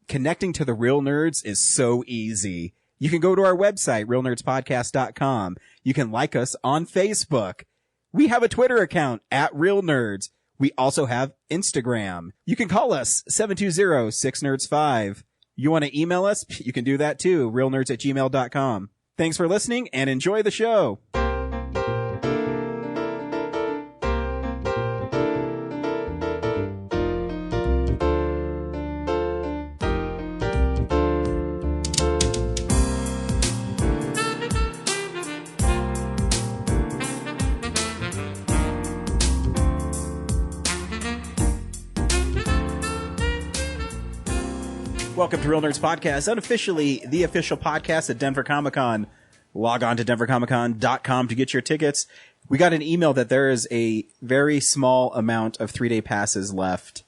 connecting to the Real Nerds is so easy. You can go to our website, realnerdspodcast.com. You can like us on Facebook. We have a Twitter account at Real Nerds. We also have Instagram. You can call us 720-6nerds5. You want to email us? You can do that too, realnerds@gmail.com. Thanks for listening and enjoy the show. Welcome to Real Nerds Podcast, unofficially the official podcast at Denver Comic Con. Log on to denvercomiccon.com to get your tickets. We got an email that there is a very small amount of 3-day passes left.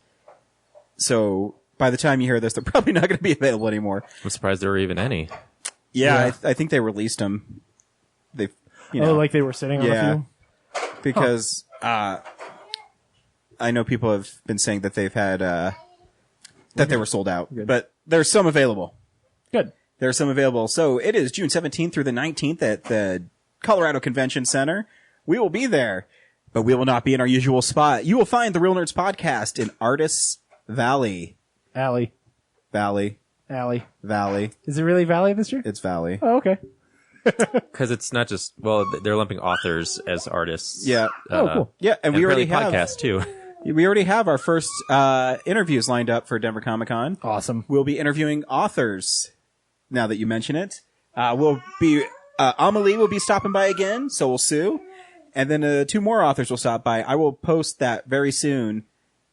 So by the time you hear this, they're probably not going to be available anymore. I'm surprised there were even any. Yeah. I think they released them. They, like they were sitting on a few? Because I know people have been saying that they've had that they were sold out. Good. But there's some available. Good. There's some available. So it is June 17th through the 19th at the Colorado Convention Center. We will be there, but we will not be in our usual spot. You will find the Real Nerds Podcast in Artists Valley. Alley. Valley. Is it really Valley this year? It's Valley. Oh, okay. Because it's not just, well, they're lumping authors as artists. Yeah. Cool. Yeah, and we already have podcasts too. We already have our first interviews lined up for Denver Comic Con. Awesome. We'll be interviewing authors. Now that you mention it, we'll be Amelie will be stopping by again. So will Sue, and then 2 more authors will stop by. I will post that very soon.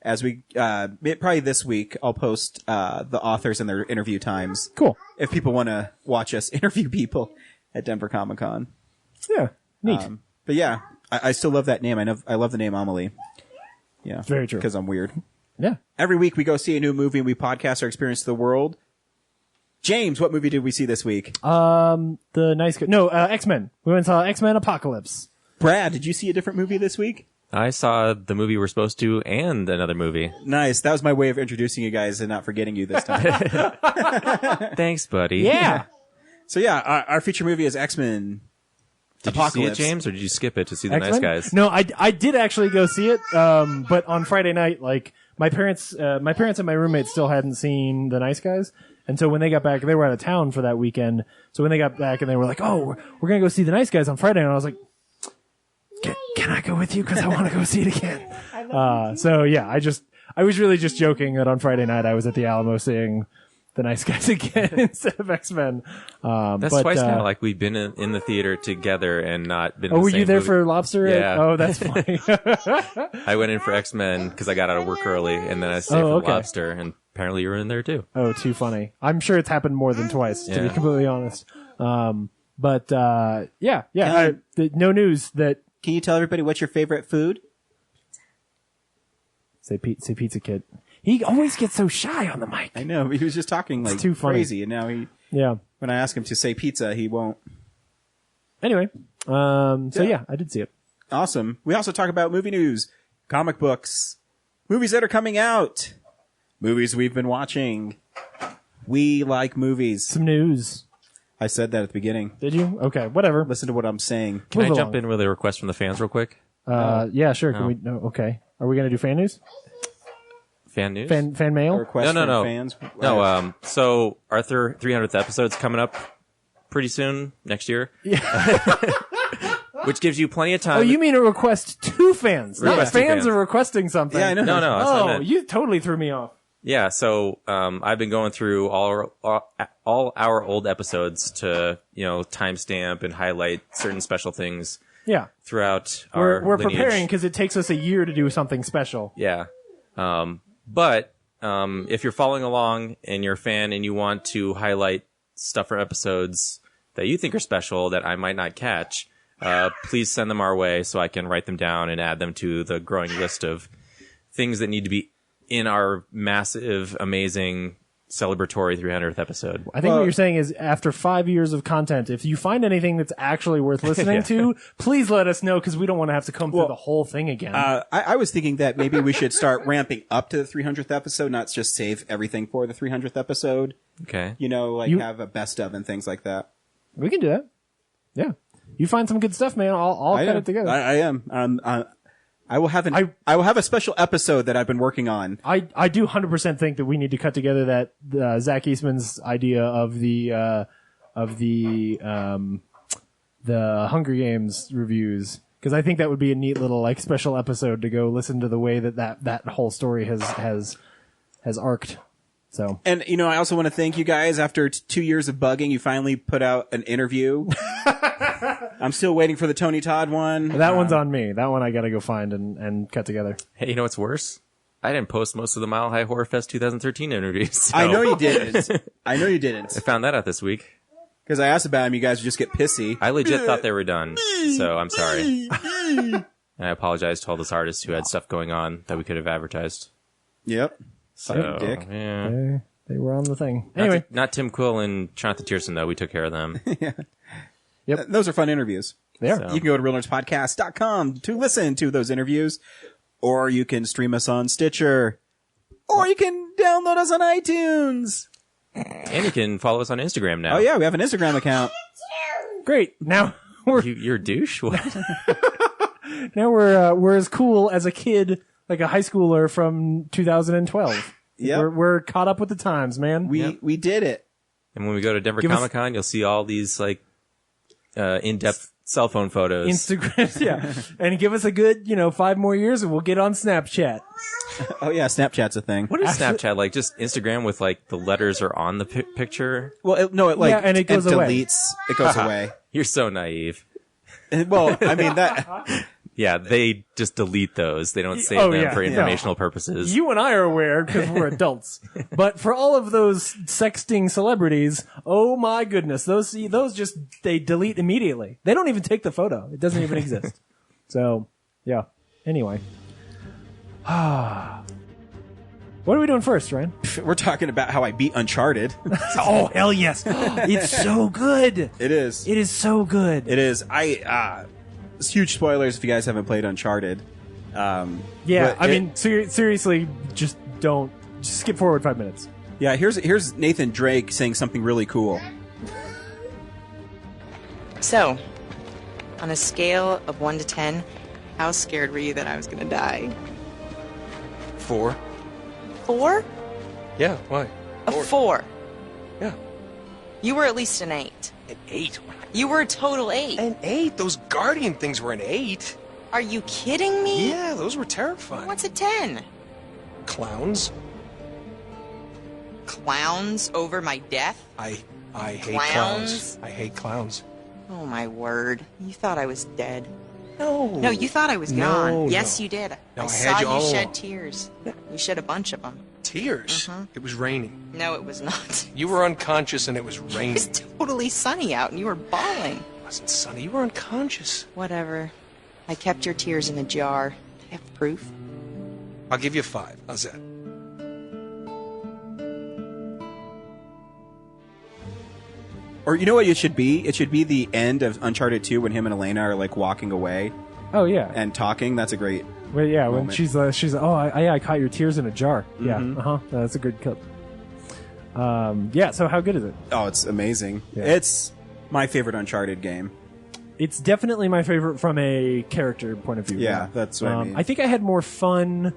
As we probably this week, I'll post the authors and their interview times. Cool. If people want to watch us interview people at Denver Comic Con. Yeah. Neat. But yeah, I still love that name. I love the name Amelie. Yeah, it's very true. Because I'm weird. Yeah. Every week we go see a new movie and we podcast our experience of the world. James, what movie did we see this week? X-Men. We went and saw X-Men Apocalypse. Brad, did you see a different movie this week? I saw the movie we're supposed to and another movie. Nice. That was my way of introducing you guys and not forgetting you this time. Thanks, buddy. Yeah. So yeah, our feature movie is X-Men Did Apocalypse. you see it, James, or did you skip it to see the X-Men? nice guys? No, I did actually go see it. But on Friday night, like my parents and my roommate still hadn't seen the Nice Guys. And so when they got back, they were out of town for that weekend. So when they got back and they were like, "Oh, we're going to go see the Nice Guys on Friday." And I was like, can I go with you? Cause I want to go see it again. So yeah, I was really just joking that on Friday night I was at the Alamo seeing the Nice Guys again instead of X-Men. That's twice now. Like we've been in the theater together and not been. Oh, in the were same you there movie. for Lobster? Yeah. Oh, that's funny. I went in for X-Men because I got out of work early, and then I stayed for okay. Lobster, and apparently you were in there too. Oh, too funny. I'm sure it's happened more than twice, to be Yeah. completely honest. No news that Can you tell everybody what's your favorite food? say Pizza Kid. He always gets so shy on the mic. I know, he was just talking like too funny. crazy, and now Yeah. when I ask him to say pizza, he won't. Anyway, I did see it. Awesome. We also talk about movie news, comic books, movies that are coming out, movies we've been watching. We like movies. Some news. I said that at the beginning. Did you? Okay, whatever. Listen to what I'm saying. Can I Move jump along. in with a request from the fans real quick? Yeah, sure. Can No. we? No, okay. Are we gonna do fan news? Fan news? Fan mail? A request No. from fans. No, so our 300th episode's coming up pretty soon, next year. Yeah. Which gives you plenty of time. Oh, you mean a request to fans? Not Request to fans fans. are requesting something. Yeah, I know. No, that's what I Oh, meant. you totally threw me off. Yeah, so I've been going through all our old episodes to, timestamp and highlight certain special things Yeah. throughout our We're lineage. preparing because it takes us a year to do something special. Yeah. But if you're following along and you're a fan and you want to highlight stuff from episodes that you think are special that I might not catch, please send them our way so I can write them down and add them to the growing list of things that need to be in our massive, amazing celebratory 300th episode. I think what you're saying is after 5 years of content, if you find anything that's actually worth listening to, please let us know because we don't want to have to come through the whole thing again. I was thinking that maybe we should start ramping up to the 300th episode, not just save everything for the 300th episode. Okay. You know, like have a best of and things like that. We can do that. Yeah. You find some good stuff, man. I'll cut it together. I am. I will have I will have a special episode that I've been working on. I do 100% think that we need to cut together that Zach Eastman's idea of the Hunger Games reviews, because I think that would be a neat little like special episode to go listen to the way that whole story has arced. So, and you know, I also want to thank you guys. After 2 years of bugging, you finally put out an interview. I'm still waiting for the Tony Todd one. That one's on me. That one I got to go find and cut together. Hey, you know what's worse? I didn't post most of the Mile High Horror Fest 2013 interviews. So. I know you didn't. I found that out this week. Because I asked about them, you guys would just get pissy. I legit thought they were done, so I'm sorry. And I apologize to all those artists who had stuff going on that we could have advertised. Yep. So, dick. Yeah. They were on the thing. Anyway. Not Tim Quill and Jonathan Tierson, though. We took care of them. Yeah. Yep. Those are fun interviews. They are. So. You can go to realnerdspodcast.com to listen to those interviews, or you can stream us on Stitcher, or you can download us on iTunes. And you can follow us on Instagram now. Oh yeah, we have an Instagram account. Great. Now You're a douche? What? now we're as cool as a kid, like a high schooler from 2012. Yeah. We're caught up with the times, man. We did it. And when we go to Denver Give us- Comic Con, you'll see all these like in-depth cell phone photos. Instagram, yeah. And give us a good, 5 more years and we'll get on Snapchat. Oh yeah, Snapchat's a thing. What is Snapchat like? Just Instagram with like the letters are on the picture? Well, it and it goes away. deletes. It goes away. You're so naive. Well, I mean that. Yeah, they just delete those. They don't save Oh, them yeah. for informational purposes. You and I are aware because we're adults. But for all of those sexting celebrities, oh my goodness, those just, they delete immediately. They don't even take the photo. It doesn't even exist. So, yeah. Anyway. What are we doing first, Ryan? We're talking about how I beat Uncharted. Oh, hell yes. It's so good. It is. It is so good. It is. It's huge spoilers if you guys haven't played Uncharted. Yeah, I mean, seriously, just skip forward 5 minutes. Yeah, here's Nathan Drake saying something really cool. So, on a scale of 1 to 10, how scared were you that I was going to die? 4. 4? Yeah, why? A 4. Yeah. You were at least an 8. An 8? You were a total 8. An 8? Those Guardian things were an 8. Are you kidding me? Yeah, those were terrifying. What's a 10? Clowns? Clowns over my death? I hate Clowns? clowns. I hate clowns. Oh my word. You thought I was dead. No. No, you thought I was No, gone. Yes, no. you did. No, I saw had you you all shed along. tears. You shed a bunch of them. Tears? It was raining. No, it was not. You were unconscious and it was It raining. was totally sunny out and you were bawling. It wasn't sunny. You were unconscious. Whatever. I kept your tears in a jar. I have proof. I'll give you 5. How's that? Or you know what it should be? It should be the end of Uncharted 2 when him and Elena are like walking away Oh, yeah. and talking. That's a great. Well, yeah, when moment. she's oh, I caught your tears in a jar. Yeah, that's a good clip. Yeah. So how good is it? Oh, it's amazing. Yeah. It's my favorite Uncharted game. It's definitely my favorite from a character point of view. Yeah, that's what I mean. I think I had more fun.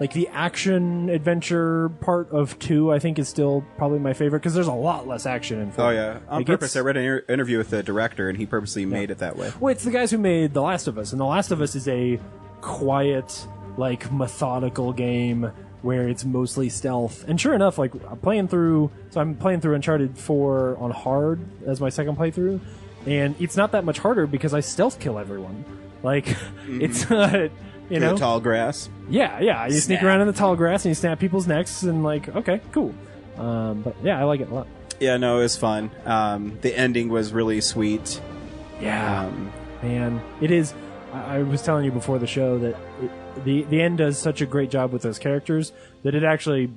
Like the action adventure part of 2, I think is still probably my favorite because there's a lot less action in 4. Oh yeah, on Like, purpose. it's- I read an interview with the director, and he purposely made it that way. Well, it's the guys who made The Last of Us, and The Last of Us is a quiet, like methodical game where it's mostly stealth. And sure enough, like I'm playing through Uncharted 4 on hard as my second playthrough, and it's not that much harder because I stealth kill everyone. Like it's not. You know, The tall grass. yeah. You sneak around in the tall grass and you snap people's necks and like, okay, cool. But yeah, I like it a lot. Yeah, no, it was fun. The ending was really sweet. Yeah, man, it is. I was telling you before the show that the end does such a great job with those characters that it actually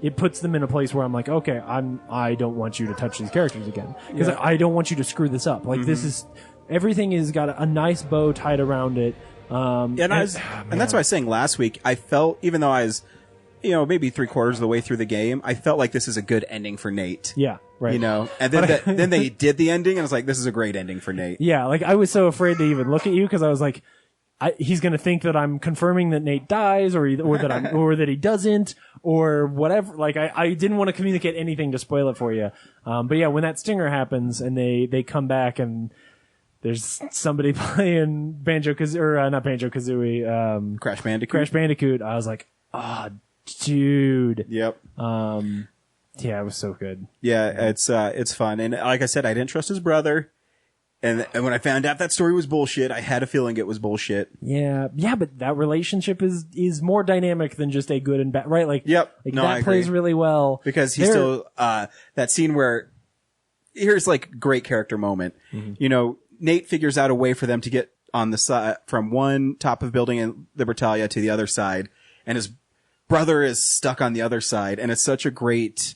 it puts them in a place where I'm like, okay, I don't want you to touch these characters again because I don't want you to screw this up. Like this is everything is got a nice bow tied around it. And that's what I was saying last week. I felt, even though I was, maybe 3/4 of the way through the game, I felt like this is a good ending for Nate. Yeah, right. And then then they did the ending, and I was like, this is a great ending for Nate. Yeah, like I was so afraid to even look at you because I was like, he's going to think that I'm confirming that Nate dies, or that or that he doesn't, or whatever. Like I didn't want to communicate anything to spoil it for you. But yeah, when that stinger happens and they come back and there's somebody playing not Banjo-Kazooie, Crash Bandicoot. Crash Bandicoot. I was like, dude. Yep. Yeah, it was so good. Yeah, it's fun. And like I said, I didn't trust his brother. And when I found out that story was bullshit, I had a feeling it was bullshit. Yeah, but that relationship is more dynamic than just a good and bad, right? Like, yep. Like No, that plays really well. Because he's still, that scene where, here's like great character moment. Nate figures out a way for them to get on the side, from one top of building in Libertalia to the other side, and his brother is stuck on the other side, and it's such a great,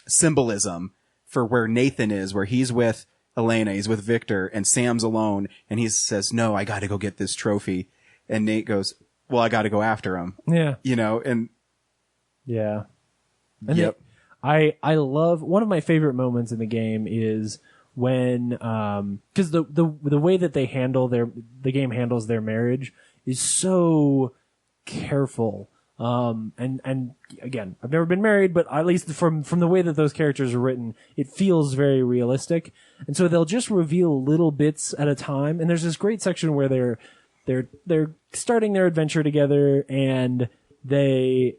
symbolism for where Nathan is, where he's with Elena, he's with Victor, and Sam's alone, and he says, no, I gotta go get this trophy. And Nate goes, well, I gotta go after him. Yeah. And yeah. And yep. I love, one of my favorite moments in the game is when, cause the way that they handle the game handles their marriage is so careful. And again, I've never been married, but at least from the way that those characters are written, it feels very realistic. And so they'll just reveal little bits at a time. And there's this great section where they're starting their adventure together, and they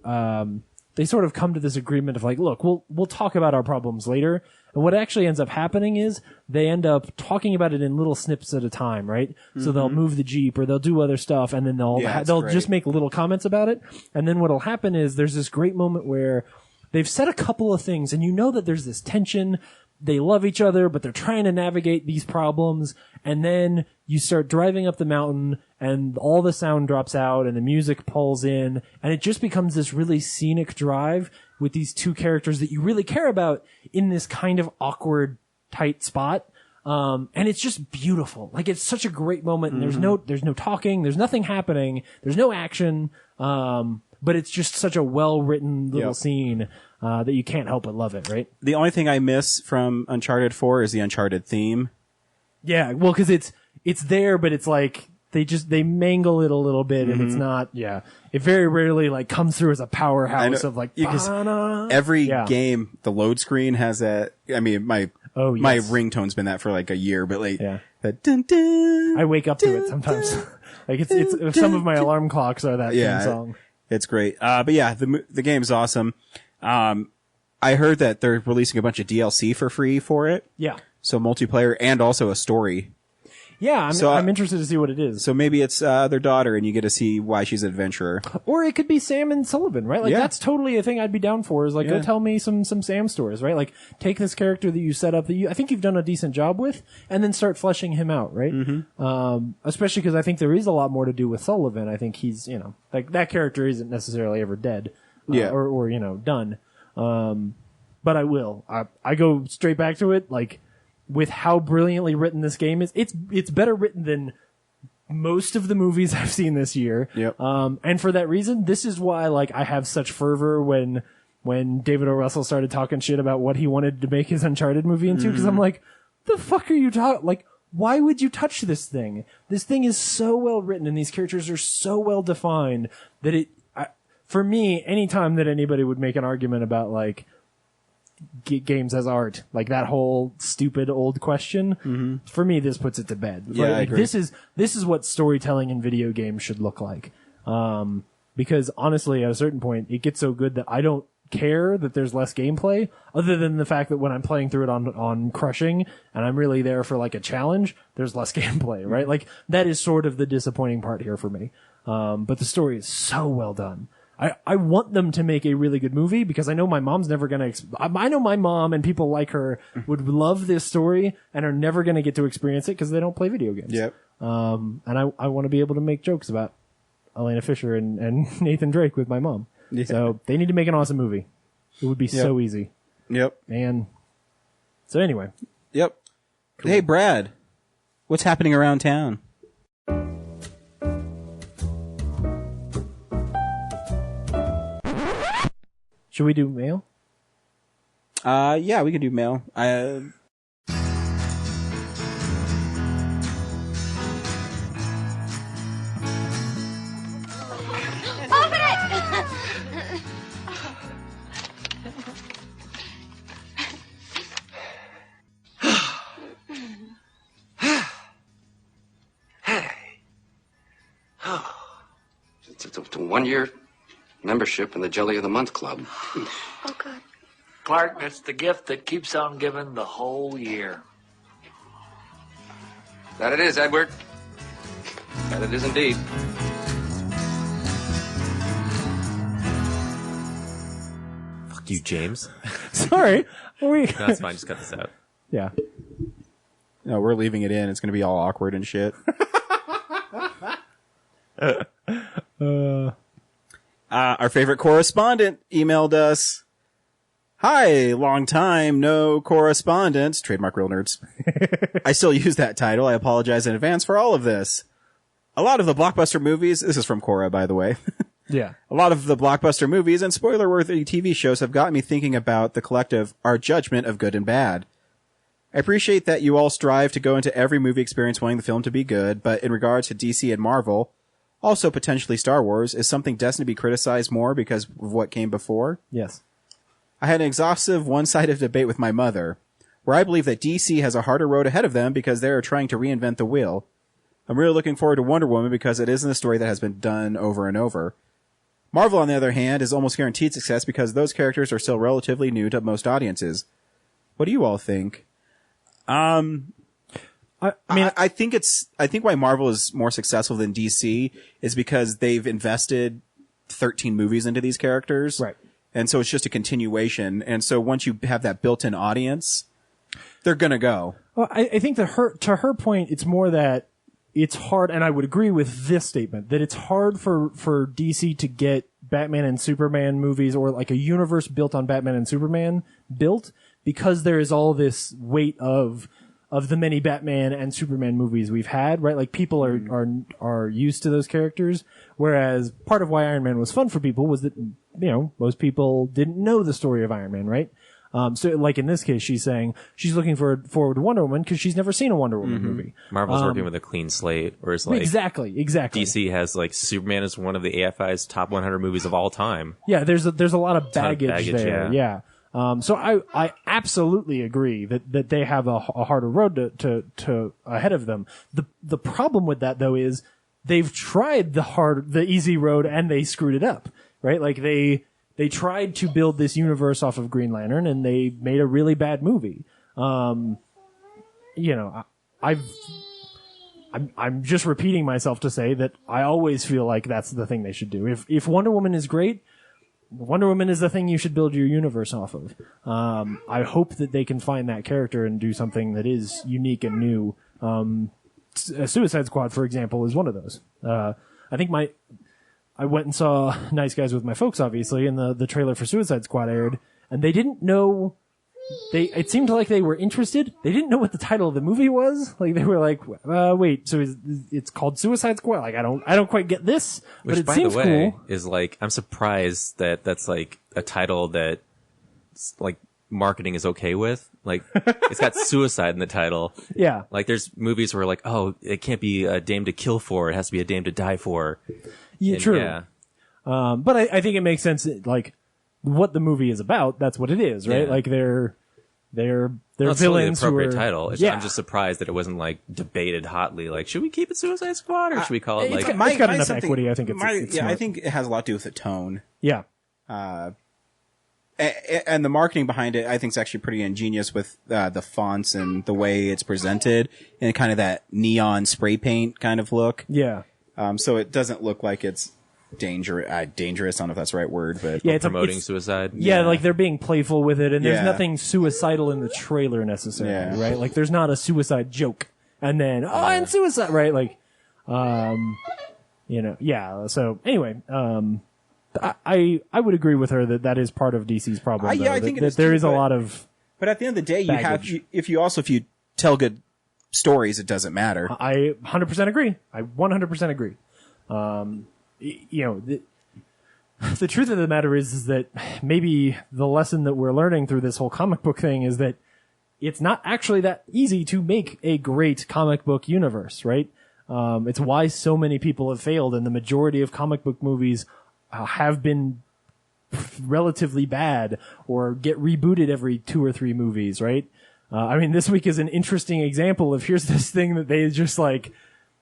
sort of come to this agreement of like, look, we'll talk about our problems later. And what actually ends up happening is they end up talking about it in little snips at a time, right? So they'll move the Jeep, or they'll do other stuff, and then they'll just make little comments about it. And then what'll happen is there's this great moment where they've said a couple of things, and you know that there's this tension. They love each other, but they're trying to navigate these problems. And then you start driving up the mountain, and all the sound drops out, and the music pulls in, and it just becomes this really scenic drive with these two characters that you really care about in this kind of awkward, tight spot. And it's just beautiful. Like, it's such a great moment, and there's no talking, there's nothing happening, there's no action, but it's just such a well-written little scene, that you can't help but love it, right? The only thing I miss from Uncharted 4 is the Uncharted theme. Yeah, well, cause it's there, but it's like, they mangle it a little bit, and it's not, it very rarely like comes through as a powerhouse of like, every game, the load screen has that. I mean, my ringtone's been that for like a year, but like, that dun, dun, I wake up to it sometimes. Like it's some of my alarm clocks are that theme song. It's great. But yeah, the game's awesome. I heard that they're releasing a bunch of DLC for free for it. Yeah. So multiplayer and also a story. Yeah, I'm interested to see what it is. So maybe it's their daughter, and you get to see why she's an adventurer. Or it could be Sam and Sullivan, right? Like that's totally a thing I'd be down for. Is like, go tell me some Sam stories, right? Like, take this character that you set up that I think you've done a decent job with, and then start fleshing him out, right? Especially because I think there is a lot more to do with Sullivan. I think he's, like that character isn't necessarily ever dead, or done. But I will. I go straight back to it, like, with how brilliantly written this game is. It's better written than most of the movies I've seen this year. Yep. And for that reason, this is why, like, I have such fervor when David O. Russell started talking shit about what he wanted to make his Uncharted movie into, because I'm like, the fuck are you talking? Like, why would you touch this thing? This thing is so well written, and these characters are so well defined that for me, anytime that anybody would make an argument about, like, games as art, like that whole stupid old question, for me, this puts it to bed. Yeah, right? I Like, agree. this is what storytelling in video games should look like. Because honestly, at a certain point, it gets so good that I don't care that there's less gameplay, other than the fact that when I'm playing through it on Crushing, and I'm really there for like a challenge, there's less gameplay, right? Like, that is sort of the disappointing part here for me. But the story is so well done. I want them to make a really good movie, because I know my mom's never gonna, I know my mom and people like her would love this story and are never gonna get to experience it because they don't play video games. Yep. And I want to be able to make jokes about Elena Fisher and Nathan Drake with my mom. Yeah. So they need to make an awesome movie. It would be so easy, Yep. man. So anyway, Yep. Hey, Brad, what's happening around town? should we do mail? Yeah, we can do mail. Open it! It's a 1-year membership in the Jelly of the Month Club. Oh, good. Clark, it's the gift that keeps on giving the whole year. That it is, Edward. That it is indeed. Fuck you, James. Sorry, we. No, it's fine. Just cut this out. Yeah. No, we're leaving it in. It's going to be all awkward and shit. Our favorite correspondent emailed us. Hi, long time no correspondence. Trademark Real Nerds. I still use that title. I apologize in advance for all of this. A lot of the blockbuster movies, this is from Cora, by the way. Yeah. A lot of the blockbuster movies and spoiler-worthy TV shows have got me thinking about the collective, our judgment of good and bad. I appreciate that you all strive to go into every movie experience wanting the film to be good, but in regards to DC and Marvel, also potentially Star Wars, is something destined to be criticized more because of what came before? Yes. I had an exhaustive, one-sided debate with my mother, where I believe that DC has a harder road ahead of them because they are trying to reinvent the wheel. I'm really looking forward to Wonder Woman because it isn't a story that has been done over and over. Marvel, on the other hand, is almost guaranteed success because those characters are still relatively new to most audiences. What do you all think? I mean, I think why Marvel is more successful than DC is because they've invested 13 movies into these characters. Right. And so it's just a continuation. And so once you have that built-in audience, they're gonna go. well, I think that to her point, it's more that it's hard, and I would agree with this statement, that it's hard for DC to get Batman and Superman movies or like a universe built on Batman and Superman built because there is all this weight of the many Batman and Superman movies we've had, right? Like people are used to those characters, whereas part of why Iron Man was fun for people was that, most people didn't know the story of Iron Man, right? So like in this case, she's saying she's looking forward to Wonder Woman because she's never seen a Wonder Woman movie. Marvel's working with a clean slate, whereas like Exactly. DC has like Superman is one of the AFI's top 100 movies of all time. Yeah, there's a lot of baggage there. yeah. So I absolutely agree that they have a harder road to ahead of them. The problem with that though is they've tried the easy road and they screwed it up, right? Like they tried to build this universe off of Green Lantern and they made a really bad movie. I'm just repeating myself to say that I always feel like that's the thing they should do. If Wonder Woman is great, Wonder Woman is the thing you should build your universe off of. I hope that they can find that character and do something that is unique and new. Suicide Squad, for example, is one of those. I think I went and saw Nice Guys with my folks, obviously, and the trailer for Suicide Squad aired, and they didn't know. It seemed like they were interested. They didn't know what the title of the movie was. Like they were like, "Wait, so it's called Suicide Squad?" Like I don't quite get this, Which, but it by seems the way, cool. is like I'm surprised that that's like a title that like marketing is okay with. Like it's got suicide in the title. Yeah, Like there's movies where like, oh, it can't be a dame to kill for; it has to be a dame to die for. yeah, And, true. Yeah. But I think it makes sense. Like what the movie is about, that's what it is, right? Yeah. Like they're Well, it's totally the villains who appropriate are, title. Yeah. I'm just surprised that it wasn't like debated hotly. Like, should we keep it Suicide Squad or should we call it it's like? got- it's got enough equity. I think it's I smart. think it has a lot to do with the tone. Yeah. And the marketing behind it, I think, is actually pretty ingenious with the fonts and the way it's presented and kind of that neon spray paint kind of look. Yeah. So it doesn't look like it's dangerous. I don't know if that's the right word, but Yeah, it's promoting it's- suicide. Yeah, like they're being playful with it, and there's Yeah. nothing suicidal in the trailer necessarily, Yeah. right? Like there's not a suicide joke, and then and suicide, right? Like, yeah. So anyway, I would agree with her that is part of DC's problem. Yeah, though, I think that it is there too, is a but- lot of. But at the end of the day, Baggage. if you tell good stories, it doesn't matter. I 100% agree. I 100% agree. The truth of the matter is that maybe the lesson that we're learning through this whole comic book thing is that it's not actually that easy to make a great comic book universe, right? It's why so many people have failed, and the majority of comic book movies have been relatively bad or get rebooted every 2 or 3 movies, right? This week is an interesting example of here's this thing that they just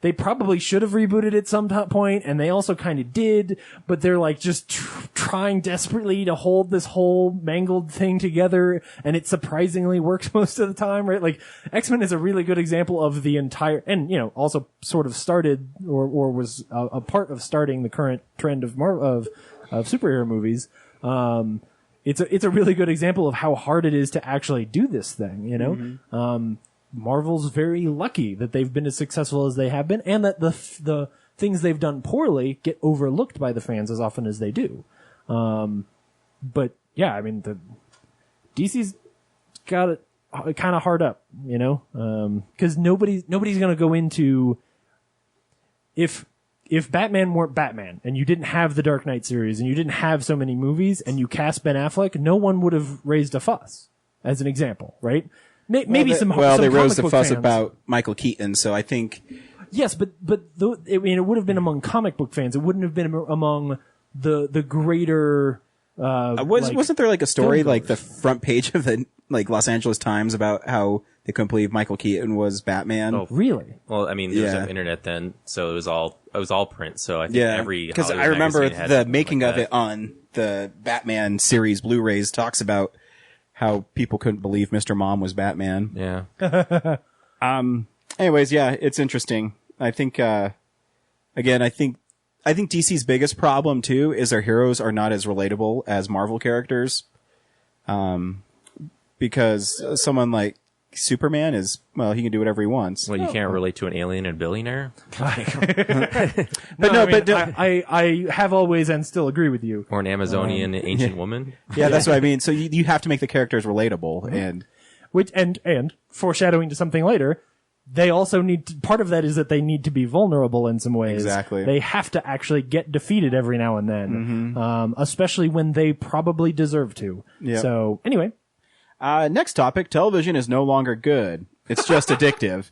they probably should have rebooted at some point, and they also kind of did, but they're just trying desperately to hold this whole mangled thing together, and it surprisingly works most of the time, right? X-Men is a really good example of the entire, and also sort of started or was a part of starting the current trend of superhero movies. It's a really good example of how hard it is to actually do this thing, Marvel's very lucky that they've been as successful as they have been, and that the things they've done poorly get overlooked by the fans as often as they do. But yeah, the DC's got it kind of hard up, because nobody's going to go into if Batman weren't Batman and you didn't have the Dark Knight series and you didn't have so many movies and you cast Ben Affleck, no one would have raised a fuss, as an example, right? Maybe some they comic raised a book fuss fans. about Michael Keaton, so I think Yes, but it would have been among comic book fans. It wouldn't have been among the greater. wasn't there a story film the front page of the Los Angeles Times about how they couldn't believe Michael Keaton was Batman? Oh, Really? Well, there was no Yeah. internet then, so it was all print. So I think Yeah, every because Hollywood I remember magazine had the something making like of that. it on the Batman series Blu-rays talks about how people couldn't believe Mr. Mom was Batman. Yeah. Anyways, yeah, it's interesting. I think, again, I think DC's biggest problem too is their heroes are not as relatable as Marvel characters. Because someone like Superman is, well, he can do whatever he wants. Well, you can't relate to an alien and billionaire I have always and still agree with you. or an Amazonian ancient woman. Yeah, that's what I mean. So you have to make the characters relatable, and Which and foreshadowing to something later, they also part of that is that they need to be vulnerable in some ways. Exactly. They have to actually get defeated every now and then, especially when they probably deserve to. Yep. So anyway, next topic, television is no longer good. It's just addictive.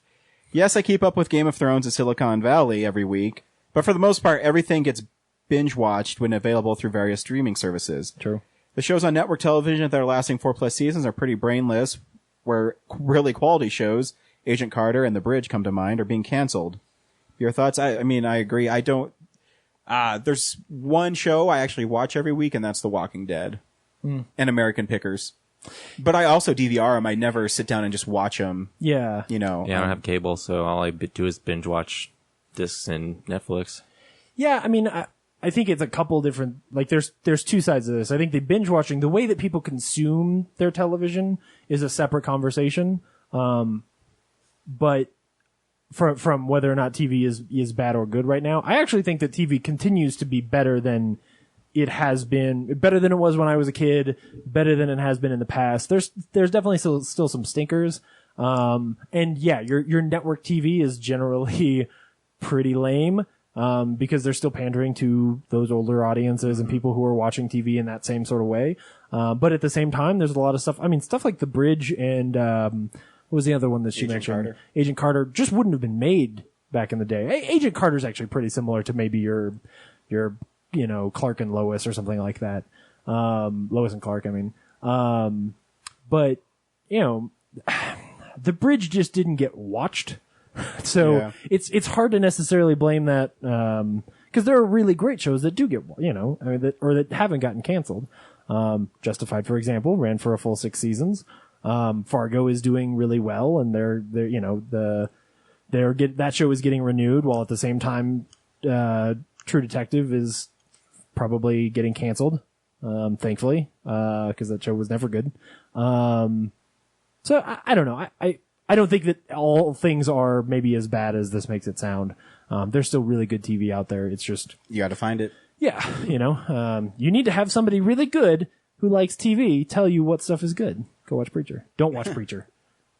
Yes, I keep up with Game of Thrones and Silicon Valley every week, but for the most part, everything gets binge-watched when available through various streaming services. true. The shows on network television that are lasting 4+ seasons are pretty brainless, where really quality shows, Agent Carter and The Bridge come to mind, are being canceled. Your thoughts? I agree. I don't... there's one show I actually watch every week, and that's The Walking Dead and American Pickers. But I also DVR them. I never sit down and just watch them, Yeah. Yeah, I don't have cable, so all I do is binge watch discs and Netflix. Yeah, I think it's a couple different, there's two sides of this. I think the binge watching, the way that people consume their television is a separate conversation. But from whether or not TV is bad or good right now, I actually think that TV continues to be better than it has been, better than it was when I was a kid, better than it has been in the past. There's definitely still some stinkers. And yeah, your network TV is generally pretty lame. Because they're still pandering to those older audiences and people who are watching TV in that same sort of way. But at the same time, there's a lot of stuff. Stuff like The Bridge and, what was the other one that she mentioned? Carter. Agent Carter just wouldn't have been made back in the day. Agent Carter's actually pretty similar to maybe your, Clark and Lois or something like that. Lois and Clark, but, The Bridge just didn't get watched. So Yeah. it's hard to necessarily blame that, because there are really great shows that do get, that haven't gotten canceled. Justified, for example, ran for a full 6 seasons. Fargo is doing really well, and that show is getting renewed, while at the same time, True Detective is probably getting canceled. Thankfully, because that show was never good. So I don't know. I don't think that all things are maybe as bad as this makes it sound. There's still really good TV out there. It's just, You got to find it. Yeah, you need to have somebody really good who likes TV tell you what stuff is good. Go watch Preacher. Don't watch Preacher.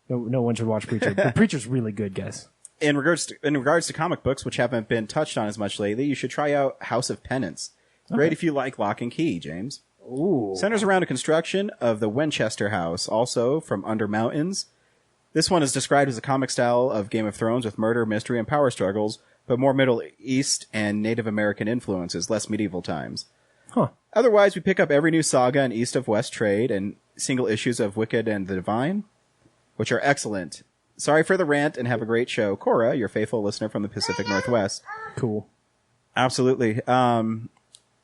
No one should watch Preacher. But Preacher's really good, guys. In regards to comic books, which haven't been touched on as much lately, you should try out House of Penance. It's great if you like Lock and Key, James. Ooh. Centers around a construction of the Winchester House, also from Under Mountains. This one is described as a comic style of Game of Thrones with murder, mystery, and power struggles, but more Middle East and Native American influences, less medieval times. Huh. Otherwise, we pick up every new saga in East of West trade and single issues of Wicked and the Divine, which are excellent. Sorry for the rant and have a great show. Cora, your faithful listener from the Pacific Northwest. Cool. Absolutely. We'll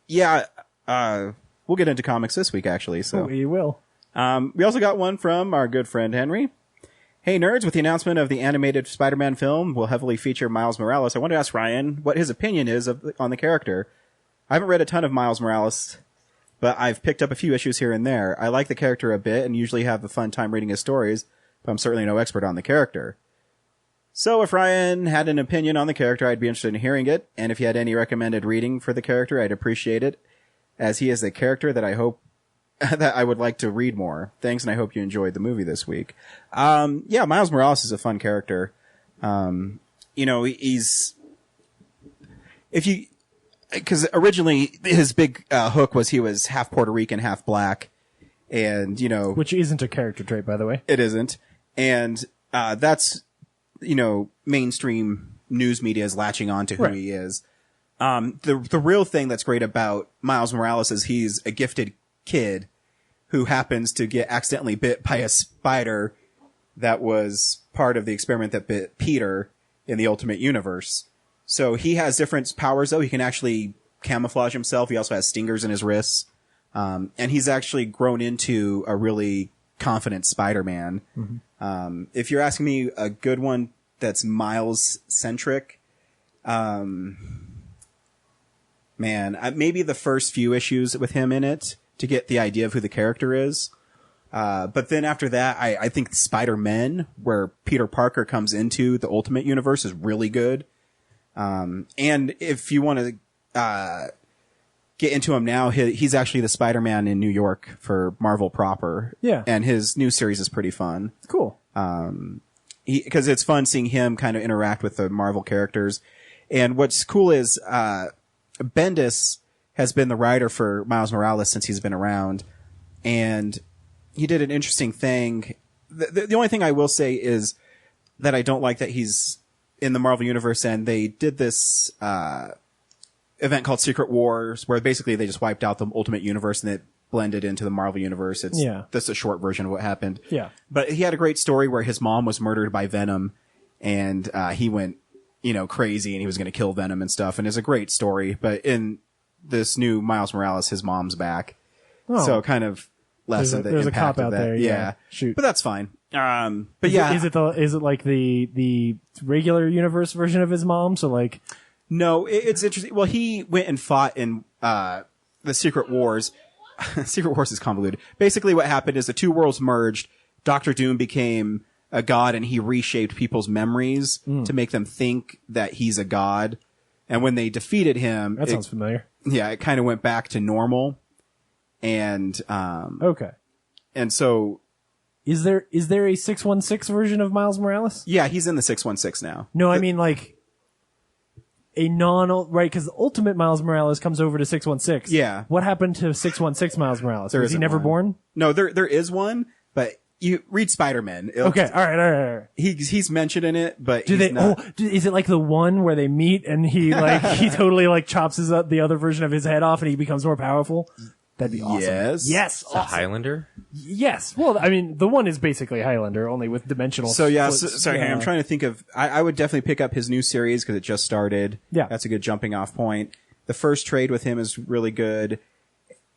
get into comics this week, actually. So we will. We also got one from our good friend Henry. Hey, nerds, with the announcement of the animated Spider-Man film will heavily feature Miles Morales, I want to ask Ryan what his opinion is on the character. I haven't read a ton of Miles Morales, but I've picked up a few issues here and there. I like the character a bit and usually have a fun time reading his stories, but I'm certainly no expert on the character. So if Ryan had an opinion on the character, I'd be interested in hearing it, and if he had any recommended reading for the character, I'd appreciate it, as he is a character that I hope that I would like to read more. Thanks, and I hope you enjoyed the movie this week. Miles Morales is a fun character. Because originally his big hook was he was half Puerto Rican, half black, and which isn't a character trait, by the way. It isn't, and that's mainstream news media is latching on to who he is. The real thing that's great about Miles Morales is he's a gifted kid who happens to get accidentally bit by a spider that was part of the experiment that bit Peter in the Ultimate Universe. So he has different powers, though. He can actually camouflage himself. He also has stingers in his wrists. And he's actually grown into a really confident Spider-Man. Mm-hmm. If you're asking me a good one that's Miles-centric, maybe the first few issues with him in it to get the idea of who the character is. But then after that, I think Spider-Man, where Peter Parker comes into the Ultimate Universe, is really good. And if you want to get into him now, he's actually the Spider-Man in New York for Marvel proper. Yeah. And his new series is pretty fun. Cool. Because it's fun seeing him kind of interact with the Marvel characters. And what's cool is Bendis has been the writer for Miles Morales since he's been around. And he did an interesting thing. The only thing I will say is that I don't like that he's in the Marvel Universe, and they did this event called Secret Wars, where basically they just wiped out the Ultimate Universe and it blended into the Marvel Universe. That's a short version of what happened. Yeah. But he had a great story where his mom was murdered by Venom, and he went, crazy, and he was going to kill Venom and stuff. And it's a great story. But in this new Miles Morales, his mom's back. Oh. So kind of lessen the there's impact a cop of out that. there. Yeah. Shoot. But that's fine. But is it like the regular universe version of his mom? So like, no, it's interesting. Well, he went and fought in the Secret Wars. Secret Wars is convoluted. Basically, what happened is the two worlds merged. Dr. Doom became a god, and he reshaped people's memories to make them think that he's a god. And when they defeated him, that sounds familiar. Yeah, it kind of went back to normal. And okay. And so, is there a 616 version of Miles Morales? Yeah, he's in the 616 now. No, I mean like a right? Because the Ultimate Miles Morales comes over to 616. Yeah. What happened to 616 Miles Morales? Was he never born? No, there is one, but you read Spider-Man. Okay, all right. He's mentioned in it, but is it like the one where they meet and he he totally chops the other version of his head off and he becomes more powerful? That'd be awesome. Yes. Awesome. A Highlander? Yes. Well, I mean, the one is basically Highlander, only with dimensional. So sorry, I'm trying to think of. I would definitely pick up his new series because it just started. Yeah, that's a good jumping off point. The first trade with him is really good,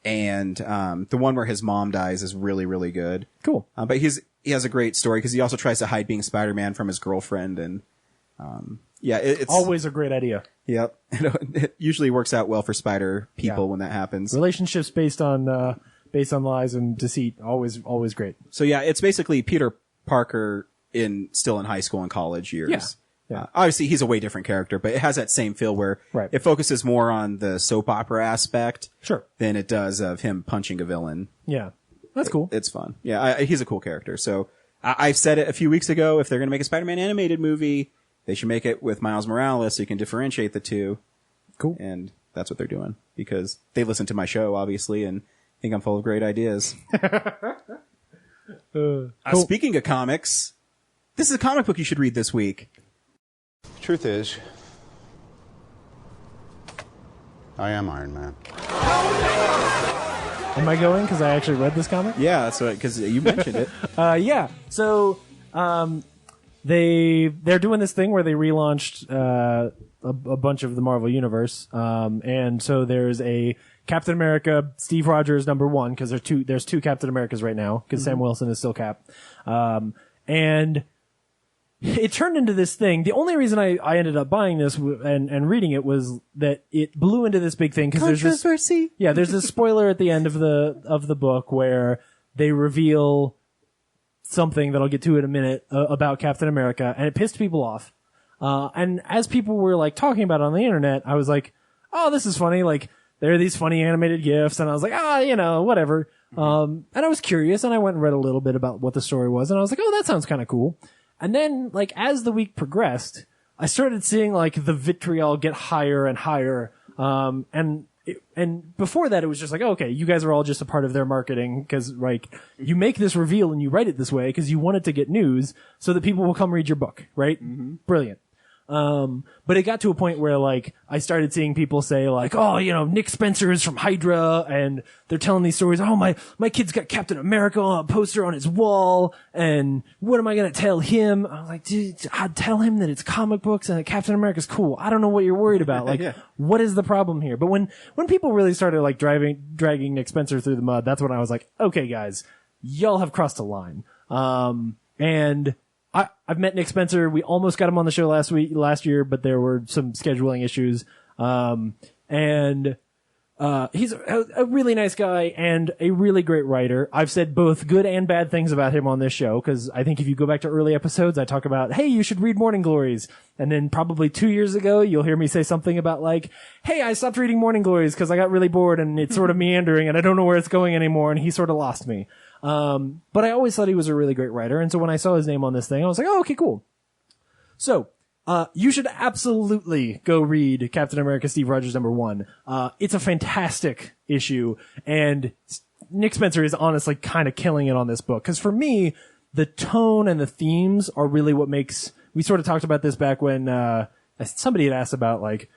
and the one where his mom dies is really, really good. Cool. But he has a great story because he also tries to hide being Spider-Man from his girlfriend, and it's always a great idea. Yep. It usually works out well for Spider people when that happens. Relationships based on lies and deceit, always great. So yeah, it's basically Peter Parker still in high school and college years. Obviously, he's a way different character, but it has that same feel where Right. it focuses more on the soap opera aspect Sure. than it does of him punching a villain. Yeah. That's cool. It's fun. Yeah, he's a cool character. So I've said it a few weeks ago. If they're going to make a Spider-Man animated movie, they should make it with Miles Morales so you can differentiate the two. Cool. And that's what they're doing because they listen to my show, obviously, and think I'm full of great ideas. Cool. Speaking of comics, this is a comic book you should read this week. Truth is, I am Iron Man. Am I going? Because I actually read this comic? Yeah, that's what, because you mentioned it. Yeah. So, they're doing this thing where they relaunched, a bunch of the Marvel Universe. And so there's a Captain America, Steve Rogers #1, because there's two Captain Americas right now, because Sam Wilson is still Cap. And it turned into this thing. The only reason I ended up buying this and reading it was that it blew into this big thing, because there's this spoiler at the end of the book where they reveal something that I'll get to in a minute about Captain America, and it pissed people off. And as people were like talking about it on the internet, I was like, oh, this is funny. Like, there are these funny animated GIFs, and I was like, whatever. And I was curious, and I went and read a little bit about what the story was, and I was like, oh, that sounds kind of cool. And then, like, as the week progressed, I started seeing, like, the vitriol get higher and higher. And before that, it was just like, oh, okay, you guys are all just a part of their marketing, because, like, you make this reveal and you write it this way because you want it to get news so that people will come read your book, right? Brilliant. But it got to a point where, like, I started seeing people say, like, oh, Nick Spencer is from Hydra, and they're telling these stories. Oh, my kid's got Captain America on a poster on his wall, and what am I gonna tell him? I was like, dude, I'd tell him that it's comic books and that Captain America's cool. I don't know what you're worried about. Like, what is the problem here? But when people really started, like, dragging Nick Spencer through the mud, that's when I was like, okay, guys, y'all have crossed a line. And I've met Nick Spencer. We almost got him on the show last year, but there were some scheduling issues. He's a really nice guy and a really great writer. I've said both good and bad things about him on this show, because I think if you go back to early episodes, I talk about, hey, you should read Morning Glories. And then probably 2 years ago, you'll hear me say something about, like, hey, I stopped reading Morning Glories because I got really bored and it's sort of meandering and I don't know where it's going anymore, and he sort of lost me. But I always thought he was a really great writer, and so when I saw his name on this thing, I was like, oh, okay, cool. So, you should absolutely go read Captain America Steve Rogers #1. It's a fantastic issue, and Nick Spencer is honestly kind of killing it on this book, because for me, the tone and the themes are really what makes, we sort of talked about this back when, somebody had asked about, like,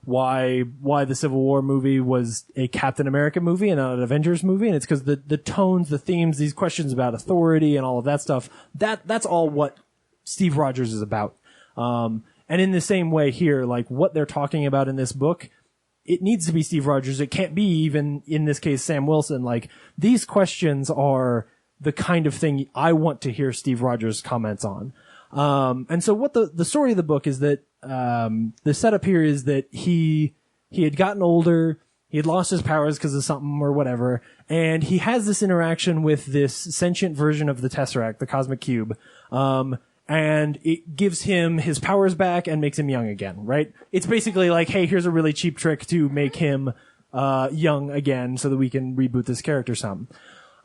why the Civil War movie was a Captain America movie and not an Avengers movie, and it's because the tones, the themes, these questions about authority and all of that stuff, that's all what Steve Rogers is about. And in the same way here, like, what they're talking about in this book, it needs to be Steve Rogers. It can't be, even in this case, Sam Wilson. Like, these questions are the kind of thing I want to hear Steve Rogers comments on. And so what the story of the book is that, the setup here is that he had gotten older, he had lost his powers because of something or whatever, and he has this interaction with this sentient version of the Tesseract, the Cosmic Cube, and it gives him his powers back and makes him young again, right? It's basically like, hey, here's a really cheap trick to make him, young again so that we can reboot this character some.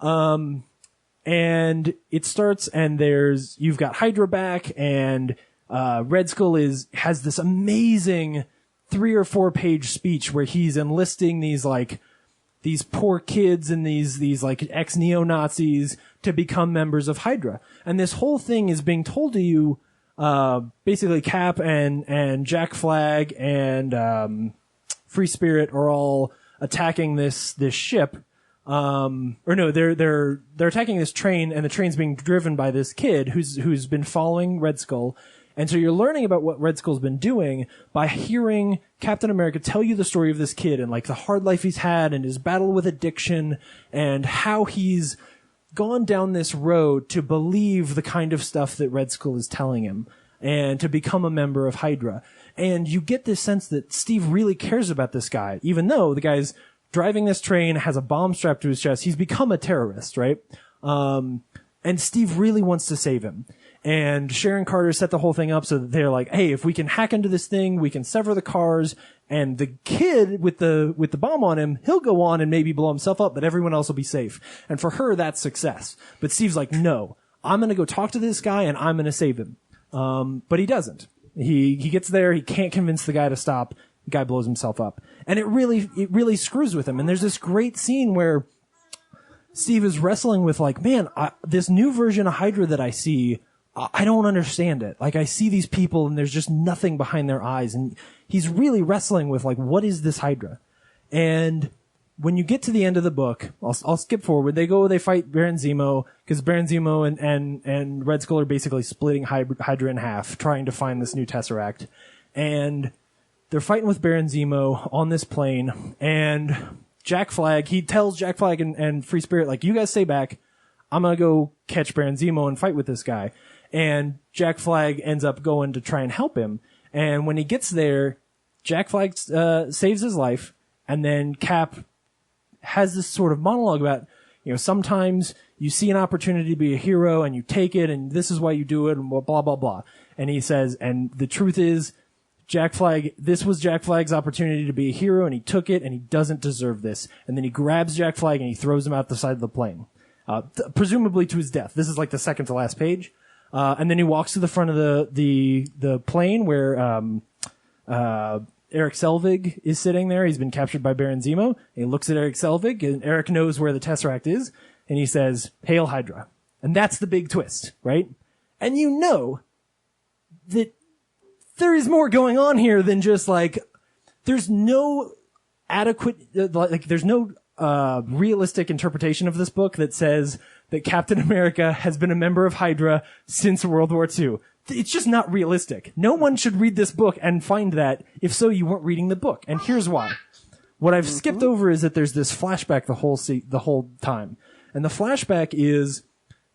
And it starts, and you've got Hydra back, and Red Skull has this amazing 3 or 4 page speech where he's enlisting these poor kids and these like ex neo-Nazis to become members of Hydra. And this whole thing is being told to you, basically Cap and Jack Flag and Free Spirit are all attacking this ship. They're attacking this train, and the train's being driven by this kid who's been following Red Skull. And so you're learning about what Red Skull's been doing by hearing Captain America tell you the story of this kid and, like, the hard life he's had and his battle with addiction and how he's gone down this road to believe the kind of stuff that Red Skull is telling him and to become a member of Hydra. And you get this sense that Steve really cares about this guy, even though the guy's driving this train, has a bomb strapped to his chest. He's become a terrorist, right? And Steve really wants to save him. And Sharon Carter set the whole thing up so that they're like, hey, if we can hack into this thing, we can sever the cars, and the kid with the bomb on him, he'll go on and maybe blow himself up, but everyone else will be safe. And for her, that's success. But Steve's like, no, I'm going to go talk to this guy and I'm going to save him. But he doesn't. He gets there, he can't convince the guy to stop. The guy blows himself up. And it really screws with him. And there's this great scene where Steve is wrestling with like, man, this new version of Hydra that I see, I don't understand it. Like, I see these people and there's just nothing behind their eyes. And he's really wrestling with like, what is this Hydra? And when you get to the end of the book, I'll skip forward. They fight Baron Zemo, because Baron Zemo and Red Skull are basically splitting Hydra in half, trying to find this new Tesseract. And they're fighting with Baron Zemo on this plane, and Jack Flag, he tells Jack Flag and Free Spirit, like, you guys stay back. I'm gonna go catch Baron Zemo and fight with this guy. And Jack Flag ends up going to try and help him. And when he gets there, Jack Flag saves his life, and then Cap has this sort of monologue about, sometimes you see an opportunity to be a hero and you take it, and this is why you do it, and blah, blah, blah. And he says, and the truth is, this was Jack Flag's opportunity to be a hero, and he took it, and he doesn't deserve this. And then he grabs Jack Flag and he throws him out the side of the plane, presumably to his death. This is like the second to last page. And then he walks to the front of the plane where Eric Selvig is sitting there. He's been captured by Baron Zemo. And he looks at Eric Selvig, and Eric knows where the Tesseract is, and he says, "Hail Hydra." And that's the big twist, right? And you know that there is more going on here than just like, there's no adequate, there's no realistic interpretation of this book that says that Captain America has been a member of Hydra since World War II. It's just not realistic. No one should read this book and find that. If so, you weren't reading the book. And here's why. What I've skipped over is that there's this flashback the whole time. And the flashback is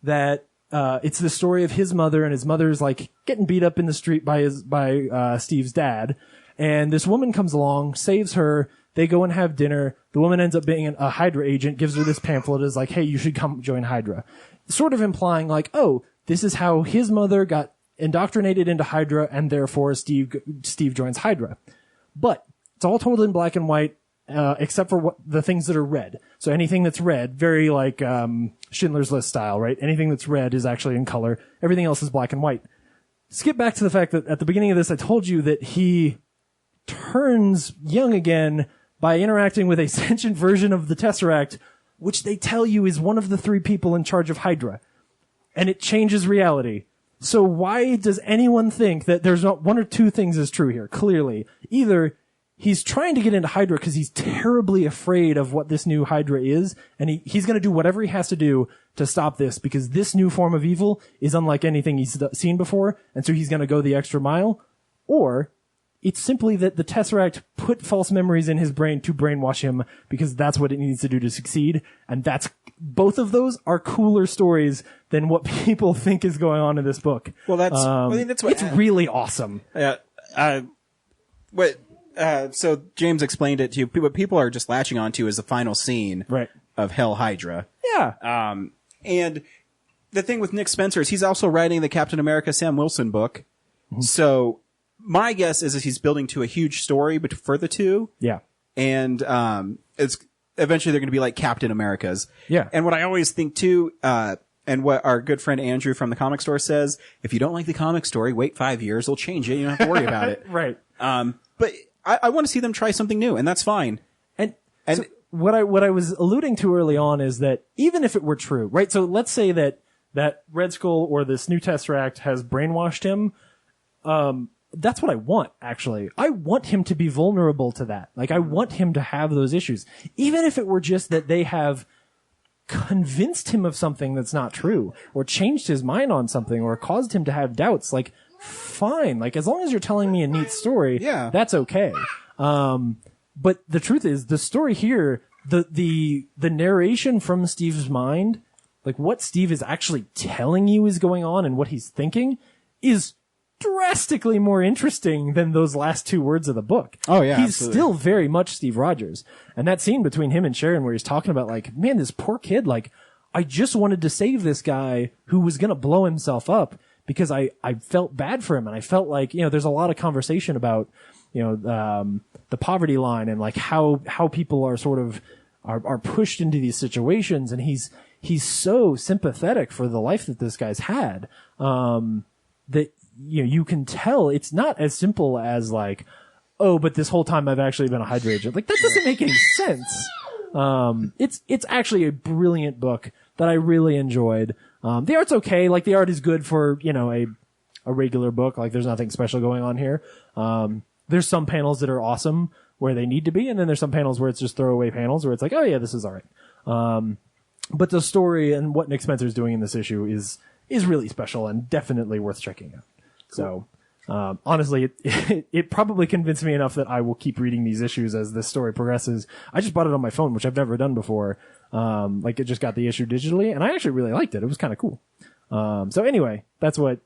that it's the story of his mother, and his mother's like getting beat up in the street by Steve's dad. And this woman comes along, saves her. They go and have dinner. The woman ends up being a Hydra agent, gives her this pamphlet, is like, hey, you should come join Hydra. Sort of implying like, oh, this is how his mother got indoctrinated into Hydra, and therefore Steve joins Hydra. But it's all told in black and white, except for the things that are red. So anything that's red, very like Schindler's List style, right? Anything that's red is actually in color. Everything else is black and white. Skip back to the fact that at the beginning of this, I told you that he turns young again by interacting with a sentient version of the Tesseract, which they tell you is one of the 3 people in charge of Hydra. And it changes reality. So why does anyone think that there's not one or two things is true here? Clearly, either he's trying to get into Hydra because he's terribly afraid of what this new Hydra is, and he's going to do whatever he has to do to stop this, because this new form of evil is unlike anything he's seen before, and so he's going to go the extra mile. Or it's simply that the Tesseract put false memories in his brain to brainwash him, because that's what it needs to do to succeed. And both of those are cooler stories than what people think is going on in this book. Well, that's it's really awesome. Yeah. So James explained it to you. What people are just latching onto is the final scene of Hell Hydra. Yeah. And the thing with Nick Spencer is he's also writing the Captain America Sam Wilson book. Mm-hmm. So my guess is that he's building to a huge story for the two. Yeah. And it's eventually they're going to be like Captain Americas. Yeah. And what I always think too, and what our good friend Andrew from the comic store says, if you don't like the comic story, wait 5 years, they'll change it. You don't have to worry about it. Right. But I want to see them try something new, and that's fine. And so what I was alluding to early on is that even if it were true, right? So let's say that Red Skull or this new Tesseract has brainwashed him. That's what I want, actually. I want him to be vulnerable to that. Like, I want him to have those issues. Even if it were just that they have convinced him of something that's not true, or changed his mind on something, or caused him to have doubts, like, fine. Like, as long as you're telling me a neat story, that's okay. But the truth is, the story here, the narration from Steve's mind, like what Steve is actually telling you is going on and what he's thinking, is drastically more interesting than those last 2 words of the book. Oh yeah, he's still very much Steve Rogers. And that scene between him and Sharon where he's talking about like, man, this poor kid, like, I just wanted to save this guy who was going to blow himself up because I felt bad for him, and I felt like, there's a lot of conversation about, the poverty line and like how people are sort of are pushed into these situations, and he's so sympathetic for the life that this guy's had, that, you can tell it's not as simple as like, oh, but this whole time I've actually been a Hydra agent. Like, that doesn't make any sense. It's actually a brilliant book that I really enjoyed. The art's okay. Like, the art is good for, a regular book. Like, there's nothing special going on here. There's some panels that are awesome where they need to be, and then there's some panels where it's just throwaway panels where it's like, oh yeah, this is all right. But the story and what Nick Spencer's doing in this issue is really special and definitely worth checking out. Cool. So, honestly, it probably convinced me enough that I will keep reading these issues as this story progresses. I just bought it on my phone, which I've never done before. It just got the issue digitally, and I actually really liked it. It was kind of cool. So anyway, that's what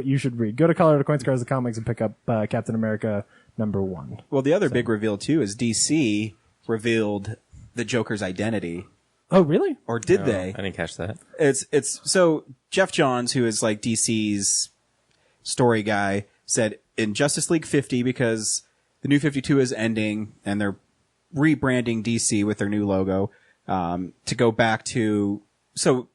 you should read. Go to Colorado Coins, Cards, the Comics, and pick up Captain America #1. Well, the other big reveal too is DC revealed the Joker's identity. Oh, really? Or did No, they? I didn't catch that. It's so Jeff Johns, who is like DC's story guy, said in Justice League 50, because the New 52 is ending and they're rebranding DC with their new logo, to go back to, so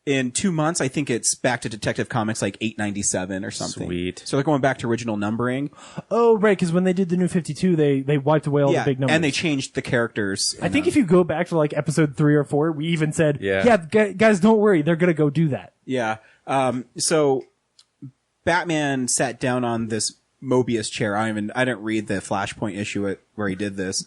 in 2 months, I think it's back to Detective Comics like 897 or something. Sweet. So they're going back to original numbering. Oh, right, because when they did the New 52, they wiped away all the big numbers. And they changed the characters. I think if you go back to like episode 3 or 4, we even said, guys, don't worry, they're gonna go do that. Yeah. So Batman sat down on this Mobius chair. I didn't read the Flashpoint issue where he did this,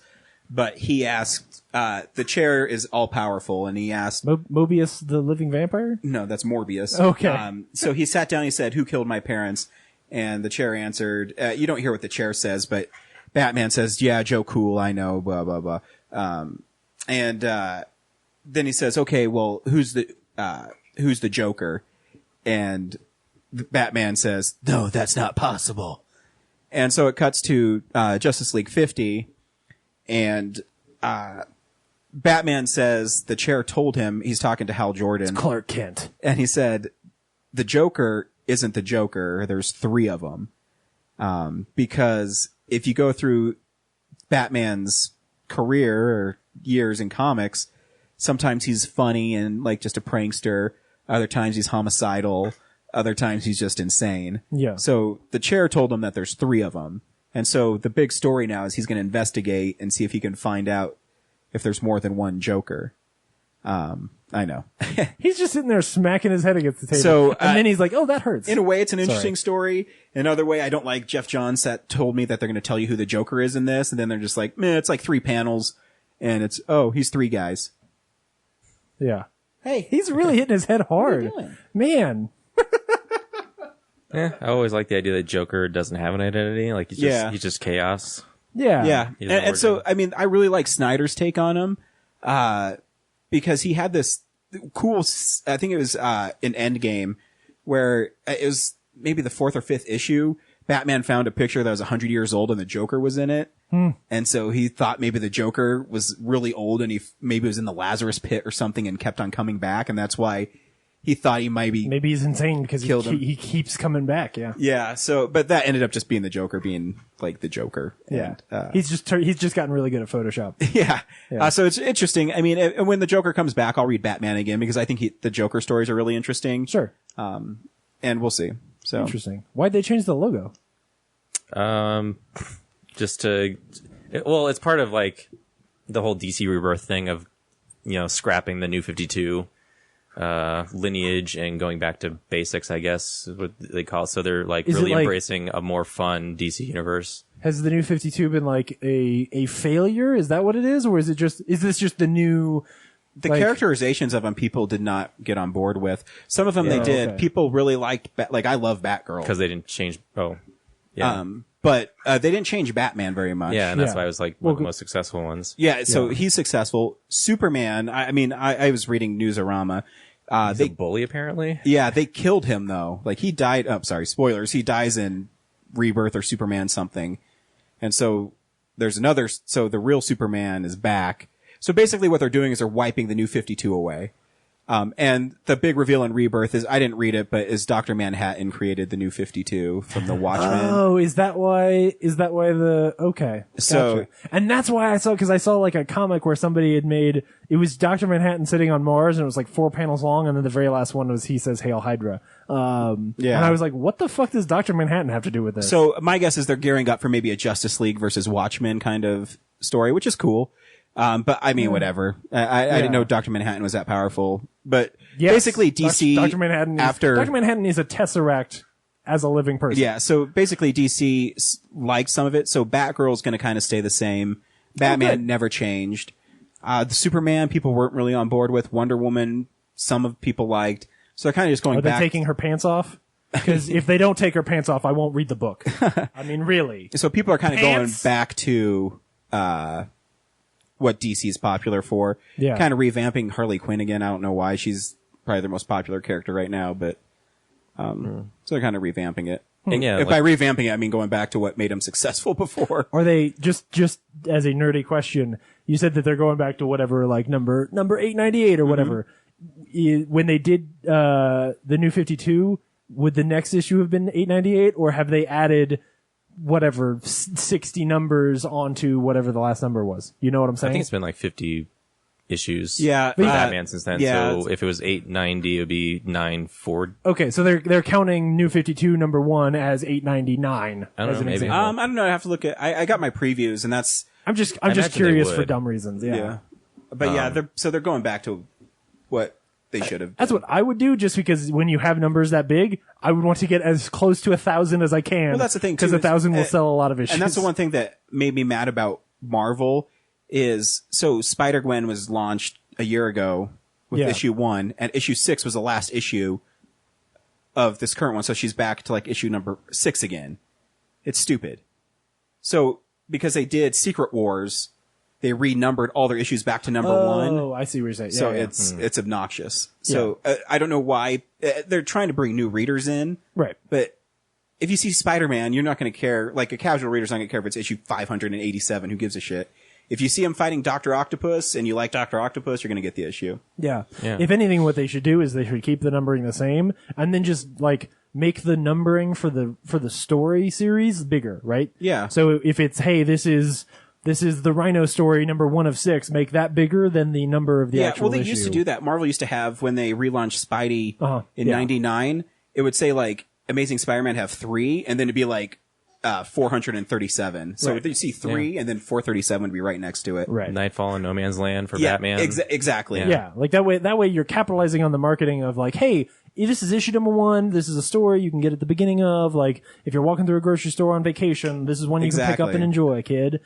but he asked, the chair is all powerful, and he asked, Mobius the living vampire? No, that's Morbius. Okay. So he sat down, he said, "Who killed my parents?" And the chair answered, you don't hear what the chair says, but Batman says, "Yeah, Joe Cool, I know, blah, blah, blah." And then he says, "Okay, well, who's the Joker?" And Batman says, "No, that's not possible." And so it cuts to Justice League 50, and Batman says the chair told him, he's talking to Hal Jordan. It's Clark Kent. And he said, the Joker isn't the Joker. There's 3 of them. Because if you go through Batman's career or years in comics, sometimes he's funny and like just a prankster. Other times he's homicidal. Other times he's just insane. Yeah. So the chair told him that there's 3 of them. And so the big story now is he's going to investigate and see if he can find out if there's more than one Joker. I know. He's just sitting there smacking his head against the table. So, and then he's like, oh, that hurts. In a way, it's an interesting story. Another way, I don't like Jeff Johns that told me that they're going to tell you who the Joker is in this. And then they're just like, meh, it's like 3 panels. And it's, oh, he's 3 guys. Yeah. Hey. He's really hitting his head hard. What are you doing? Man. I always like the idea that Joker doesn't have an identity. Like, he's just chaos. Yeah. Yeah. He doesn't And so, order. I mean, I really like Snyder's take on him, because he had this cool, I think it was, an Endgame where it was maybe the 4th or 5th issue. Batman found a picture that was 100 years old and the Joker was in it. And so he thought maybe the Joker was really old and he maybe was in the Lazarus pit or something and kept on coming back. And that's why he thought he might be. Maybe he's insane because Killed him. he keeps coming back. Yeah. Yeah. So, but that ended up just being the Joker being like the Joker. Yeah. And, he's just gotten really good at Photoshop. yeah. Yeah. So it's interesting. I mean, and when the Joker comes back, I'll read Batman again because I think the Joker stories are really interesting. Sure. And we'll see. So Interesting. Why'd they change the logo? Just to, well, it's part of like the whole DC Rebirth thing of, scrapping the New 52 lineage and going back to basics, I guess is what they call it. So they're like Is it really like- embracing a more fun DC universe. Has the New 52 been like a failure? Is that what it is? Or is this just the new... the like- characterizations of them, people did not get on board with. Some of them they did. okay. People really liked, like I love Batgirl. Because they didn't change. Oh, yeah. But they didn't change Batman very much. Yeah, and that's Yeah. why it was like one of the most successful ones. Yeah, so he's successful. Superman, I was reading Newsarama. He's a bully, apparently. Yeah, they killed him though. Like he died, spoilers. He dies in Rebirth or Superman something. And so so the real Superman is back. So basically what they're doing is they're wiping the New 52 away. And the big reveal in Rebirth is, I didn't read it, but is Dr. Manhattan created the New 52 from the Watchmen. Oh, is that why okay. So- Gotcha. And that's why cause I saw like a comic where somebody had made, it was Dr. Manhattan sitting on Mars and it was like 4 panels long and then the very last one was he says, Hail Hydra. Yeah. And I was like, what the fuck does Dr. Manhattan have to do with this? So my guess is they're gearing up for maybe a Justice League versus Watchmen kind of story, which is cool. But I mean, whatever. I didn't know Dr. Manhattan was that powerful, but Yes. basically DC Dr. Manhattan Dr. Manhattan is a Tesseract as a living person. Yeah, so basically DC liked some of it, so Batgirl's going to kind of stay the same. Batman never changed. The Superman people weren't really on board with. Wonder Woman, some of people liked. So they're kind of just going Are they back. taking her pants off? Because if they don't take her pants off, I won't read the book. I mean, really. So people are kind of going Pants? back to what DC is popular for. Yeah. Kind of revamping Harley Quinn again. I don't know why. She's probably their most popular character right now, but so they're kind of revamping it. And yeah, If by revamping it, I mean going back to what made them successful before. Are they just as a nerdy question? You said that they're going back to whatever, like number 898 or whatever. When they did the New 52, would the next issue have been 898, or have they added whatever 60 numbers onto whatever the last number was? You know what I'm saying? I think it's been like 50 issues. Yeah, for Batman since then. yeah. So if it was 890, it would be 940. Okay, so they're counting New 52 number 1 as 899 I don't as know, an maybe. example. I don't know. I have to look at. I got my previews, and that's I'm just imagine curious they for would. dumb reasons. Yeah. But yeah, they're going back to what they should have. That's what I would do, just because when you have numbers that big, I would want to get as close to 1,000 as I can. Well, that's the thing, because too, 1,000 will is- sell a lot of issues. And that's the one thing that made me mad about Marvel is so Spider-Gwen was launched a year ago with Yeah. issue 1, and issue 6 was the last issue of this current one, so she's back to like issue number 6 again. It's stupid. So because they did Secret Wars, they renumbered all their issues back to number 1. Oh, I see what you're saying. So Yeah, it's obnoxious. So I don't know why they're trying to bring new readers in, right. but if you see Spider-Man, you're not going to care. Like a casual reader's not going to care if it's issue 587. Who gives a shit? If you see him fighting Dr. Octopus and you like Dr. Octopus, you're going to get the issue. Yeah. Yeah. If anything, what they should do is they should keep the numbering the same, and then just like make the numbering for the story series bigger, right? Yeah. So if it's, hey, this is the Rhino story number 1 of 6, make that bigger than the number of the actual well, they issue. used to do that. Marvel used to have, when they relaunched Spidey in Yeah. 99, it would say like Amazing Spider-Man have 3, and then it'd be like 437. So Right. you see 3, and then 437 would be right next to it. Right. Nightfall and No Man's Land for Batman. Exactly. Yeah, like that way you're capitalizing on the marketing of like, hey, this is issue number 1. This is a story you can get at the beginning of. Like, if you're walking through a grocery store on vacation, this is one you can pick up Exactly. and enjoy, kid.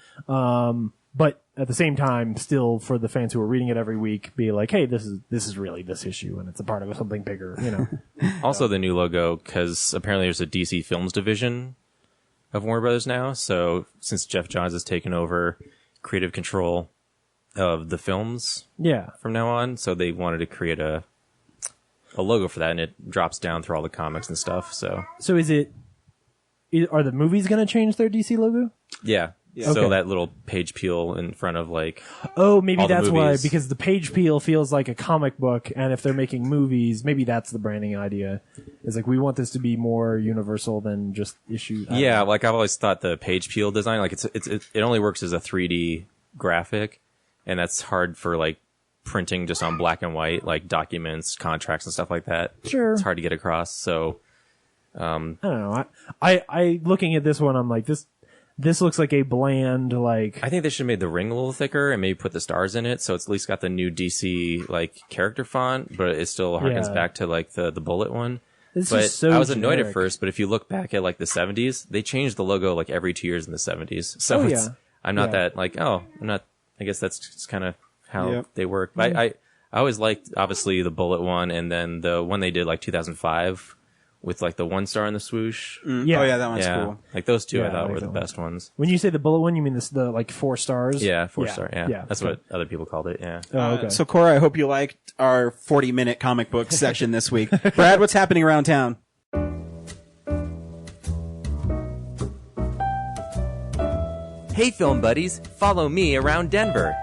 But at the same time, still for the fans who are reading it every week, be like, hey, this is really this issue, and it's a part of something bigger, you know. Also, the new logo, because apparently there's a DC Films division of Warner Brothers now. So since Jeff Johns has taken over creative control of the films Yeah. from now on, so they wanted to create a logo for that, and it drops down through all the comics and stuff. So So are the movies going to change their DC logo? yeah. Okay. So that little page peel in front of like Oh, maybe all the that's why, movies. because the page peel feels like a comic book, and if they're making movies, maybe that's the branding idea. Is like, we want this to be more universal than just issue. I don't yeah, know. like I've always thought the page peel design, like it only works as a 3D graphic, and that's hard for like printing just on black and white, like documents, contracts, and stuff like that. Sure. It's hard to get across. So I don't know. I looking at this one, I'm like, this looks like a bland, like, I think they should have made the ring a little thicker and maybe put the stars in it, so it's at least got the new DC like character font, but it still harkens Yeah. back to like the bullet one. it's But just so I was annoyed generic. at first, but if you look back at like the 70s, they changed the logo like every 2 years in the 70s. So Oh, it's, yeah. I'm not Yeah. that like, I guess that's just kind of how Yep. they work. But I always liked obviously the bullet one, and then the one they did like 2005 with like the 1 star in the swoosh. Yeah. Oh yeah, that one's yeah, cool. like those two Yeah, I I thought like were that the one. best ones. When you say the bullet one, you mean the like 4 stars? Yeah, 4 star. Yeah, that's okay. what other people called it. Yeah. Oh, okay. So Cora, I hope you liked our 40-minute comic book section this week. Brad, what's happening around town? Hey, film buddies, follow me around Denver.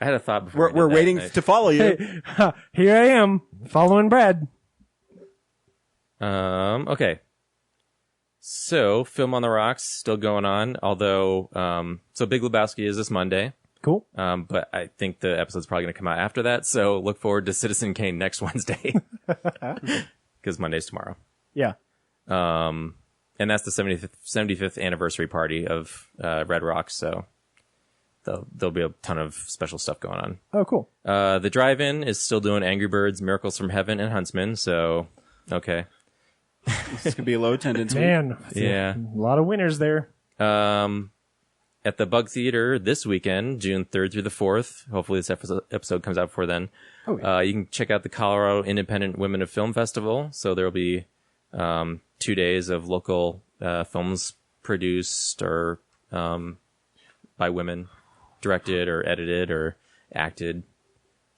I had a thought before. We're waiting to follow you. Here I am, following Brad. Okay. So, Film on the Rocks still going on. Although, so Big Lebowski is this Monday. Cool. But I think the episode's probably going to come out after that. So look forward to Citizen Kane next Wednesday. Because Monday's tomorrow. Yeah. And that's the 75th anniversary party of Red Rocks. So there'll be a ton of special stuff going on. Oh, cool. The drive-in is still doing Angry Birds, Miracles from Heaven, and Huntsman. So, okay. This could be a low attendance week. Man. Yeah. A lot of winners there. At the Bug Theater this weekend, June 3rd through the 4th. Hopefully this episode comes out before then. Oh, yeah. You can check out the Colorado Independent Women of Film Festival. So there will be 2 days of local films produced or by women, directed or edited or acted,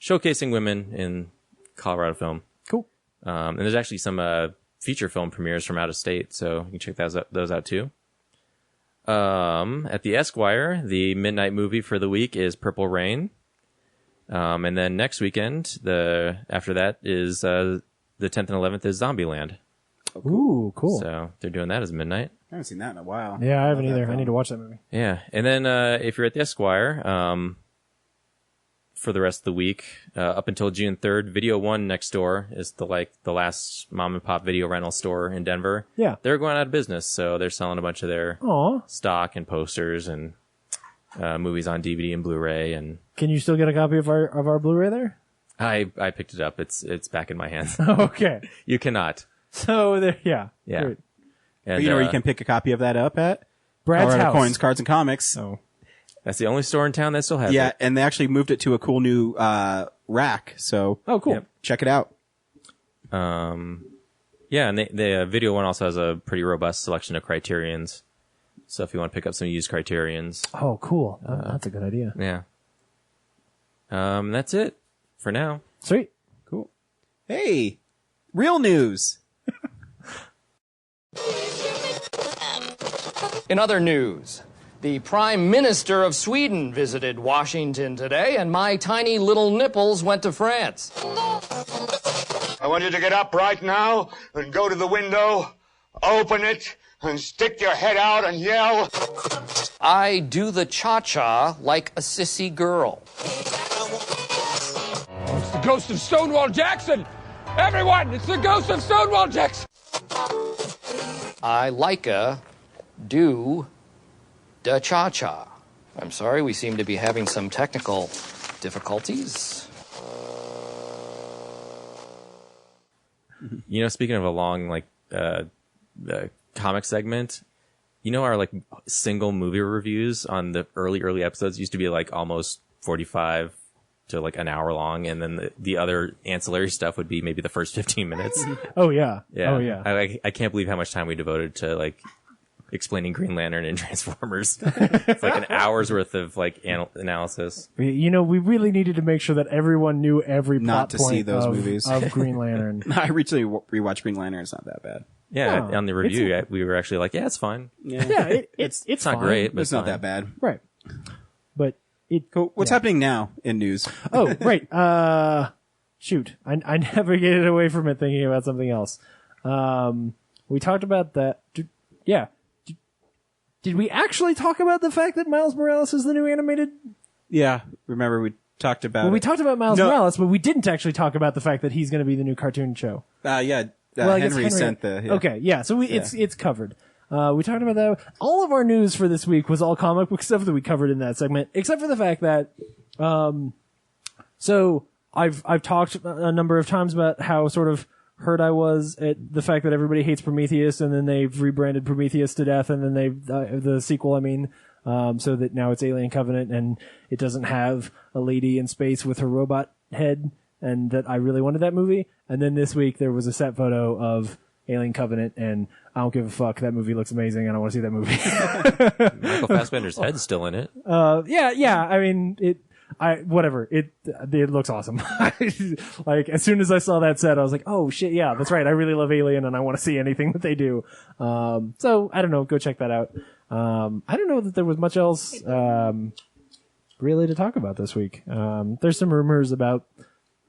showcasing women in Colorado film. Cool. And there's actually some feature film premieres from out of state, so you can check those out too. At the Esquire, the midnight movie for the week is Purple Rain. And then next weekend, after that is the 10th and 11th is Zombieland. Ooh, cool. So they're doing that as midnight. I haven't seen that in a while. Yeah, I haven't either. I need to watch that movie. Yeah, and then if you're at the Esquire, for the rest of the week, up until June 3rd, Video One next door is the last mom and pop video rental store in Denver. Yeah. They're going out of business, so they're selling a bunch of their Aw. stock and posters and movies on DVD and Blu-ray. And Can you still get a copy of our Blu-ray there? I picked it up. It's back in my hands. Okay. You cannot. So there, yeah. Yeah. Great. And, But you know where you can pick a copy of that up at? Brad's Colorado house. Coins, Cards, and Comics. Oh. that's the only store in town that still has Yeah, it. and they actually moved it to a cool new rack. So Oh, cool. Yep. check it out. Yeah, and the Video One also has a pretty robust selection of Criterions. So if you want to pick up some used Criterions, Oh, cool. That's a good idea. yeah. That's it for now. Sweet. Cool. Hey, real news. In other news, the Prime Minister of Sweden visited Washington today, and my tiny little nipples went to France. I want you to get up right now and go to the window, open it, and stick your head out and yell. I do the cha-cha like a sissy girl. It's the ghost of Stonewall Jackson! Everyone, it's the ghost of Stonewall Jackson! I like-a do the cha-cha. I'm sorry, we seem to be having some technical difficulties. You know, speaking of a long comic segment, you know, our single movie reviews on the early episodes used to be almost 45 to an hour long, and then the other ancillary stuff would be maybe the first 15 minutes. Oh, yeah. Yeah. Oh, yeah. I can't believe how much time we devoted to explaining Green Lantern and Transformers. It's an hour's worth of analysis. You know, we really needed to make sure that everyone knew every plot Not to point see those movies. of Green Lantern. I recently rewatched Green Lantern. It's not that bad. Yeah, Oh, on the review, we were actually yeah, it's fine. Yeah, It's not fine. great, but it's not fine. that bad. Right. But it. Cool. What's happening now in news? Oh, right. Shoot. I navigated away from it thinking about something else. We talked about that. Yeah. Did we actually talk about the fact that Miles Morales is the new animated? Yeah, remember we talked about. Well, we it. talked about Miles No. Morales, but we didn't actually talk about the fact that he's going to be the new cartoon show. Yeah. Well, I guess Henry sent the. Yeah. Okay, yeah. So it's covered. We talked about that. All of our news for this week was all comic book stuff that we covered in that segment, except for the fact that, so I've talked a number of times about how sort of hurt I was at the fact that everybody hates Prometheus, and then they've rebranded Prometheus to death, and then the sequel, so that now it's Alien Covenant, and it doesn't have a lady in space with her robot head, and that I really wanted that movie. And then this week there was a set photo of Alien Covenant, and I don't give a fuck. That movie looks amazing, and I want to see that movie. Michael Fassbender's head's still in it. Whatever. It looks awesome. As soon as I saw that set, I was like, oh shit, yeah, that's right. I really love Alien, and I want to see anything that they do. So I don't know. Go check that out. I don't know that there was much else. really to talk about this week. There's some rumors about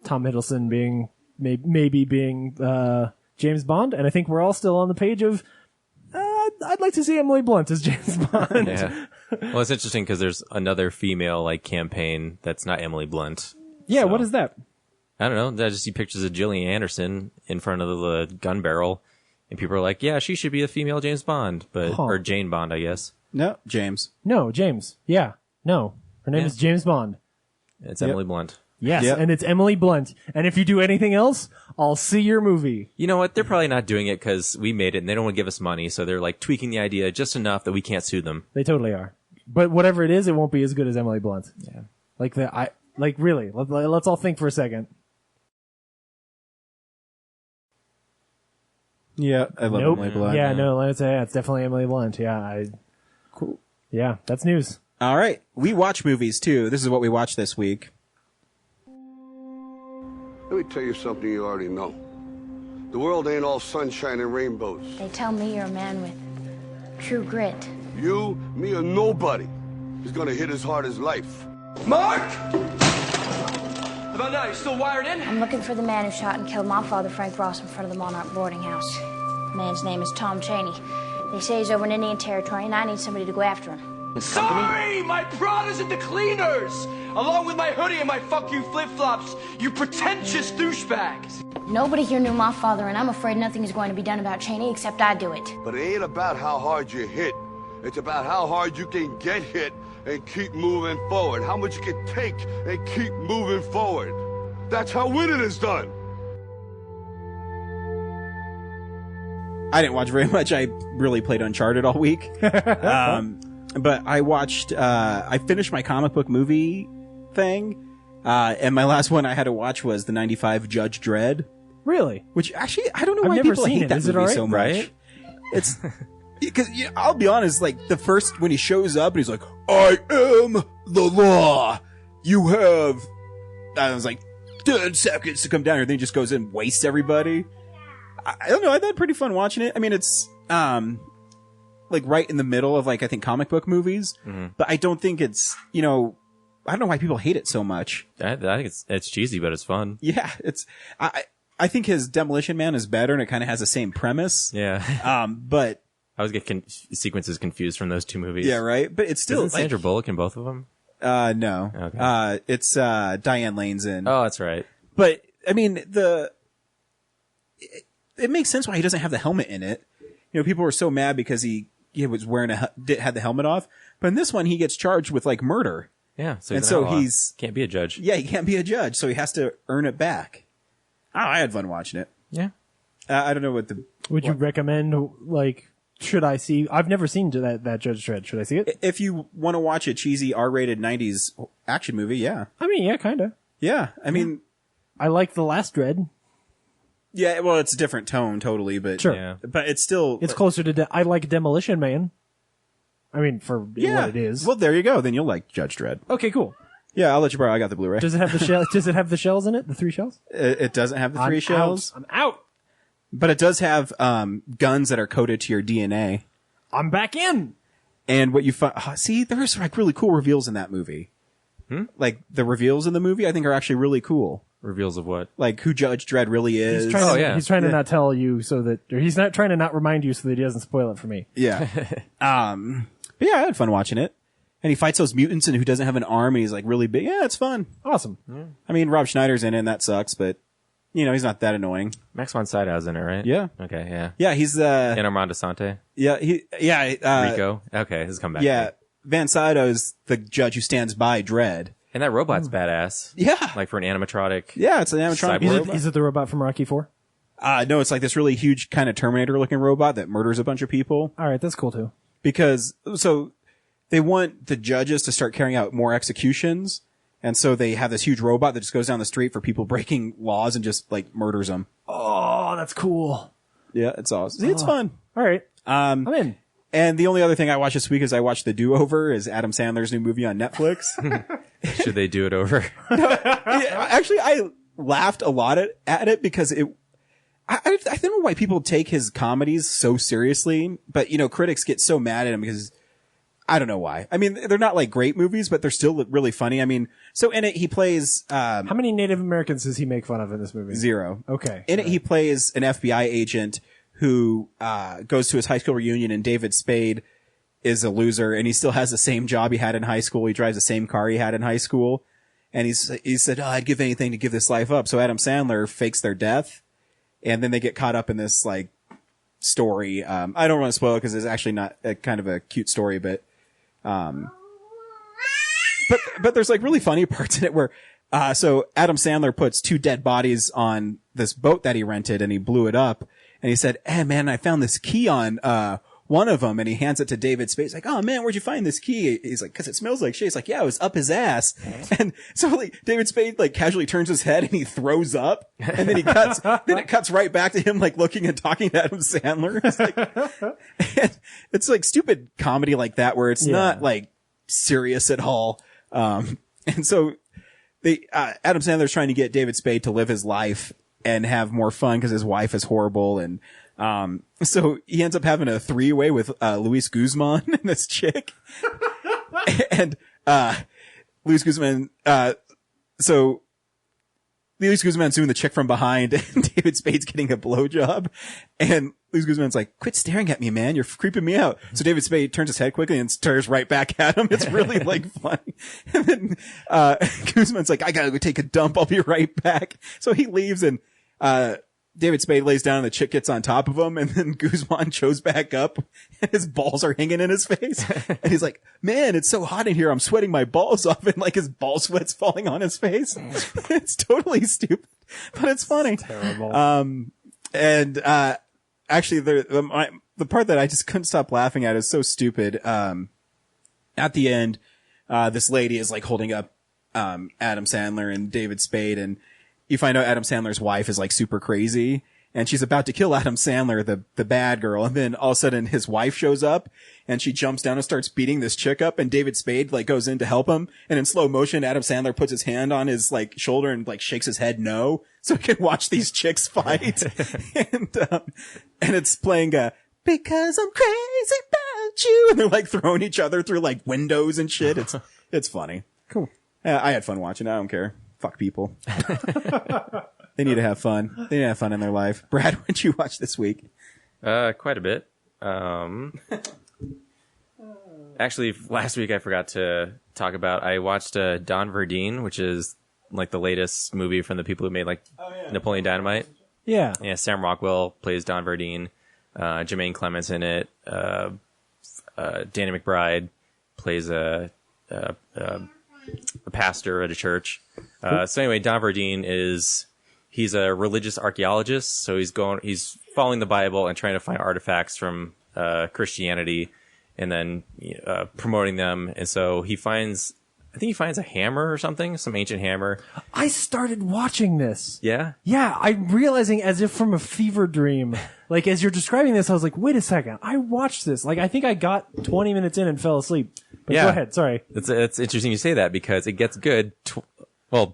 Tom Hiddleston being maybe being James Bond, and I think we're all still on the page of I'd like to see Emily Blunt as James Bond. Yeah. Well, it's interesting because there's another female like campaign that's not Emily Blunt. Yeah, So, what is that? I don't know. I just see pictures of Gillian Anderson in front of the gun barrel, and people are like, "Yeah, she should be a female James Bond," or Jane Bond, I guess. No, James. No, James. Yeah, no, her name is James Bond. It's Emily Blunt. Yes, and it's Emily Blunt. And if you do anything else, I'll see your movie. You know what? They're probably not doing it because we made it and they don't want to give us money. So they're like tweaking the idea just enough that we can't sue them. They totally are. But whatever it is, it won't be as good as Emily Blunt. Yeah. Really, let's all think for a second. Yeah, I love Emily Blunt. Yeah, no, let's say it's definitely Emily Blunt. Yeah, cool. Yeah, that's news. All right. We watch movies too. This is what we watched this week. Let me tell you something you already know. The world ain't all sunshine and rainbows. They tell me you're a man with true grit. You, me, or nobody is gonna hit as hard as life. Mark! How about now? You still wired in? I'm looking for the man who shot and killed my father, Frank Ross, in front of the Monarch boarding house. The man's name is Tom Cheney. They say he's over in Indian Territory, and I need somebody to go after him. Sorry! My Prada's at the cleaners! Along with my hoodie and my fuck you flip-flops, you pretentious douchebags! Nobody here knew my father, and I'm afraid nothing is going to be done about Cheney except I do it. But it ain't about how hard you hit. It's about how hard you can get hit and keep moving forward. How much you can take and keep moving forward. That's how winning is done. I didn't watch very much. I really played Uncharted all week. But I watched, I finished my comic book movie thing. And my last one I had to watch was the 95 Judge Dredd. Really? Which actually, I don't know I've why never people seen hate it. that Is it movie alright? so much. Right? It's, because I'll be honest, like the first, when he shows up and he's like, I am the law. You have, I was like, 10 seconds to come down here. Then he just goes in and wastes everybody. I don't know. I had pretty fun watching it. I mean, it's, like right in the middle of like, I think comic book movies, but I don't think it's, I don't know why people hate it so much. I think it's cheesy, but it's fun. Yeah. I think his Demolition Man is better and it kind of has the same premise. Yeah. But I always get sequences confused from those two movies. yeah, right. But it's still Isn't Sandra Bullock in both of them? no. Okay. It's, Diane Lane's in. Oh, that's right. But I mean, it makes sense why he doesn't have the helmet in it. People were so mad because he was wearing had the helmet off. But in this one, he gets charged with like murder. Yeah. So And he's so an outlaw. he's- can't be a judge. Yeah, he can't be a judge, so he has to earn it back. Oh, I had fun watching it. Yeah. I don't know what Would you recommend, like, should I see? I've never seen that Judge Dredd. Should I see it? if you want to watch a cheesy R-rated 90s action movie, yeah. I mean, yeah, kind of. Yeah, I mean, I like the last Dredd. yeah, well, it's a different tone, totally, but Sure. Yeah. but it's still It's closer to. I like Demolition Man. I mean, for what it is. Well, there you go. Then you'll like Judge Dredd. Okay, cool. Yeah, I'll let you borrow. I got the Blu-ray. Does it have the shell? Does it have the shells in it? The 3 shells? It doesn't have the 3 I'm shells, Out. I'm out. but it does have guns that are coded to your DNA. I'm back in. And what you find, see, there's like really cool reveals in that movie. Like the reveals in the movie, I think are actually really cool. Reveals of what? Like who Judge Dredd really is. He's trying, yeah. he's trying to not tell you so that, or he's not trying to not remind you so that he doesn't spoil it for me. Yeah. But yeah, I had fun watching it. And he fights those mutants and who doesn't have an arm and he's like really big. Yeah, it's fun. Awesome. I mean, Rob Schneider's in it and that sucks, but he's not that annoying. Max von Sydow's in it, right? Yeah. Okay, yeah. Yeah, he's And Armando Sante? Rico? Okay, this is come back. Yeah. Van Sydow's the judge who stands by Dredd. And that robot's badass. Yeah. Like for an animatronic. Yeah, it's an animatronic Cyborg. robot. Is it the robot from Rocky 4? No, it's like this really huge kind of Terminator looking robot that murders a bunch of people. All right, that's cool too. Because, so they want the judges to start carrying out more executions. And so they have this huge robot that just goes down the street for people breaking laws and just like murders them. Oh, that's cool. Yeah, it's awesome. See, it's fun. All right. I'm in. And the only other thing I watched this week is I watched The Do-Over, is Adam Sandler's new movie on Netflix. Should they do it over? Actually, I laughed a lot at it because I don't know why people take his comedies so seriously, but critics get so mad at him because I don't know why. I mean, they're not like great movies, but they're still really funny. I mean, so in it, he plays, How many Native Americans does he make fun of in this movie? 0. Okay. In it, he plays an FBI agent who, goes to his high school reunion, and David Spade is a loser, and he still has the same job he had in high school. He drives the same car he had in high school. And he said, I'd give anything to give this life up. So Adam Sandler fakes their death, and then they get caught up in this like story. I don't want to spoil it because it's actually not a kind of a cute story, but there's like really funny parts in it where, so Adam Sandler puts 2 dead bodies on this boat that he rented, and he blew it up, and he said, hey man, I found this key on, one of them, and he hands it to David Spade. He's like, oh man, where'd you find this key? He's like, cause it smells like shit. He's like, yeah, it was up his ass. And so like David Spade like casually turns his head and he throws up, and then it cuts right back to him like looking and talking to Adam Sandler. It's like, it's like stupid comedy like that where it's not like serious at all. And so Adam Sandler's trying to get David Spade to live his life and have more fun because his wife is horrible. And, so he ends up having a 3-way with, Luis Guzman and this chick. And, Luis Guzman, so Luis Guzman's doing the chick from behind, and David Spade's getting a blowjob. And Luis Guzman's like, quit staring at me, man. You're creeping me out. So David Spade turns his head quickly and stares right back at him. It's really like funny. And then, Guzman's like, I gotta go take a dump. I'll be right back. So he leaves, and, David Spade lays down and the chick gets on top of him, and then Guzman shows back up and his balls are hanging in his face. And he's like, man, it's so hot in here. I'm sweating my balls off, and like his ball sweat's falling on his face. It's totally stupid, but it's funny. It's terrible. Actually the part that I just couldn't stop laughing at is so stupid. At the end, this lady is like holding up, Adam Sandler and David Spade, and you find out Adam Sandler's wife is like super crazy, and she's about to kill Adam Sandler, the bad girl. And then all of a sudden his wife shows up, and she jumps down and starts beating this chick up, and David Spade like goes in to help him. And in slow motion, Adam Sandler puts his hand on his like shoulder and like shakes his head no, so he can watch these chicks fight. And it's playing, because I'm crazy about you. And they're like throwing each other through like windows and shit. It's funny. Cool. I had fun watching it. I don't care. Fuck people. They need to have fun. They need to have fun in their life. Brad, what did you watch this week? Quite a bit. Actually, last week I forgot to talk about, I watched Don Verdean, which is like the latest movie from the people who made like Napoleon Dynamite. Yeah. Yeah, Sam Rockwell plays Don Verdean. Jermaine Clements in it. Danny McBride plays a pastor at a church. So anyway, Don Verdean he's a religious archaeologist. So he's following the Bible and trying to find artifacts from, Christianity, and then, promoting them. And so he finds a hammer or something, some ancient hammer. I started watching this. Yeah? Yeah, I'm realizing as if from a fever dream. Like, as you're describing this, I was like, wait a second, I watched this. Like, I think I got 20 minutes in and fell asleep. But yeah. Go ahead, sorry. It's interesting you say that, because it gets good,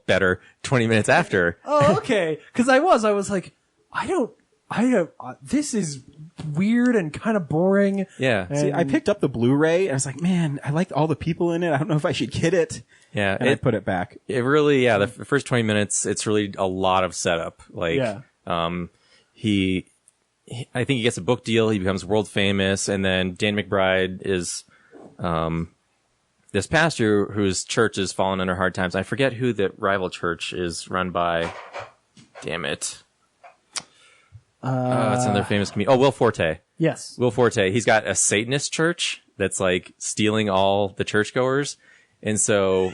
better 20 minutes after. Oh, okay. Because I was like, this is weird and kind of boring. Yeah. See, I picked up the Blu-ray and I was like, man, I liked all the people in it. I don't know if I should get it. Yeah. And I put it back. It really, the first 20 minutes, it's really a lot of setup. Like, I think he gets a book deal. He becomes world famous. And then Dan McBride is, this pastor whose church is fallen under hard times. I forget who the rival church is run by. Damn it. It's another famous comedian. Oh, Will Forte. Yes. Will Forte. He's got a Satanist church that's like stealing all the churchgoers. And so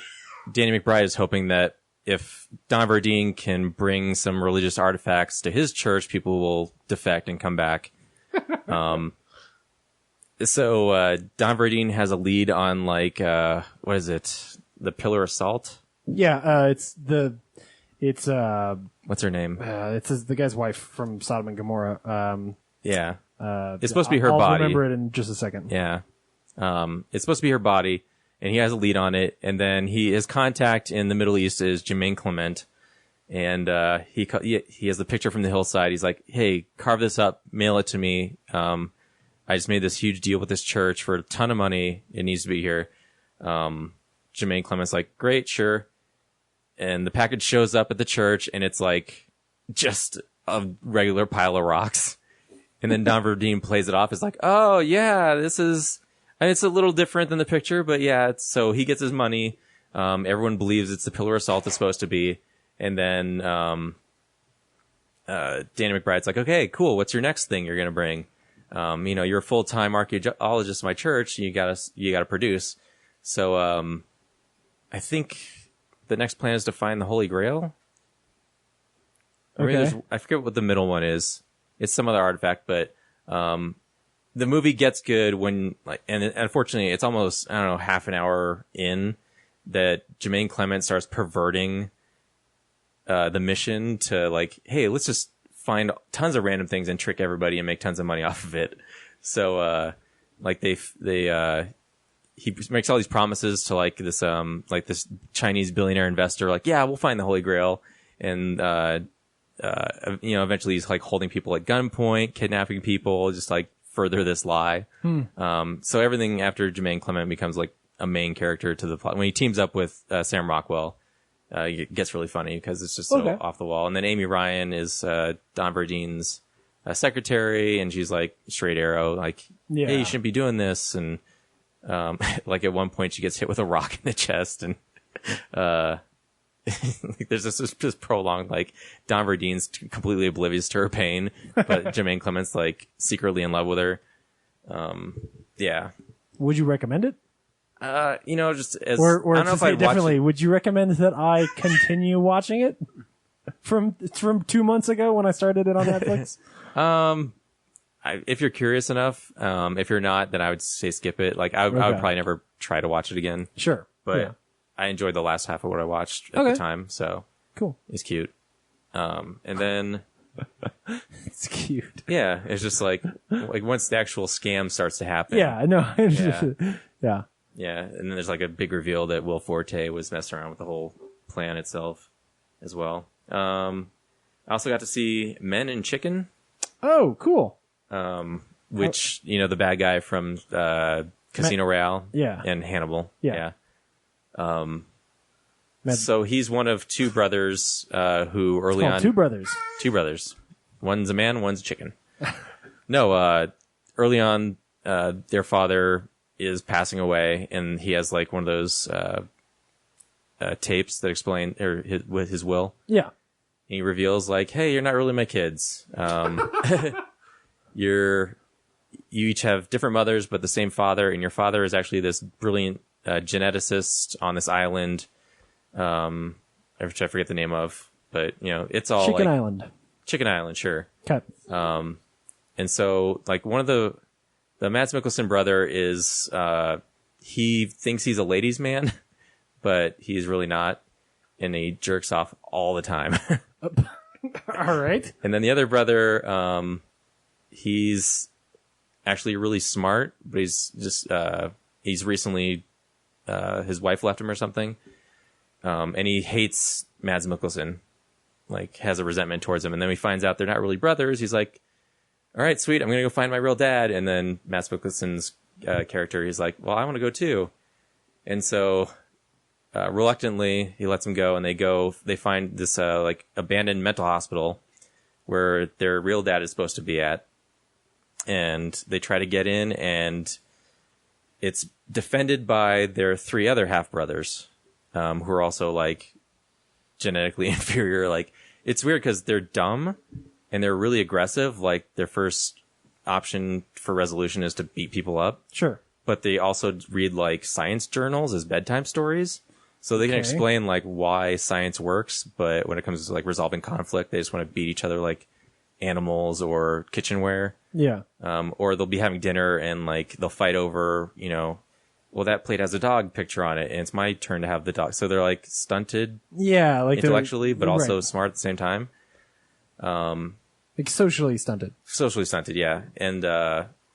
Danny McBride is hoping that if Don Verdean can bring some religious artifacts to his church, people will defect and come back. So Don Verdean has a lead on like, what is it? The Pillar of Salt? Yeah, it's what's her name? It's the guy's wife from Sodom and Gomorrah. Yeah. It's supposed to be her body. I'll remember it in just a second. Yeah. It's supposed to be her body, and he has a lead on it. And then his contact in the Middle East is Jermaine Clement. And, he has the picture from the hillside. He's like, hey, carve this up, mail it to me. I just made this huge deal with this church for a ton of money. It needs to be here. Jermaine Clement's like, great, sure. And the package shows up at the church, and it's like just a regular pile of rocks. And then Don Verdeen plays it off as like, oh yeah, this is, and it's a little different than the picture, but yeah, so he gets his money. Everyone believes it's the pillar of salt it's supposed to be. And then, Danny McBride's like, okay, cool. What's your next thing you're going to bring? You're a full-time archaeologist in my church. You gotta produce. So, I think the next plan is to find the Holy Grail. Okay. I forget what the middle one is. It's some other artifact, but, the movie gets good when, like, and unfortunately it's almost, I don't know, half an hour in that Jermaine Clement starts perverting, the mission to like, hey, let's just find tons of random things and trick everybody and make tons of money off of it. So, he makes all these promises to like this Chinese billionaire investor, like, yeah, we'll find the Holy Grail. And, eventually he's like holding people at gunpoint, kidnapping people, just like further this lie. So everything after Jermaine Clement becomes like a main character to the plot. When he teams up with, Sam Rockwell, it gets really funny because it's just so off the wall. And then Amy Ryan is, Don Verdeen's, secretary, and she's like straight arrow, like, hey, you shouldn't be doing this. And, like at one point she gets hit with a rock in the chest, and, there's this prolonged, like, Don Verdeen's completely oblivious to her pain, but Jermaine Clement's like secretly in love with her. Yeah. Would you recommend it? Just as, or I don't know if I'd differently, watch it. would you recommend that I continue watching it from 2 months ago when I started it on Netflix? If you're curious enough, if you're not, then I would say skip it. Like, I would probably never try to watch it again. Sure. But I enjoyed the last half of what I watched at the time, so. Cool. It's cute. And then. It's cute. Yeah, it's just like once the actual scam starts to happen. Yeah, no. Yeah. Yeah, and then there's like a big reveal that Will Forte was messing around with the whole plan itself as well. I also got to see Men in Chicken. Oh, cool. Which, the bad guy from Casino Royale and Hannibal. Yeah. So he's one of two brothers who early on... Two brothers. Two brothers. One's a man, one's a chicken. No, early on, their father is passing away, and he has like one of those tapes that explain with his will. Yeah. And he reveals like, hey, you're not really my kids. You each have different mothers, but the same father, and your father is actually this brilliant geneticist on this island, which I forget the name of, but it's all Chicken Island. Chicken Island, sure. Okay. And so like one of the Mads Mikkelsen brother is, he thinks he's a ladies' man, but he's really not, and he jerks off all the time. All right. And then the other brother, he's actually really smart, but he's just, he's recently, his wife left him or something. And he hates Mads Mikkelsen, like has a resentment towards him. And then he finds out they're not really brothers. He's like, all right, sweet, I'm going to go find my real dad. And then Mads Mikkelsen's, character, he's like, well, I want to go too. And so, reluctantly, he lets him go, and they find this, like abandoned mental hospital where their real dad is supposed to be at. And they try to get in, and it's defended by their three other half brothers, who are also like genetically inferior. Like, it's weird because they're dumb and they're really aggressive. Like, their first option for resolution is to beat people up. Sure. But they also read like science journals as bedtime stories. So they can explain like why science works, but when it comes to like resolving conflict, they just want to beat each other like animals or kitchenware. Yeah. Or they'll be having dinner and like they'll fight over, well, that plate has a dog picture on it and it's my turn to have the dog. So they're like stunted, like intellectually, but also smart at the same time. Like socially stunted. Socially stunted, yeah. And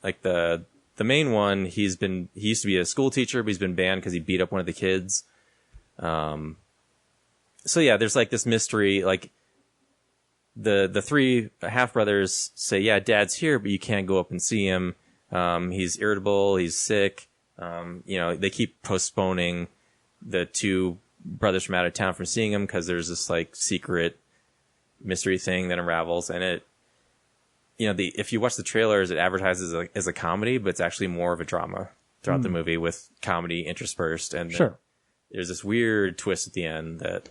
like the main one, he used to be a school teacher, but he's been banned because he beat up one of the kids. So yeah, there's like this mystery, like the three half brothers say, yeah, dad's here, but you can't go up and see him. He's irritable. He's sick. They keep postponing the two brothers from out of town from seeing him because there's this like secret mystery thing that unravels, and it, if you watch the trailers, it advertises as a comedy, but it's actually more of a drama throughout the movie with comedy interspersed. And there's this weird twist at the end that,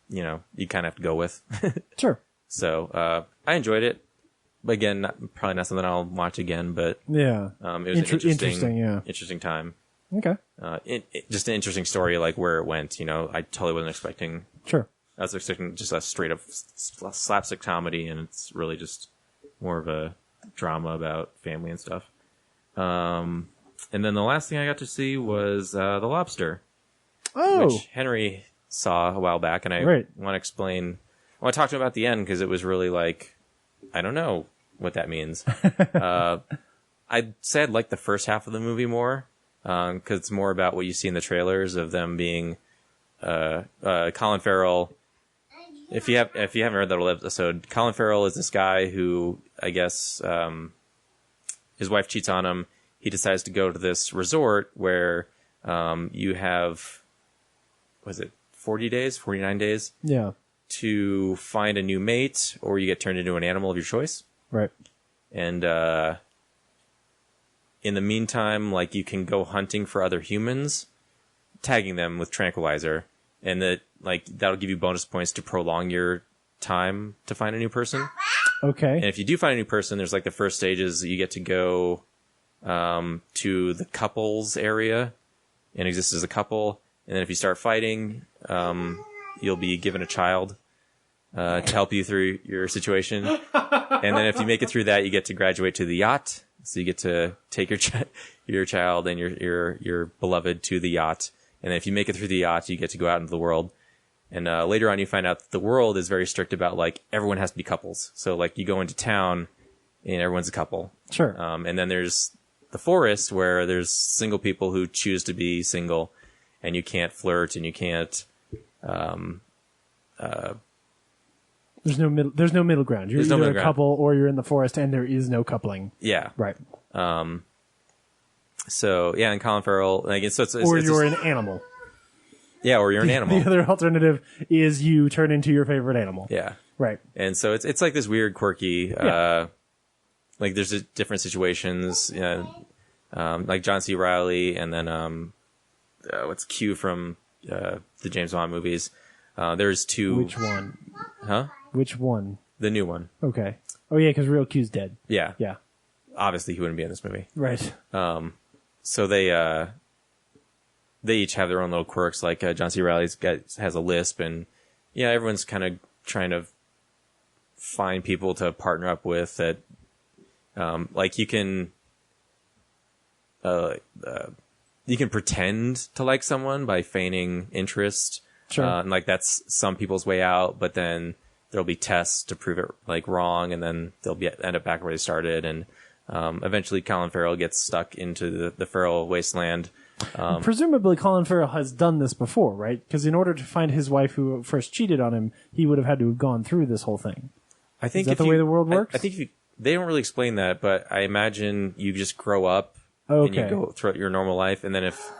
you kind of have to go with. Sure. So, I enjoyed it. Again, probably not something I'll watch again, but yeah, it was an interesting time. Okay. Just an interesting story, like where it went. I totally wasn't expecting. Sure. I was expecting just a straight up slapstick comedy, and it's really just more of a drama about family and stuff. And then the last thing I got to see was The Lobster, which Henry saw a while back, and I want to explain. I want to talk to him about the end because it was really like, I don't know what that means. I'd say I'd like the first half of the movie more because it's more about what you see in the trailers of them being Colin Farrell. If you haven't heard that episode, Colin Farrell is this guy who, I guess, his wife cheats on him. He decides to go to this resort where you have, 49 days? Yeah. To find a new mate, or you get turned into an animal of your choice. Right. And in the meantime, like, you can go hunting for other humans, tagging them with tranquilizer, and that'll give you bonus points to prolong your time to find a new person. Okay. And if you do find a new person, there's like the first stages, you get to go to the couples area and exist as a couple. And then if you start fighting, you'll be given a child to help you through your situation. And then if you make it through that, you get to graduate to the yacht. So you get to take your child and your beloved to the yacht. And then if you make it through the yacht, you get to go out into the world. And later on, you find out that the world is very strict about, like, everyone has to be couples. So, like, you go into town and everyone's a couple. Sure. And then there's the forest where there's single people who choose to be single, and you can't flirt and you can't. There's no middle ground. You're either a couple or you're in the forest, and there is no coupling. Yeah. Right. So yeah, and Colin Farrell, like, you're an animal. Yeah, or you're an animal. The other alternative is you turn into your favorite animal. Yeah. Right. And so it's like this weird, quirky, like there's different situations, like John C. Reilly, and then what's Q from the James Bond movies. There's two. Which one? Huh? Which one? The new one. Okay. Oh yeah, because Real Q's dead. Yeah. Yeah. Obviously, he wouldn't be in this movie. Right. So they each have their own little quirks. Like John C. Reilly has a lisp, and yeah, everyone's kind of trying to find people to partner up with that. Like you can pretend to like someone by feigning interest. Sure. And like that's some people's way out, but then there'll be tests to prove it like wrong, and then they'll end up back where they started, and eventually Colin Farrell gets stuck into the Farrell wasteland. Presumably Colin Farrell has done this before, right? Because in order to find his wife who first cheated on him, he would have had to have gone through this whole thing. I think is that the way the world works? I think they don't really explain that, but I imagine you just grow up and you go throughout your normal life, and then if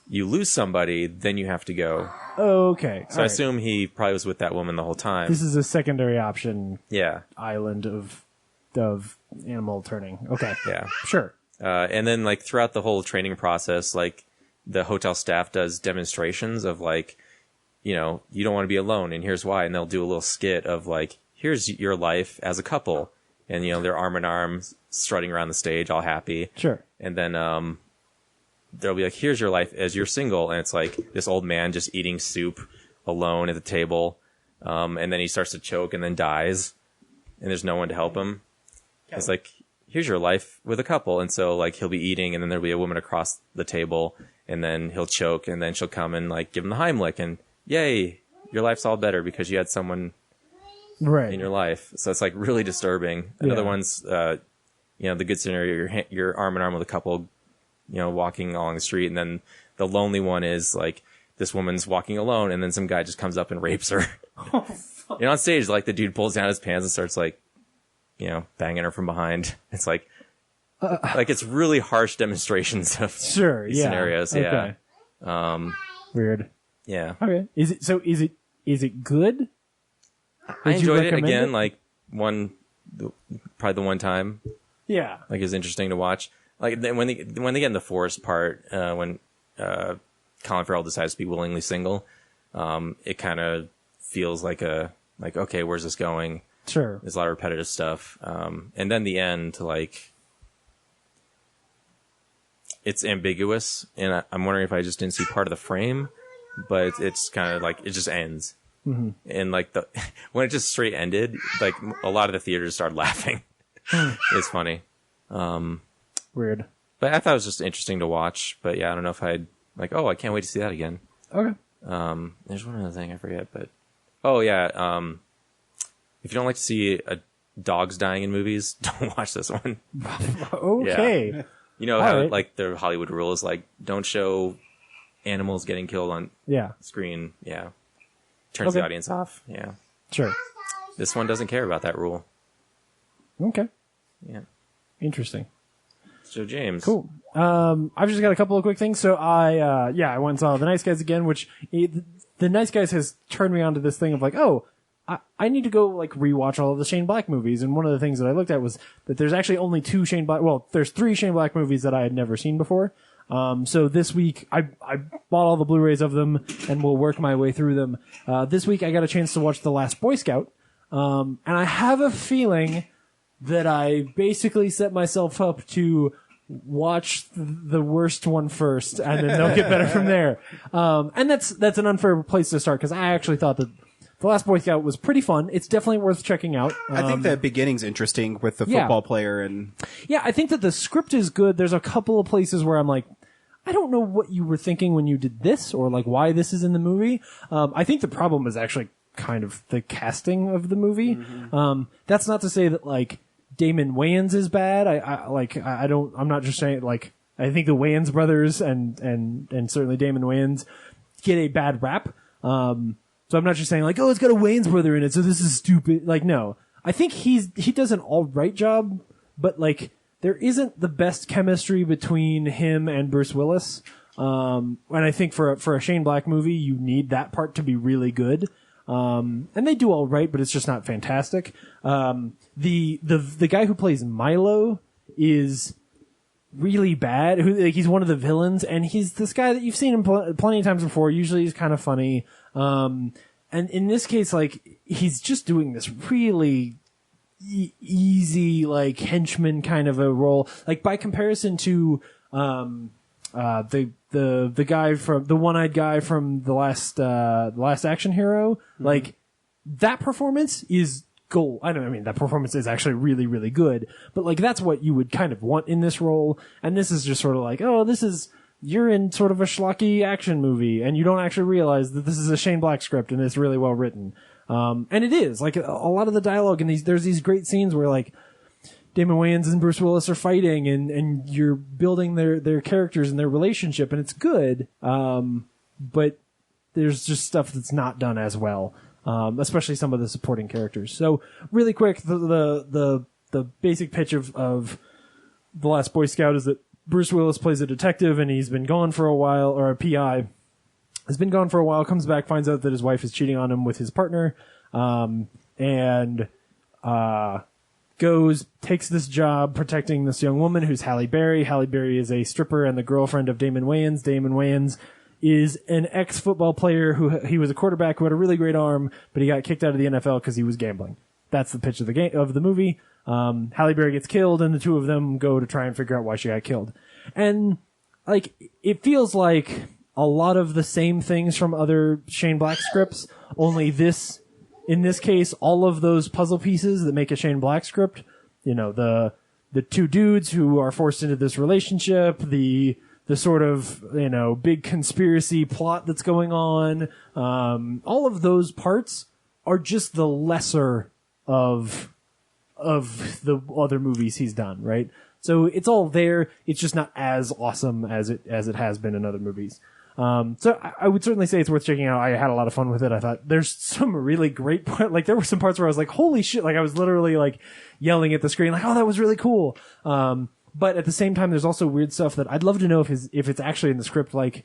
you lose somebody, then you have to go. Okay. So I assume he probably was with that woman the whole time. This is a secondary option. Yeah. Island of animal turning. Okay. Yeah. Sure. And then like throughout the whole training process, like the hotel staff does demonstrations of like, you don't want to be alone, and here's why. And they'll do a little skit of like, here's your life as a couple. And, they're arm in arm strutting around the stage all happy. Sure. And then, there'll be like, here's your life as you're single. And it's like this old man just eating soup alone at the table. And then he starts to choke and then dies. And there's no one to help him. Okay. It's like, here's your life with a couple. And so like he'll be eating, and then there'll be a woman across the table, and then he'll choke, and then she'll come and like give him the Heimlich, and yay, your life's all better because you had someone in your life. So it's like really disturbing. Another one's, the good scenario, you're arm in arm with a couple, walking along the street, and then the lonely one is like this woman's walking alone, and then some guy just comes up and rapes her. On stage, like the dude pulls down his pants and starts like banging her from behind. It's like it's really harsh demonstrations of these scenarios. Okay. Yeah. Weird. Yeah. Okay. Is it good? I enjoyed it again, like probably the one time. Yeah. Like, it's interesting to watch. Like, when they get in the forest part, when Colin Farrell decides to be willingly single, it kind of feels like okay, where's this going? Sure. There's a lot of repetitive stuff. And then the end, like, it's ambiguous, and I'm wondering if I just didn't see part of the frame, but it's kind of like, it just ends. Mm-hmm. And like when it just straight ended, like a lot of the theaters started laughing. It's funny. Weird. But I thought it was just interesting to watch. But yeah, I don't know if I'd like, I can't wait to see that again. Okay. There's one other thing I forget, but if you don't like to see dogs dying in movies, don't watch this one. Okay. Yeah. You know how like the Hollywood rule is like, don't show animals getting killed on screen. Yeah. Turns the audience off. Yeah. Sure. This one doesn't care about that rule. Okay. Yeah. Interesting. So James. Cool. I've just got a couple of quick things. So I went and saw The Nice Guys again, which The Nice Guys has turned me onto this thing of like, I need to go like rewatch all of the Shane Black movies. And one of the things that I looked at was that there's actually only there's 3 Shane Black movies that I had never seen before. So this week I bought all the Blu-rays of them and will work my way through them. This week I got a chance to watch The Last Boy Scout. And I have a feeling that I basically set myself up to watch the worst one first and then they'll get better from there. And that's an unfair place to start because I actually thought that The Last Boy Scout was pretty fun. It's definitely worth checking out. I think the beginning's interesting with the football player and... Yeah, I think that the script is good. There's a couple of places where I'm like, I don't know what you were thinking when you did this or like why this is in the movie. I think the problem is actually kind of the casting of the movie. Mm-hmm. That's not to say that like Damon Wayans is bad. I'm not just saying like, I think the Wayans brothers and certainly Damon Wayans get a bad rap. So I'm not just saying like, it's got a Wayans brother in it, so this is stupid. Like, no. I think he does an all right job, but like, there isn't the best chemistry between him and Bruce Willis. And I think for a Shane Black movie, you need that part to be really good. And they do all right, but it's just not fantastic. The guy who plays Milo is really bad. He's one of the villains, and he's this guy that you've seen him plenty of times before. Usually he's kind of funny. And in this case, like, he's just doing this really easy, like, henchman kind of a role. Like, by comparison to, the guy from, the one-eyed guy from the last Action Hero, mm-hmm. like, that performance is gold. That performance is actually really, really good, but like, that's what you would kind of want in this role. And this is just sort of like, you're in sort of a schlocky action movie and you don't actually realize that this is a Shane Black script and it's really well written. And it is like a lot of the dialogue in there's these great scenes where like Damon Wayans and Bruce Willis are fighting and you're building their characters and their relationship and it's good. But there's just stuff that's not done as well. Especially some of the supporting characters. So really quick, the basic pitch of The Last Boy Scout is that Bruce Willis plays a detective and he's been gone for a while, or a PI. Has been gone for a while, comes back, finds out that his wife is cheating on him with his partner, and takes this job protecting this young woman who's Halle Berry. Halle Berry is a stripper and the girlfriend of Damon Wayans. Damon Wayans is an ex-football player he was a quarterback who had a really great arm, but he got kicked out of the NFL because he was gambling. That's the pitch of the movie. Halle Berry gets killed and the two of them go to try and figure out why she got killed. And like, it feels like a lot of the same things from other Shane Black scripts, only in this case, all of those puzzle pieces that make a Shane Black script, the two dudes who are forced into this relationship, the sort of, big conspiracy plot that's going on. All of those parts are just the lesser of the other movies he's done, right? So it's all there. It's just not as awesome as it has been in other movies. So I would certainly say it's worth checking out. I had a lot of fun with it. I thought there's some really great like there were some parts where I was like, holy shit. Like I was literally like yelling at the screen, like, oh, that was really cool. But at the same time, there's also weird stuff that I'd love to know if it's actually in the script. Like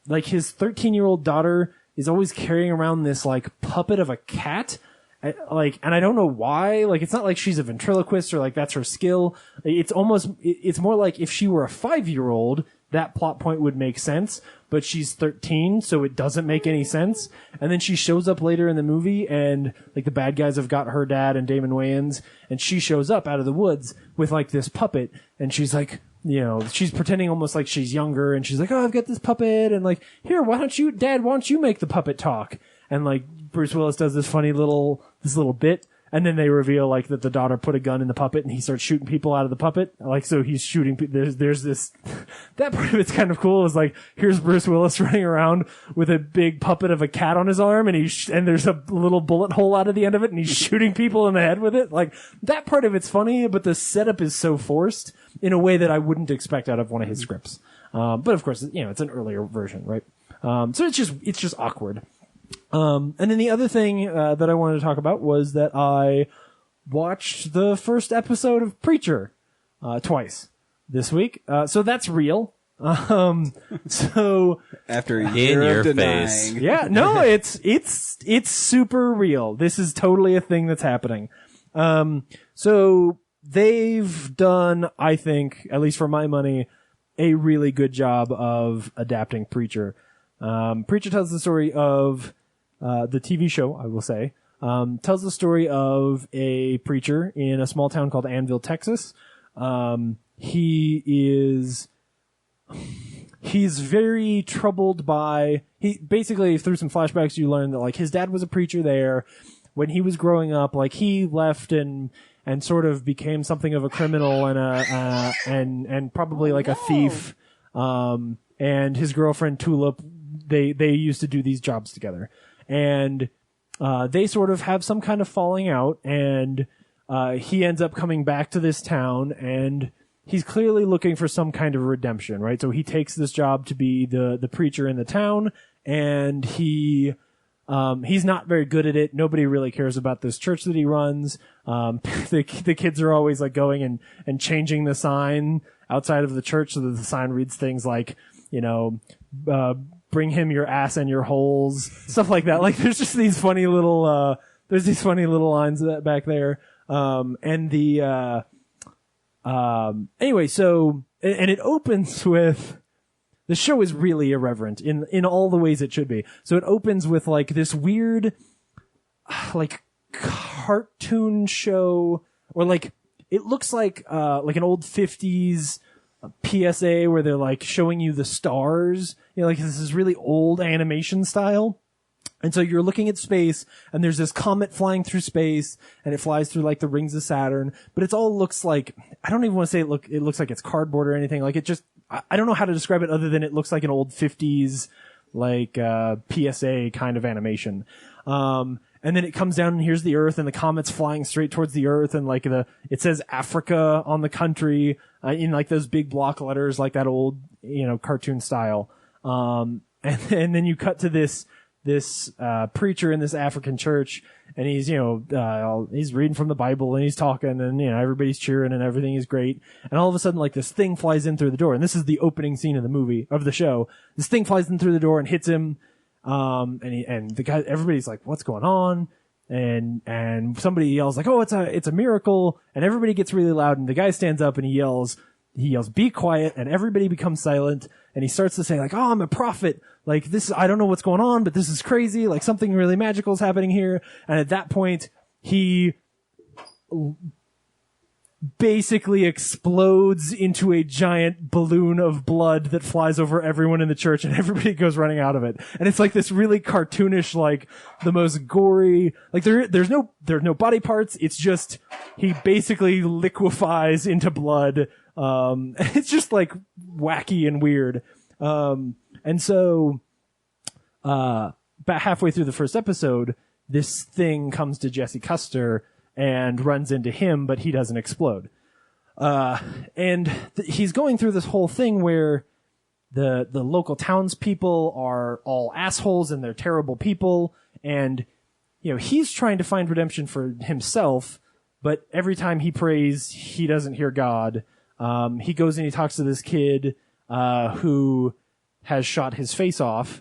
his 13-year-old daughter is always carrying around this like puppet of a cat. And I don't know why. Like, it's not like she's a ventriloquist or like that's her skill. It's more like if she were a 5-year-old, that plot point would make sense, but she's 13, so it doesn't make any sense. And then she shows up later in the movie, and like the bad guys have got her dad and Damon Wayans, and she shows up out of the woods with like this puppet, and she's like, you know, she's pretending almost like she's younger, and she's like, oh, I've got this puppet, and like, here, why don't you make the puppet talk? And like, Bruce Willis does this little bit, and then they reveal like that the daughter put a gun in the puppet and he starts shooting people out of the puppet. Like, so he's shooting, there's this, that part of it's kind of cool. Is like, here's Bruce Willis running around with a big puppet of a cat on his arm, and and there's a little bullet hole out of the end of it, and he's shooting people in the head with it. Like, that part of it's funny, but the setup is so forced in a way that I wouldn't expect out of one of his scripts. But of course, you know, it's an earlier version, right? So it's just awkward. And then the other thing that I wanted to talk about was that I watched the first episode of Preacher twice this week. So that's real. So after a in year your of denying. face. Yeah, no, it's super real. This is totally a thing that's happening. So they've done, I think, at least for my money, a really good job of adapting Preacher. Preacher tells the story of the TV show, I will say, tells the story of a preacher in a small town called Annville, Texas. He's very troubled by, basically through some flashbacks you learn that like his dad was a preacher there. When he was growing up, like he left and sort of became something of a criminal and probably like a thief. And his girlfriend Tulip, they used to do these jobs together. And they sort of have some kind of falling out, and he ends up coming back to this town, and he's clearly looking for some kind of redemption, right? So he takes this job to be the preacher in the town, and he's not very good at it. Nobody really cares about this church that he runs. The kids are always like going and changing the sign outside of the church so that the sign reads things like, you know, bring him your ass and your holes, stuff like that. Like, there's just these funny little, lines back there. Anyway, so, and it opens with, the show is really irreverent in all the ways it should be. So it opens with like this weird, like cartoon show, or like, it looks like an old 50s PSA where they're like showing you the stars, you know, like this is really old animation style. And so you're looking at space, and there's this comet flying through space, and it flies through like the rings of Saturn, but it all looks like, I don't even want to say it looks like it's cardboard or anything. Like, it just, I don't know how to describe it other than it looks like an old 50s like PSA kind of animation. And then it comes down, and here's the Earth, and the comet's flying straight towards the Earth, and like it says Africa on the country, in like those big block letters, like that old, you know, cartoon style. And then you cut to this preacher in this African church, and he's, you know, he's reading from the Bible, and he's talking, and, you know, everybody's cheering, and everything is great. And all of a sudden, like, this thing flies in through the door, and this is the opening scene of the show. This thing flies in through the door and hits him. And the guy, everybody's like, what's going on? And somebody yells like, oh, it's a miracle. And everybody gets really loud, and the guy stands up and he yells, be quiet, and everybody becomes silent. And he starts to say like, oh, I'm a prophet. Like, this, I don't know what's going on, but this is crazy. Like, something really magical is happening here. And at that point, he basically explodes into a giant balloon of blood that flies over everyone in the church, and everybody goes running out of it. And it's like this really cartoonish, like the most gory, like there's no body parts. It's just, he basically liquefies into blood. It's just like wacky and weird. And so, about halfway through the first episode, this thing comes to Jesse Custer and runs into him, but he doesn't explode. And he's going through this whole thing where the local townspeople are all assholes and they're terrible people. And, he's trying to find redemption for himself, but every time he prays, he doesn't hear God. He goes and he talks to this kid, who has shot his face off.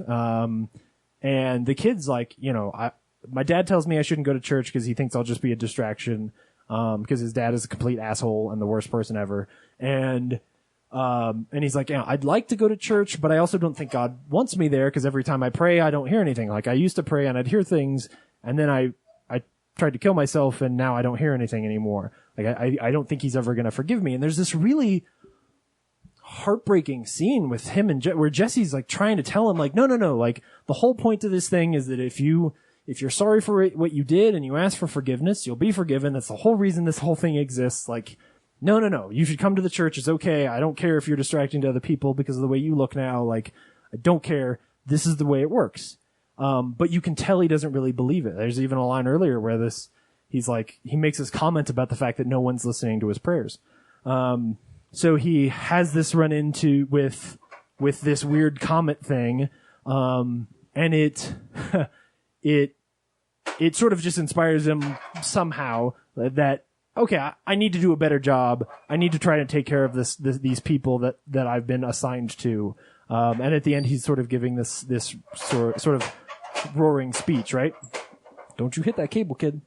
And the kid's like, my dad tells me I shouldn't go to church because he thinks I'll just be a distraction. Because his dad is a complete asshole and the worst person ever. And he's like, I'd like to go to church, but I also don't think God wants me there because every time I pray, I don't hear anything. Like I used to pray and I'd hear things, and then I tried to kill myself and now I don't hear anything anymore. Like I don't think he's ever going to forgive me. And there's this really heartbreaking scene with him and where Jesse's like trying to tell him like, no. Like the whole point of this thing is that if you're sorry for what you did and you ask for forgiveness, you'll be forgiven. That's the whole reason this whole thing exists. Like, no. You should come to the church. It's okay. I don't care if you're distracting to other people because of the way you look now. Like, I don't care. This is the way it works. But you can tell he doesn't really believe it. There's even a line earlier where he makes this comment about the fact that no one's listening to his prayers. So he has this run into with this weird comet thing. And it sort of just inspires him somehow that, okay, I need to do a better job. I need to try to take care of these people that I've been assigned to. And at the end, he's sort of giving this sort of roaring speech, right? Don't you hit that cable, kid.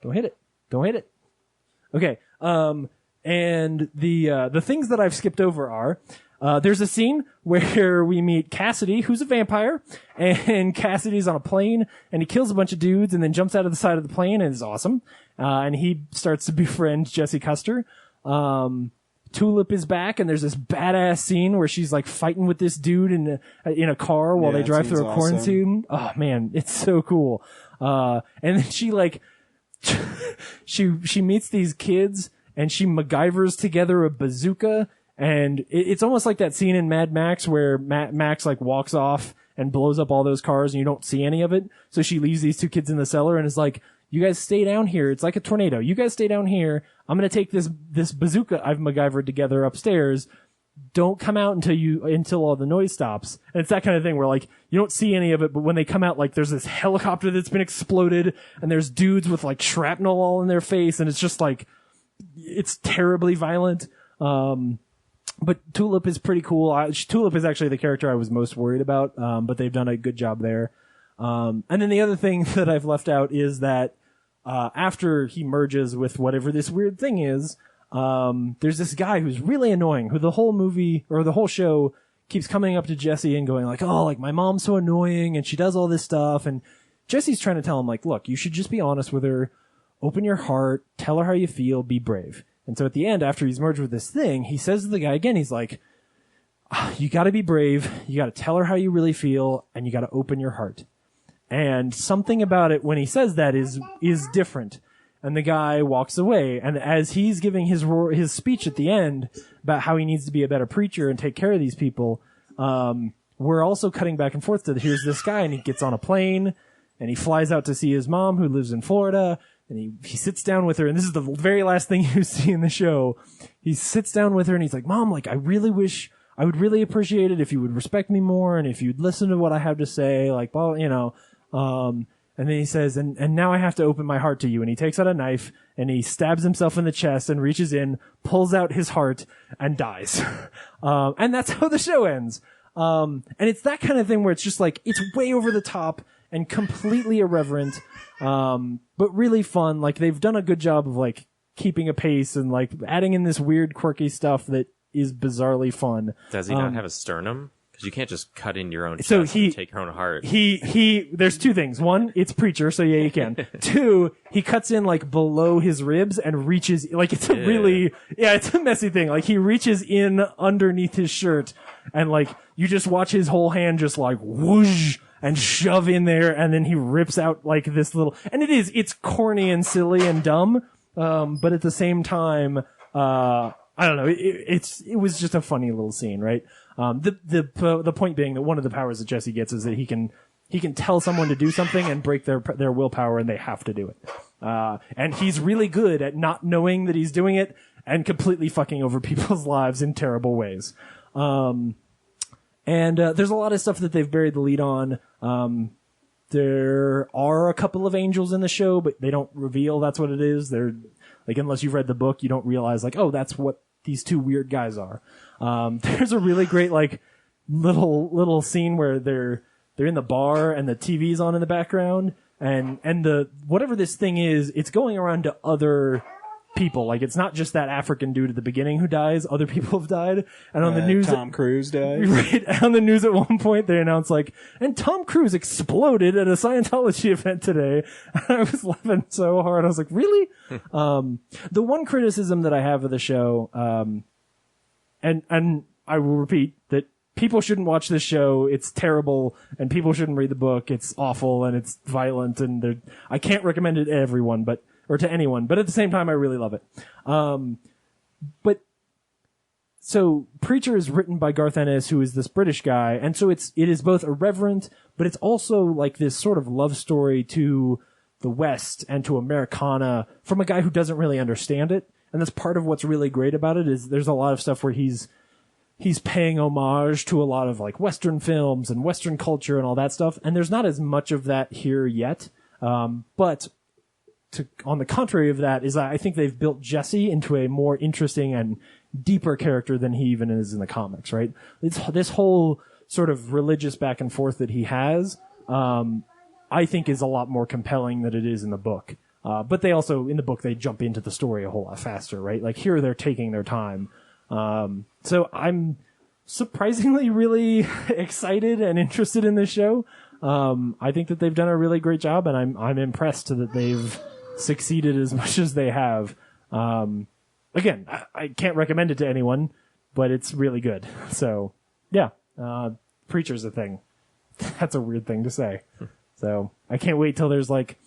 Don't hit it. Okay. And the things that I've skipped over are, there's a scene where we meet Cassidy, who's a vampire, and Cassidy's on a plane, and he kills a bunch of dudes, and then jumps out of the side of the plane, and is awesome. And he starts to befriend Jesse Custer. Tulip is back, and there's this badass scene where she's like fighting with this dude in a car while they drive through a quarantine. Oh man, it's so cool. And then she like, she meets these kids, and she MacGyvers together a bazooka. And it's almost like that scene in Mad Max where Max like walks off and blows up all those cars and you don't see any of it. So she leaves these two kids in the cellar and is like, you guys stay down here. It's like a tornado. You guys stay down here. I'm going to take this bazooka I've MacGyvered together upstairs. Don't come out until all the noise stops. And it's that kind of thing where like, you don't see any of it, but when they come out, like there's this helicopter that's been exploded and there's dudes with like shrapnel all in their face. And it's just like, it's terribly violent. But Tulip is pretty cool. Tulip is actually the character I was most worried about, but they've done a good job there. And then the other thing that I've left out is that after he merges with whatever this weird thing is, there's this guy who's really annoying, who the whole movie or the whole show keeps coming up to Jesse and going like, oh, like my mom's so annoying and she does all this stuff. And Jesse's trying to tell him like, look, you should just be honest with her, open your heart, tell her how you feel, be brave. And so at the end, after he's merged with this thing, he says to the guy again, he's like, you gotta be brave. You gotta tell her how you really feel, and you gotta open your heart. And something about it when he says that is different. And the guy walks away. And as he's giving his speech at the end about how he needs to be a better preacher and take care of these people, we're also cutting back and forth to here's this guy, and he gets on a plane, and he flies out to see his mom, who lives in Florida. And he sits down with her, and this is the very last thing you see in the show. He sits down with her, and he's like, Mom, like, I would really appreciate it if you would respect me more, and if you'd listen to what I have to say, like, well, and then he says, and now I have to open my heart to you. And he takes out a knife, and he stabs himself in the chest, and reaches in, pulls out his heart, and dies. And that's how the show ends. And it's that kind of thing where it's just like, it's way over the top, and completely irreverent, but really fun. Like they've done a good job of like keeping a pace and like adding in this weird quirky stuff that is bizarrely fun. Does he not have a sternum? Because you can't just cut in your own chest and take your own heart. There's two things. One, it's preacher, so yeah, you can. Two, he cuts in like below his ribs and reaches, like it's it's a messy thing. Like he reaches in underneath his shirt and like you just watch his whole hand just like whoosh and shove in there, and then he rips out like this little, and it's corny and silly and dumb, but at the same time, I don't know, it was just a funny little scene, right? The point being that one of the powers that Jesse gets is that he can tell someone to do something and break their willpower, and they have to do it. And he's really good at not knowing that he's doing it and completely fucking over people's lives in terrible ways. And there's a lot of stuff that they've buried the lead on. There are a couple of angels in the show, but they don't reveal that's what it is. They're like, unless you've read the book, you don't realize like, oh, that's what these two weird guys are. There's a really great like little scene where they're in the bar and the TV's on in the background, and the whatever this thing is, it's going around to other people. Like, it's not just that African dude at the beginning who dies. Other people have died. And on the news, Tom Cruise died. Right. On the news at one point, they announced like, and Tom Cruise exploded at a Scientology event today. I was laughing so hard. I was like, really? The one criticism that I have of the show, and I will repeat that people shouldn't watch this show. It's terrible, and people shouldn't read the book. It's awful, and it's violent, and I can't recommend it to everyone, or to anyone, but at the same time, I really love it. But so Preacher is written by Garth Ennis, who is this British guy, and so it is both irreverent, but it's also like this sort of love story to the West and to Americana from a guy who doesn't really understand it. And that's part of what's really great about it, is there's a lot of stuff where he's paying homage to a lot of like Western films and Western culture and all that stuff. And there's not as much of that here yet. But on the contrary of that is I think they've built Jesse into a more interesting and deeper character than he even is in the comics, right? It's this whole sort of religious back and forth that he has, I think is a lot more compelling than it is in the book. But they also, in the book, they jump into the story a whole lot faster, right? Like here they're taking their time. So I'm surprisingly really excited and interested in this show. I think that they've done a really great job, and I'm impressed that they've succeeded as much as they have. Again, I can't recommend it to anyone, but it's really good. So, yeah, Preacher's a thing. That's a weird thing to say. So, I can't wait till there's like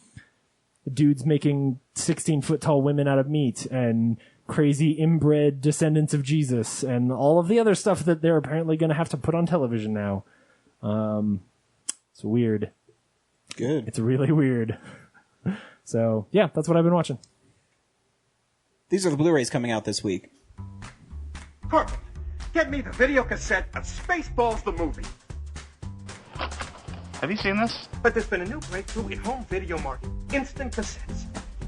dudes making 16-foot tall women out of meat and crazy inbred descendants of Jesus and all of the other stuff that they're apparently going to have to put on television now. It's weird. Good. It's really weird. So, yeah, that's what I've been watching. These are the Blu-rays coming out this week. Perfect. Get me the video cassette of Spaceballs the movie. Have you seen this? But there's been a new breakthrough in home video market. Instant cassettes.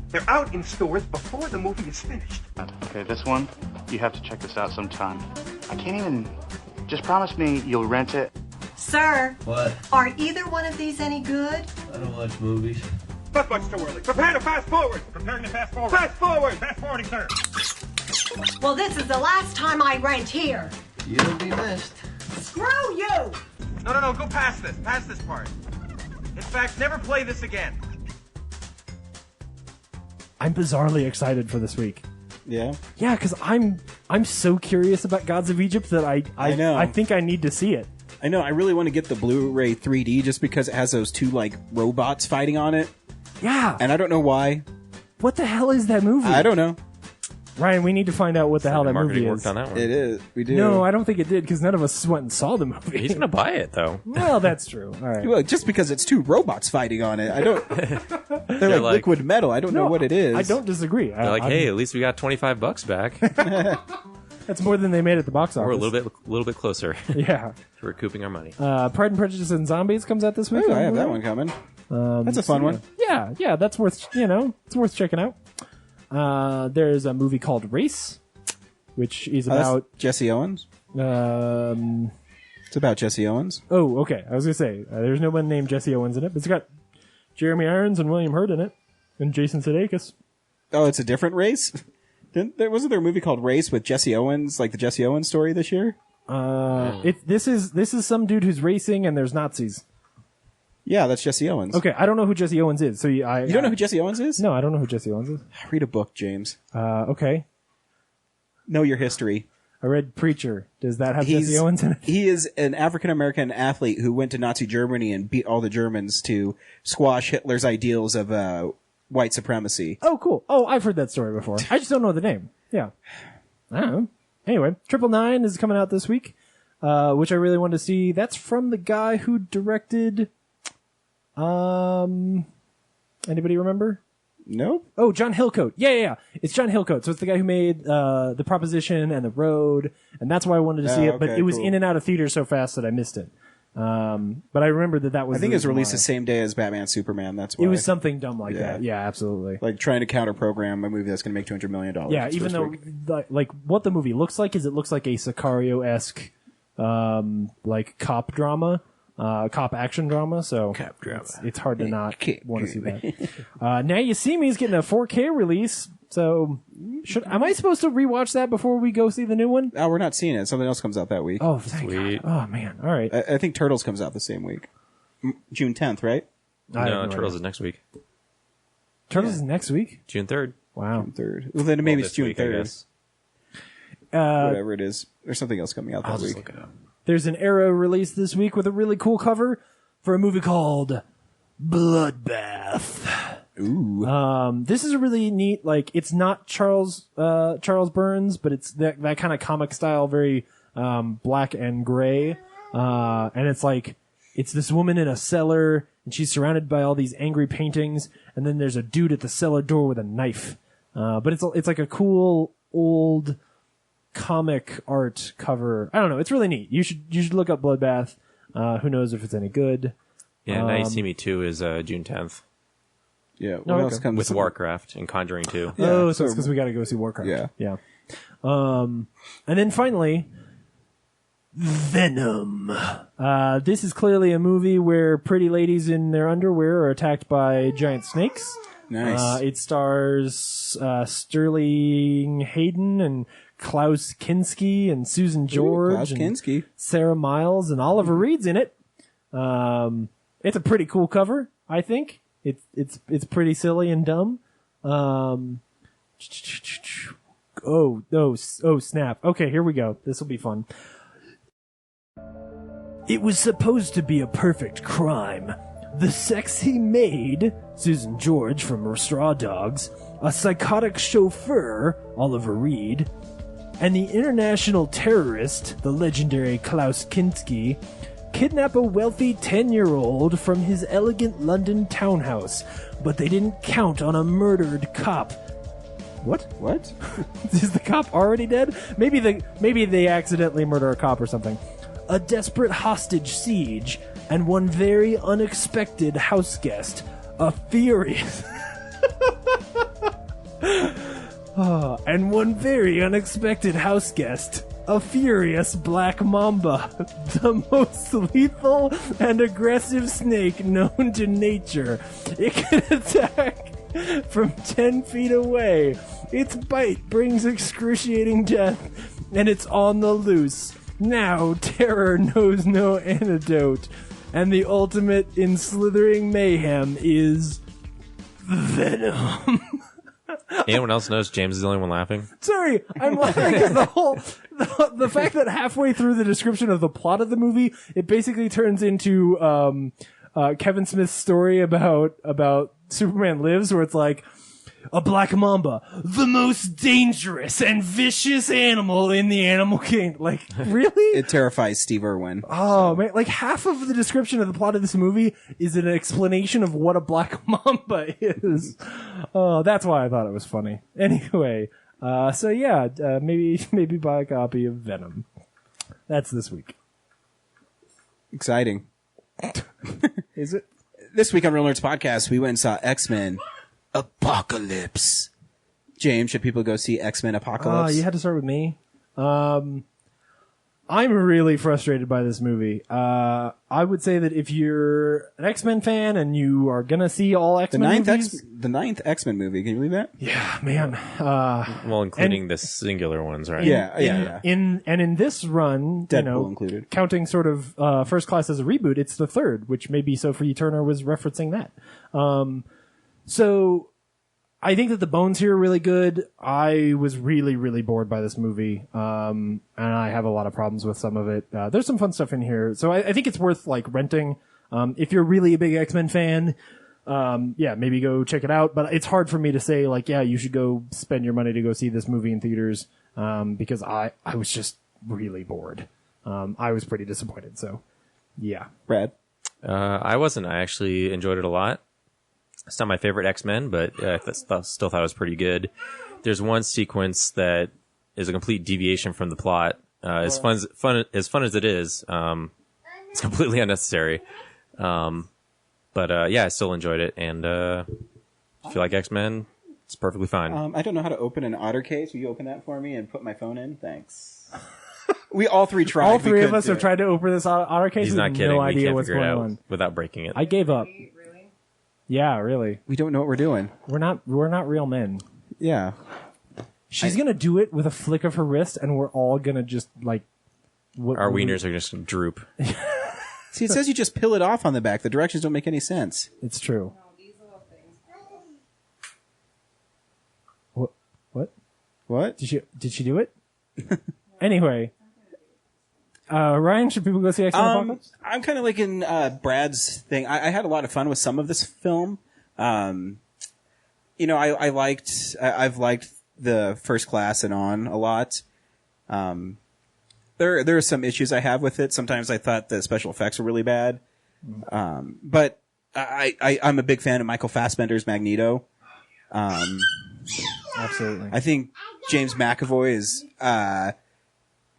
They're out in stores before the movie is finished. Okay, this one, you have to check this out sometime. I can't even... Just promise me you'll rent it. Sir. What? Are either one of these any good? I don't watch movies. Not much too early. Prepare to fast forward. Preparing to fast forward. Fast forward. Fast forwarding, sir. Well, this is the last time I rent here. You'll be missed. Screw you! No, go past this. Past this part. In fact, never play this again. I'm bizarrely excited for this week. Yeah? Yeah, because I'm so curious about Gods of Egypt that I know. I think I need to see it. I know. I really want to get the Blu-ray 3D just because it has those two like robots fighting on it. Yeah. And I don't know why. What the hell is that movie? I don't know. Ryan, we need to find out what the hell that movie is. Worked on that one. It is. We do. No, I don't think it did because none of us went and saw the movie. He's gonna buy it though. Well, that's true. All right. Well, just because it's two robots fighting on it, I don't. They're like liquid metal. I don't know what it is. I don't disagree. They're like, hey, at least we got $25 back. That's more than they made at the box office. We're a little bit closer. Yeah. To recouping our money. Pride and Prejudice and Zombies comes out this week. Ooh, I have that one coming. That's a fun one. Yeah, that's worth it's worth checking out. There's a movie called Race, which is about Jesse Owens. It's about Jesse Owens. Oh, okay. I was gonna say there's no one named Jesse Owens in it, but it's got Jeremy Irons and William Hurt in it, and Jason Sudeikis. Oh, it's a different race. Wasn't there a movie called Race with Jesse Owens, like the Jesse Owens story this year? This is some dude who's racing and there's Nazis. Yeah, that's Jesse Owens. Okay, I don't know who Jesse Owens is. So you don't know who Jesse Owens is? No, I don't know who Jesse Owens is. Read a book, James. Okay. Know your history. I read Preacher. Does that have Jesse Owens in it? He is an African-American athlete who went to Nazi Germany and beat all the Germans to squash Hitler's ideals of white supremacy. Oh, cool. Oh, I've heard that story before. I just don't know the name. Yeah. I don't know. Anyway, 999 is coming out this week, which I really wanted to see. That's from the guy who directed... Anybody remember? Nope. Oh, John Hillcoat. Yeah. It's John Hillcoat. So it's the guy who made The Proposition and The Road, and that's why I wanted to see it. But okay, it was cool. in and out of theaters so fast that I missed it. But I remember that was. I think the it was reason released why. the same day as Batman Superman. That's why. It was something dumb like that. Yeah, absolutely. Like trying to counter program a movie that's going to make $200 million. Yeah, its even first though week. like what the movie looks like is it looks like a Sicario-esque like cop drama, cop action drama. So it's hard to not want to see that. Now You See Me is getting a 4K release. So am I supposed to rewatch that before we go see the new one? Oh, we're not seeing it. Something else comes out that week. Oh, thank God. Oh man. All right. I think Turtles comes out the same week. June 10th, right? No, Turtles is next week. Turtles is next week? June 3rd. Wow. June 3rd. Well, then maybe it's this June week, I 3rd. guess. Whatever it is. There's something else coming out that I'll just week. look it up. There's an Arrow release this week with a really cool cover for a movie called Bloodbath. Ooh. This is a really neat, like, it's not Charles Burns, but it's that kind of comic style, very, black and gray. And it's like, it's this woman in a cellar, and she's surrounded by all these angry paintings, and then there's a dude at the cellar door with a knife. But it's like a cool, old comic art cover. I don't know. It's really neat. You should look up Bloodbath. Who knows if it's any good. Yeah, Now You See Me 2 is June 10th. Yeah. What else comes with Warcraft and Conjuring 2. Oh, so it's because we got to go see Warcraft. Yeah. And then finally, Venom. This is clearly a movie where pretty ladies in their underwear are attacked by giant snakes. Nice. It stars Sterling Hayden and Klaus Kinski and Susan George Klaus and Kinski. Sarah Miles and Oliver Reed's in it. It's a pretty cool cover, I think. It's pretty silly and dumb. Oh snap. Okay, here we go. This will be fun. It was supposed to be a perfect crime. The sexy maid, Susan George from Straw Dogs, a psychotic chauffeur, Oliver Reed, and the international terrorist, the legendary Klaus Kinski, kidnap a wealthy 10-year-old from his elegant London townhouse, but they didn't count on a murdered cop. What? Is the cop already dead? Maybe they accidentally murder a cop or something. A desperate hostage siege, and one very unexpected house guest, a furious... and one very unexpected house guest, a furious black mamba, the most lethal and aggressive snake known to nature. It can attack from 10 feet away. Its bite brings excruciating death, and it's on the loose. Now, terror knows no antidote, and the ultimate in slithering mayhem is Venom. Anyone else knows James is the only one laughing? Sorry, I'm laughing because the fact that halfway through the description of the plot of the movie, it basically turns into Kevin Smith's story about Superman Lives, where it's like, a black mamba, the most dangerous and vicious animal in the animal kingdom. Like, really? It terrifies Steve Irwin. Oh, man. Like, half of the description of the plot of this movie is an explanation of what a black mamba is. Oh, that's why I thought it was funny. Anyway, so yeah, maybe buy a copy of Venom. That's this week. Exciting. Is it? This week on Real Nerds Podcast, we went and saw X-Men Apocalypse. James, should people go see X-Men Apocalypse? You had to start with me. I'm really frustrated by this movie. I would say that if you're an X-Men fan and you are gonna see all X-Men movies, the ninth X-Men movie. Can you believe that? yeah, man. Well, including the singular ones, right? Yeah. In this run, Deadpool included. counting sort of First Class as a reboot, it's the third, which maybe Sophie Turner was referencing that. So I think that the bones here are really good. I was really, really bored by this movie. And I have a lot of problems with some of it. There's some fun stuff in here. So I think it's worth like renting. If you're really a big X-Men fan, maybe go check it out. But it's hard for me to say like, yeah, you should go spend your money to go see this movie in theaters. Because I was just really bored. I was pretty disappointed. So yeah. Brad? I wasn't. I actually enjoyed it a lot. It's not my favorite X-Men, but still thought it was pretty good. There's one sequence that is a complete deviation from the plot. As fun as it is, it's completely unnecessary. But I still enjoyed it, and if you like X-Men, it's perfectly fine. I don't know how to open an Otter case. Will you open that for me and put my phone in? Thanks. We all three tried. All three of us have tried to open this Otter case. He's We not have kidding. no We idea can't what's figure it going out on. without breaking it. I gave up. Yeah, really. We don't know what we're doing. We're not real men. Yeah. She's gonna do it with a flick of her wrist, and we're all gonna just like. Our wieners are just going to droop. See, it says you just peel it off on the back. The directions don't make any sense. It's true. What? Did she do it? Anyway. Ryan, should people go see X-Men Apocalypse? I'm kind of like in Brad's thing. I had a lot of fun with some of this film. I've liked the First Class and On a lot. There are some issues I have with it. Sometimes I thought the special effects were really bad. But I'm a big fan of Michael Fassbender's Magneto. Absolutely. I think James McAvoy is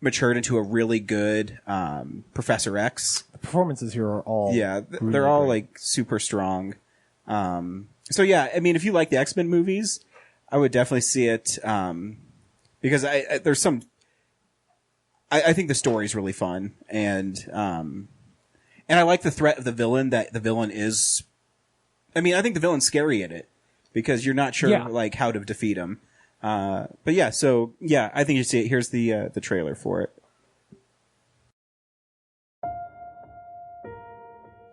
matured into a really good Professor X. The performances here are all they're all like super strong. So yeah, I mean, if you like the X-Men movies, I would definitely see it because there's some. I think the story's really fun, and I like the threat of the villain. That the villain is. I mean, I think the villain's scary in it because you're not sure like how to defeat him. But yeah, so yeah, I think you see it. Here's the trailer for it.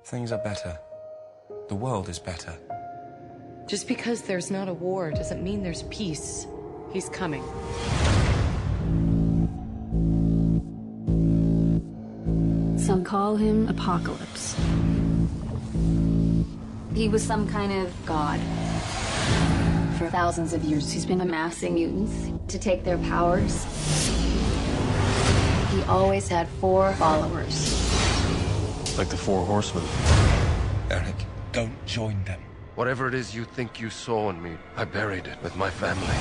Things are better. The world is better. Just because there's not a war doesn't mean there's peace. He's coming. Some call him Apocalypse. He was some kind of god. For thousands of years, he's been amassing mutants to take their powers. He always had 4 followers. Like the 4 horsemen. Eric, don't join them. Whatever it is you think you saw in me, I buried it with my family.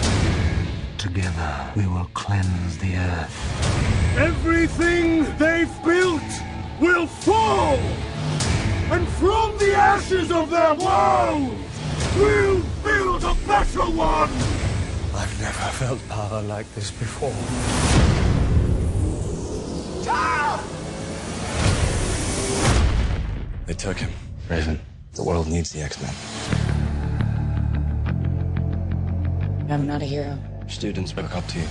Together, we will cleanse the earth. Everything they've built will fall! And from the ashes of their world, we'll build a better one! I've never felt power like this before. They took him. Raven, the world needs the X-Men. I'm not a hero. Students look up to you.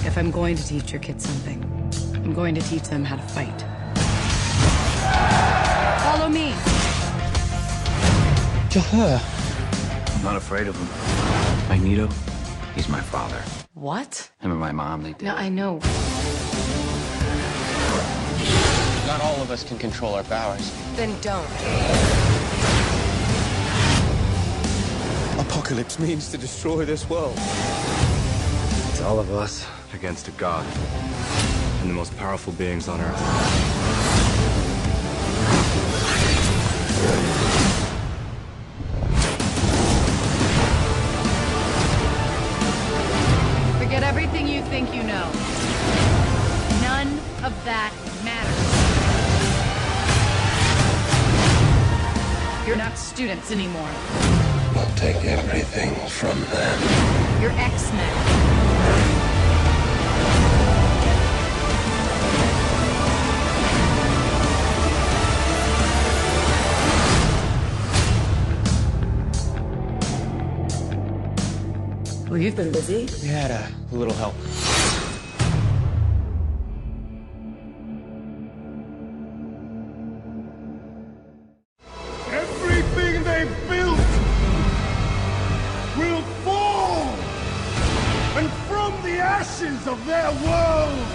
If I'm going to teach your kids something, I'm going to teach them how to fight. Follow me. Kill her. I'm not afraid of him. Magneto, he's my father. What? Him and my mom, they did. No, I know. Not all of us can control our powers. Then don't. Apocalypse means to destroy this world. It's all of us against a god and the most powerful beings on Earth. Forget everything you think you know. None of that matters. You're not students anymore. I'll take everything from them. You're X-Men. Well, you've been busy. We had a little help. Everything they've built will fall! And from the ashes of their world,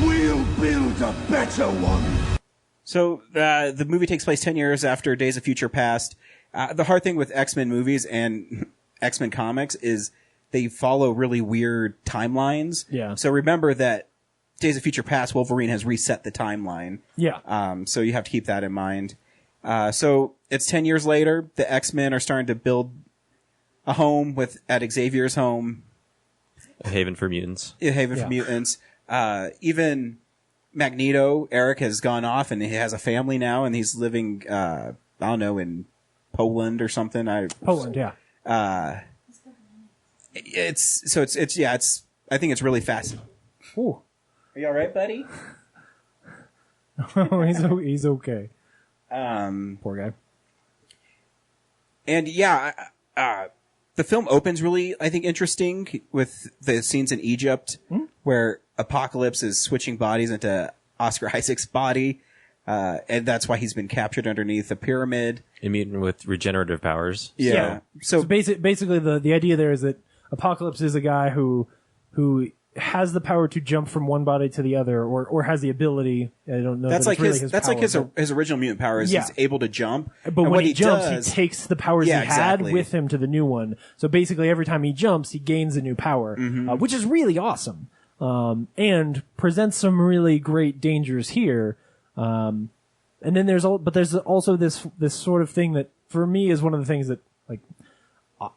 we'll build a better one! So the movie takes place 10 years after Days of Future Past. The hard thing with X-Men movies and X-Men comics is they follow really weird timelines. Yeah. So remember that Days of Future Past, Wolverine has reset the timeline. Yeah. So you have to keep that in mind. So it's 10 years later. The X-Men are starting to build a home at Xavier's home. A haven for mutants. A haven for mutants. Even Magneto, Eric, has gone off and he has a family now, and he's living, I don't know, in Poland or something. Poland, yeah. I think it's really fascinating. Ooh. Are you all right, buddy? He's okay. Poor guy. And the film opens really, I think, interesting with the scenes in Egypt where Apocalypse is switching bodies into Oscar Isaac's body. And that's why he's been captured underneath a pyramid. A mutant with regenerative powers. Yeah. So basically the idea there is that Apocalypse is a guy who has the power to jump from one body to the other, or has the ability. I don't know. That's like his original mutant power is he's able to jump. But when he jumps, he takes the powers he had exactly. with him to the new one. So basically, every time he jumps, he gains a new power, which is really awesome, and presents some really great dangers here. And then there's also this sort of thing that for me is one of the things that like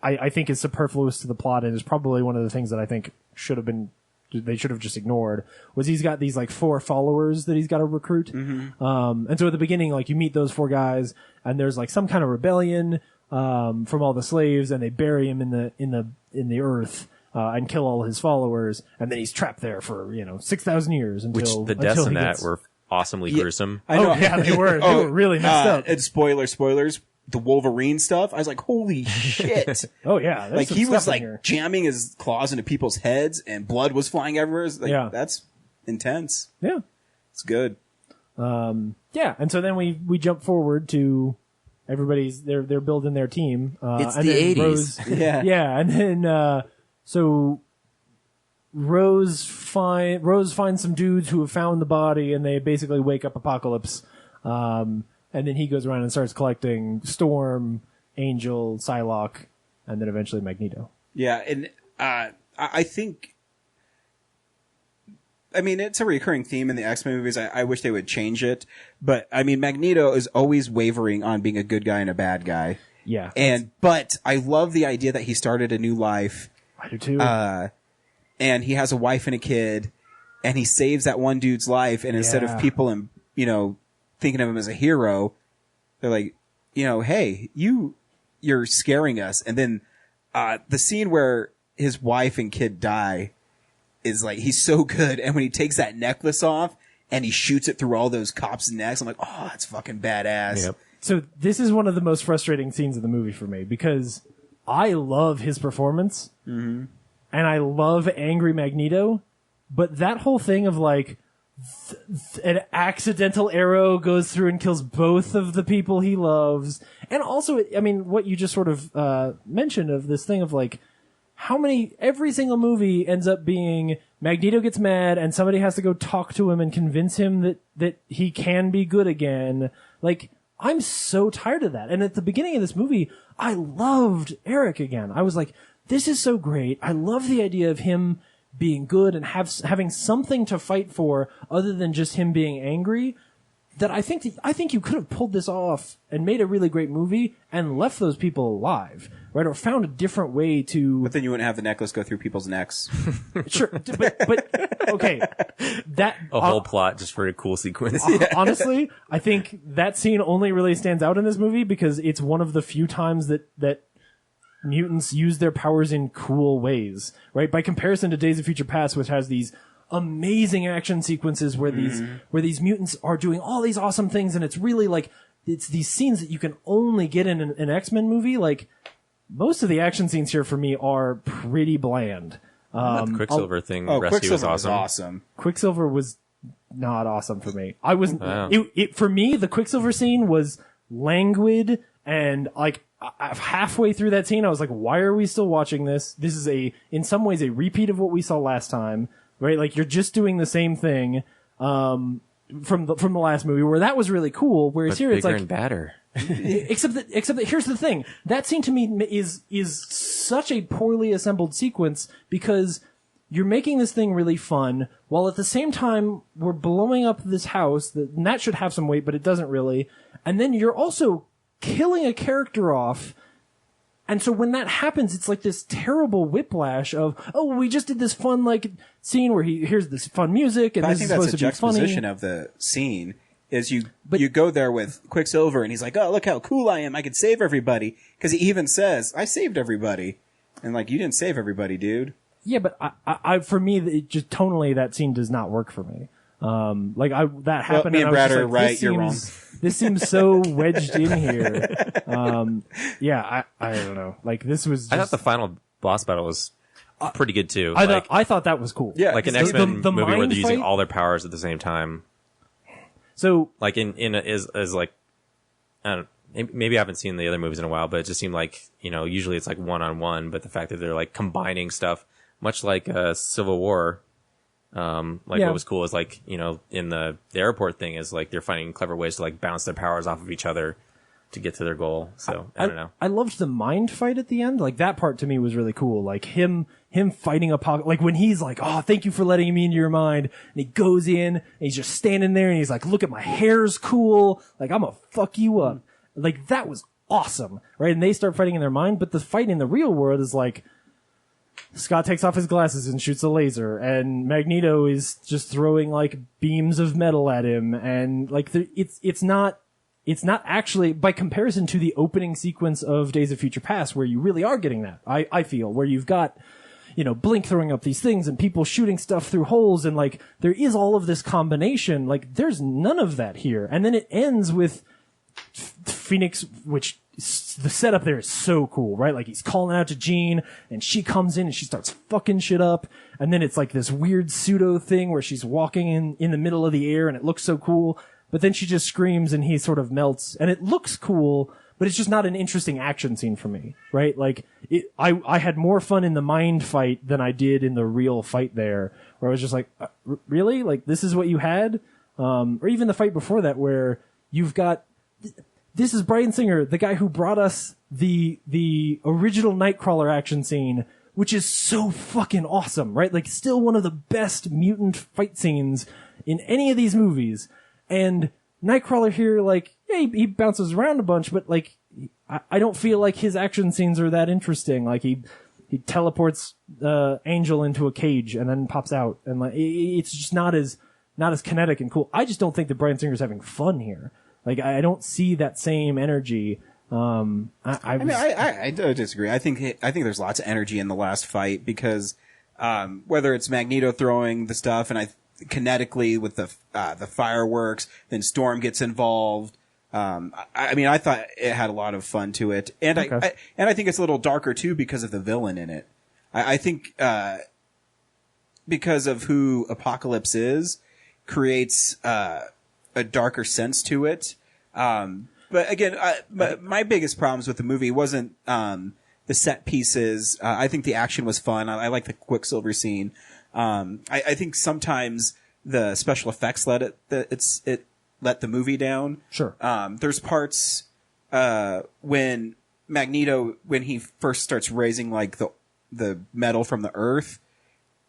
I think is superfluous to the plot, and is probably one of the things that I think they should have just ignored, was he's got these like 4 followers that he's got to recruit. And so at the beginning, like you meet those 4 guys, and there's like some kind of rebellion from all the slaves, and they bury him in the earth. And kill all his followers, and then he's trapped there for 6,000 years until the deaths in that were awesomely gruesome. I know. They were. They were really messed up. And spoilers. The Wolverine stuff. I was like, holy shit! Oh yeah, like he was like jamming his claws into people's heads, and blood was flying everywhere. Like, that's intense. Yeah, it's good. Yeah, and so then we jump forward to everybody's they're building their team. It's and the then 80s. yeah, and then so Rose finds some dudes who have found the body, and they basically wake up Apocalypse. And then he goes around and starts collecting Storm, Angel, Psylocke, and then eventually Magneto. Yeah, and I think, I mean, it's a recurring theme in the X-Men movies. I wish they would change it. But, I mean, Magneto is always wavering on being a good guy and a bad guy. Yeah. But I love the idea that he started a new life. I do too. And he has a wife and a kid, and he saves that one dude's life, and instead of people, thinking of him as a hero, they're like, hey, you're scaring us. And then the scene where his wife and kid die is like, he's so good. And when he takes that necklace off and he shoots it through all those cops' necks, I'm like, oh, that's fucking badass. Yep. So this is one of the most frustrating scenes of the movie for me, because I love his performance and I love angry Magneto, but that whole thing of like, an accidental arrow goes through and kills both of the people he loves. And also, I mean, what you just sort of mentioned of this thing of like, every single movie ends up being Magneto gets mad and somebody has to go talk to him and convince him that he can be good again. Like, I'm so tired of that. And at the beginning of this movie, I loved Eric again. I was like, this is so great. I love the idea of him being good and having something to fight for other than just him being angry. That I think you could have pulled this off and made a really great movie and left those people alive, right? Or found a different way to. But then you wouldn't have the necklace go through people's necks. Sure, but okay, that a whole plot just for a cool sequence. Honestly, I think that scene only really stands out in this movie because it's one of the few times that mutants use their powers in cool ways, right? By comparison to Days of Future Past, which has these amazing action sequences where these mutants are doing all these awesome things, and it's really like it's these scenes that you can only get in an X-Men movie. Like most of the action scenes here for me are pretty bland. The Quicksilver thing rescue was awesome. Quicksilver was not awesome for me. I was Wow. For me, the Quicksilver scene was languid, and like halfway through that scene, I was like, why are we still watching this? This is in some ways a repeat of what we saw last time, right? Like you're just doing the same thing, from the last movie where that was really cool. Whereas But here it's bigger like, and badder. except that here's the thing. That scene to me is such a poorly assembled sequence because you're making this thing really fun, while at the same time we're blowing up this house, and that should have some weight, but it doesn't really. And then you're also killing a character off. And so when that happens, it's like this terrible whiplash of, oh, we just did this fun, like, scene where here's this fun music, and But I this think is that's supposed a to be funny. juxtaposition of the scene. Is you go there with Quicksilver and he's like, oh, look how cool I am. I could save everybody. Because he even says, I saved everybody. And like, you didn't save everybody, dude. Yeah, but I for me, it just tonally, that scene does not work for me. That happened. me and I was Brad just are like, right, you're wrong. This seems so wedged in here. I don't know. Like, this was just, I thought the final boss battle was pretty good too. I thought that was cool. Yeah, like an The- X-Men the movie where mind they're using fight- all their powers at the same time. So, Like is like, I don't. Maybe I haven't seen the other movies in a while, but it just seemed like, usually it's like one-on-one, but the fact that they're like combining stuff, much like Civil War, what was cool is like, in the airport thing is like they're finding clever ways to like bounce their powers off of each other to get to their goal. So I don't know. I loved the mind fight at the end. Like, that part to me was really cool. Like him fighting Apocalypse. Like when he's like, oh, thank you for letting me into your mind. And he goes in and he's just standing there and he's like, look at my hair's cool. Like, I'm gonna fuck you up. Like, that was awesome. Right. And they start fighting in their mind. But the fight in the real world is like, Scott takes off his glasses and shoots a laser, and Magneto is just throwing like beams of metal at him. And like, it's not actually, by comparison to the opening sequence of Days of Future Past, where you really are getting that, I feel, where you've got, Blink throwing up these things and people shooting stuff through holes, and like, there is all of this combination. Like, there's none of that here. And then it ends with Phoenix, which the setup there is so cool, right? Like, he's calling out to Jean, and she comes in and she starts fucking shit up. And then it's like this weird pseudo thing where she's walking in the middle of the air, and it looks so cool. But then she just screams and he sort of melts, and it looks cool, but it's just not an interesting action scene for me, right? Like, I had more fun in the mind fight than I did in the real fight there, where I was just like, really? Like, this is what you had? Or even the fight before that, where you've got, this is Bryan Singer, the guy who brought us the original Nightcrawler action scene, which is so fucking awesome, right? Like, still one of the best mutant fight scenes in any of these movies. And Nightcrawler here, like, yeah, he bounces around a bunch, but like, I don't feel like his action scenes are that interesting. Like, he teleports Angel into a cage and then pops out, and like, it's just not as kinetic and cool. I just don't think that Bryan Singer's having fun here. Like, I don't see that same energy. I don't disagree. I think there's lots of energy in the last fight, because whether it's Magneto throwing the stuff, and kinetically with the fireworks, then Storm gets involved. I thought it had a lot of fun to it, and Okay. I think it's a little darker too because of the villain in it. I think because of who Apocalypse is, creates a darker sense to it. But again, my biggest problems with the movie wasn't the set pieces. I think the action was fun. I like the Quicksilver scene. I think sometimes the special effects let the movie down. Sure. There's parts when Magneto, when he first starts raising like the metal from the earth,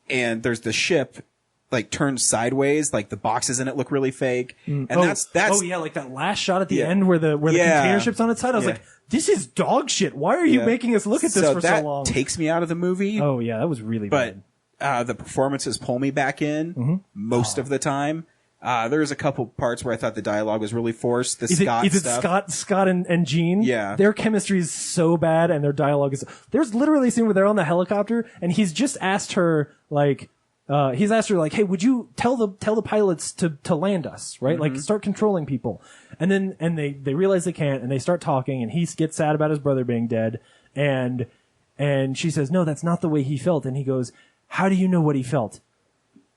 and there's the ship like turns sideways, like the boxes in it look really fake. And that's like that last shot at the end where the container ship's on its side. I was like, this is dog shit. Why are you making us look at this for so long? That takes me out of the movie. Oh yeah, that was really bad. But the performances pull me back in most of the time. There's a couple parts where I thought the dialogue was really forced. Is it Scott and Jean? Yeah. Their chemistry is so bad, and their dialogue is. There's literally a scene where they're on the helicopter, and he's just asked her like. He's asked her like, "Hey, would you tell the pilots to land us, right? Like, start controlling people." And then they realize they can't, and they start talking, and he gets sad about his brother being dead, and she says, "No, that's not the way he felt." And he goes, "How do you know what he felt?"